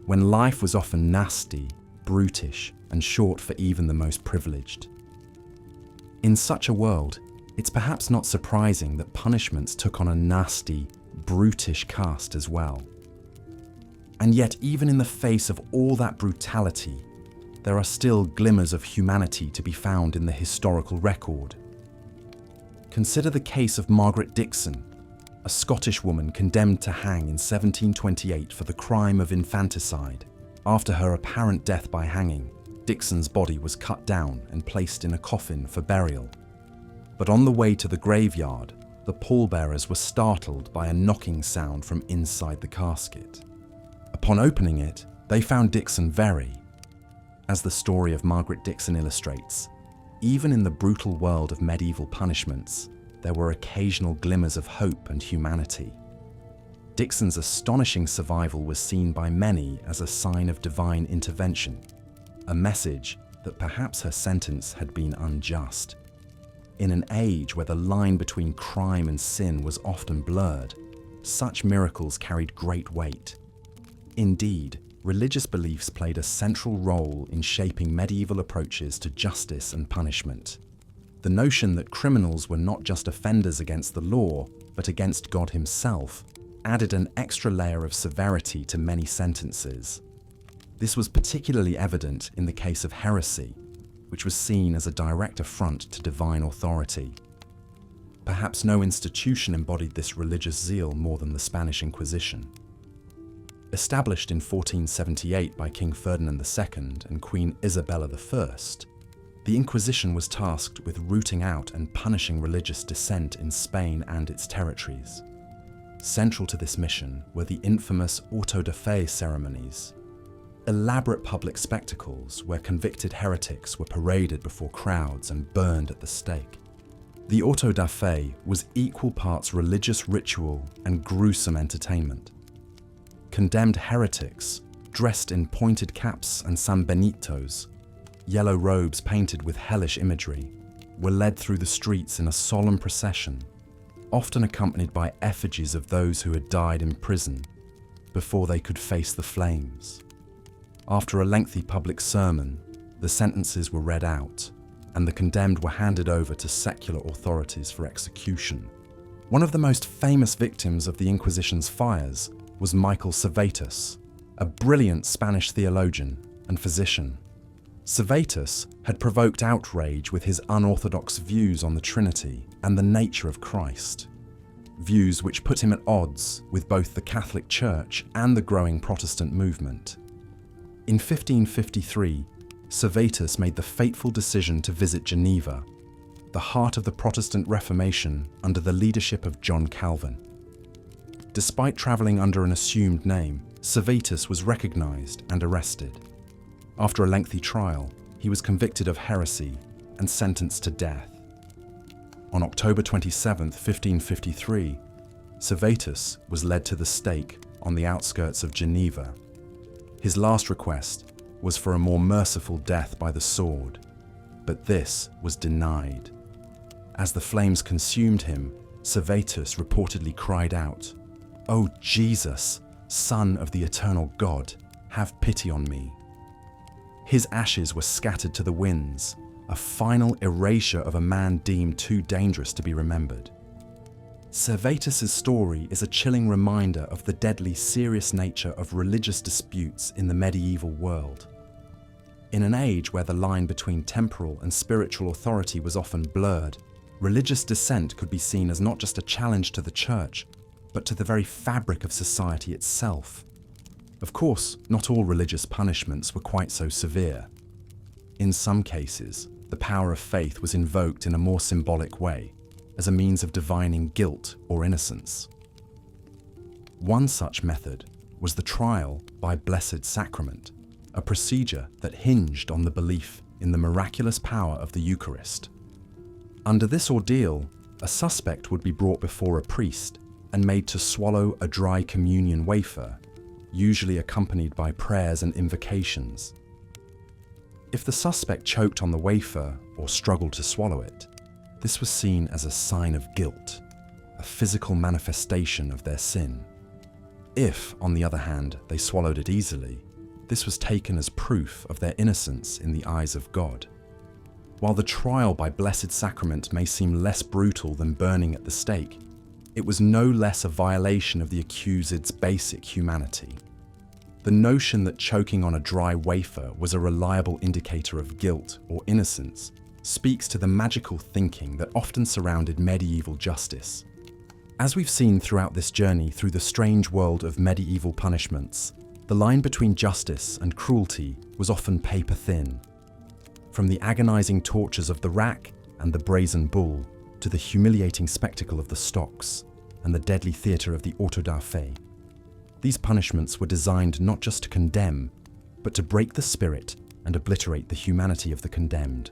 when life was often nasty, brutish, and short for even the most privileged. In such a world, it's perhaps not surprising that punishments took on a nasty, brutish cast as well. And yet, even in the face of all that brutality, there are still glimmers of humanity to be found in the historical record. Consider the case of Margaret Dixon, a Scottish woman condemned to hang in 1728 for the crime of infanticide. After her apparent death by hanging, Dixon's body was cut down and placed in a coffin for burial. But on the way to the graveyard, the pallbearers were startled by a knocking sound from inside the casket. Upon opening it, they found Dixon very, as the story of Margaret Dixon illustrates, even in the brutal world of medieval punishments, there were occasional glimmers of hope and humanity. Dixon's astonishing survival was seen by many as a sign of divine intervention, a message that perhaps her sentence had been unjust. In an age where the line between crime and sin was often blurred, such miracles carried great weight. Indeed, religious beliefs played a central role in shaping medieval approaches to justice and punishment. The notion that criminals were not just offenders against the law, but against God himself, added an extra layer of severity to many sentences. This was particularly evident in the case of heresy, which was seen as a direct affront to divine authority. Perhaps no institution embodied this religious zeal more than the Spanish Inquisition. Established in 1478 by King Ferdinand II and Queen Isabella I, the Inquisition was tasked with rooting out and punishing religious dissent in Spain and its territories. Central to this mission were the infamous auto de fe ceremonies, elaborate public spectacles where convicted heretics were paraded before crowds and burned at the stake. The auto da fe was equal parts religious ritual and gruesome entertainment. Condemned heretics, dressed in pointed caps and sanbenitos, yellow robes painted with hellish imagery, were led through the streets in a solemn procession, often accompanied by effigies of those who had died in prison before they could face the flames. After a lengthy public sermon, the sentences were read out, and the condemned were handed over to secular authorities for execution. One of the most famous victims of the Inquisition's fires was Michael Servetus, a brilliant Spanish theologian and physician. Servetus had provoked outrage with his unorthodox views on the Trinity and the nature of Christ, views which put him at odds with both the Catholic Church and the growing Protestant movement. In 1553, Servetus made the fateful decision to visit Geneva, the heart of the Protestant Reformation under the leadership of John Calvin. Despite travelling under an assumed name, Servetus was recognised and arrested. After a lengthy trial, he was convicted of heresy and sentenced to death. On October 27, 1553, Servetus was led to the stake on the outskirts of Geneva. His last request was for a more merciful death by the sword, but this was denied. As the flames consumed him, Servetus reportedly cried out, "O Jesus, Son of the eternal God, have pity on me." His ashes were scattered to the winds, a final erasure of a man deemed too dangerous to be remembered. Servetus' story is a chilling reminder of the deadly serious nature of religious disputes in the medieval world. In an age where the line between temporal and spiritual authority was often blurred, religious dissent could be seen as not just a challenge to the church, but to the very fabric of society itself. Of course, not all religious punishments were quite so severe. In some cases, the power of faith was invoked in a more symbolic way, as a means of divining guilt or innocence. One such method was the trial by Blessed Sacrament, a procedure that hinged on the belief in the miraculous power of the Eucharist. Under this ordeal, a suspect would be brought before a priest and made to swallow a dry communion wafer, usually accompanied by prayers and invocations. If the suspect choked on the wafer or struggled to swallow it, this was seen as a sign of guilt, a physical manifestation of their sin. If, on the other hand, they swallowed it easily, this was taken as proof of their innocence in the eyes of God. While the trial by Blessed Sacrament may seem less brutal than burning at the stake, it was no less a violation of the accused's basic humanity. The notion that choking on a dry wafer was a reliable indicator of guilt or innocence speaks to the magical thinking that often surrounded medieval justice. As we've seen throughout this journey through the strange world of medieval punishments, the line between justice and cruelty was often paper thin. From the agonizing tortures of the rack and the brazen bull to the humiliating spectacle of the stocks and the deadly theatre of the auto-da-fe, these punishments were designed not just to condemn, but to break the spirit and obliterate the humanity of the condemned.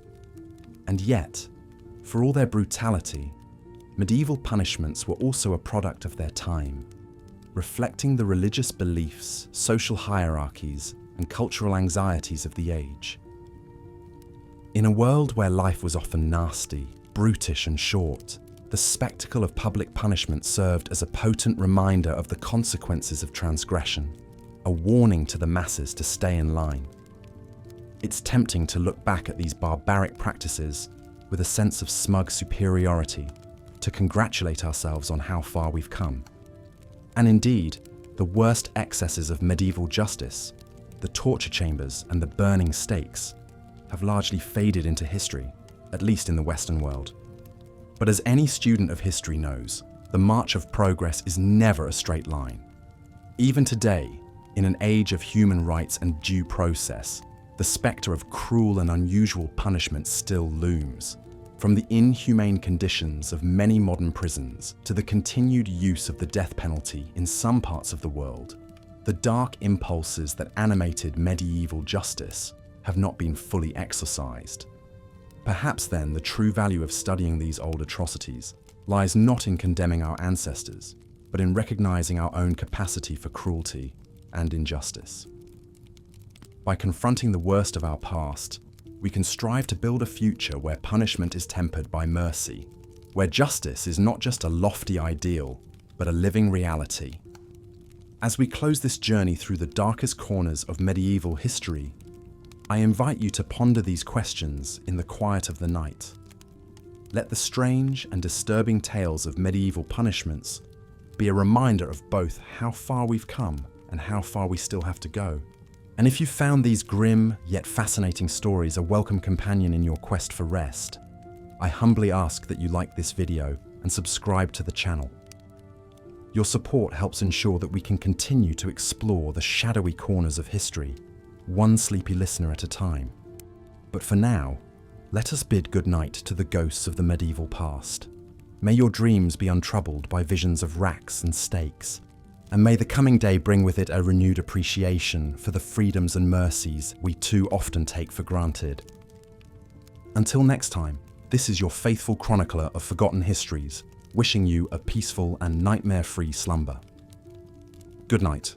And yet, for all their brutality, medieval punishments were also a product of their time, reflecting the religious beliefs, social hierarchies, and cultural anxieties of the age. In a world where life was often nasty, brutish, and short, the spectacle of public punishment served as a potent reminder of the consequences of transgression, a warning to the masses to stay in line. It's tempting to look back at these barbaric practices with a sense of smug superiority, to congratulate ourselves on how far we've come. And indeed, the worst excesses of medieval justice, the torture chambers and the burning stakes, have largely faded into history, at least in the Western world. But as any student of history knows, the march of progress is never a straight line. Even today, in an age of human rights and due process, the spectre of cruel and unusual punishment still looms. From the inhumane conditions of many modern prisons to the continued use of the death penalty in some parts of the world, the dark impulses that animated medieval justice have not been fully exorcised. Perhaps then the true value of studying these old atrocities lies not in condemning our ancestors, but in recognizing our own capacity for cruelty and injustice. By confronting the worst of our past, we can strive to build a future where punishment is tempered by mercy, where justice is not just a lofty ideal, but a living reality. As we close this journey through the darkest corners of medieval history, I invite you to ponder these questions in the quiet of the night. Let the strange and disturbing tales of medieval punishments be a reminder of both how far we've come and how far we still have to go. And if you found these grim yet fascinating stories a welcome companion in your quest for rest, I humbly ask that you like this video and subscribe to the channel. Your support helps ensure that we can continue to explore the shadowy corners of history, one sleepy listener at a time. But for now, let us bid goodnight to the ghosts of the medieval past. May your dreams be untroubled by visions of racks and stakes, and may the coming day bring with it a renewed appreciation for the freedoms and mercies we too often take for granted. Until next time, this is your faithful chronicler of forgotten histories, wishing you a peaceful and nightmare-free slumber. Good night.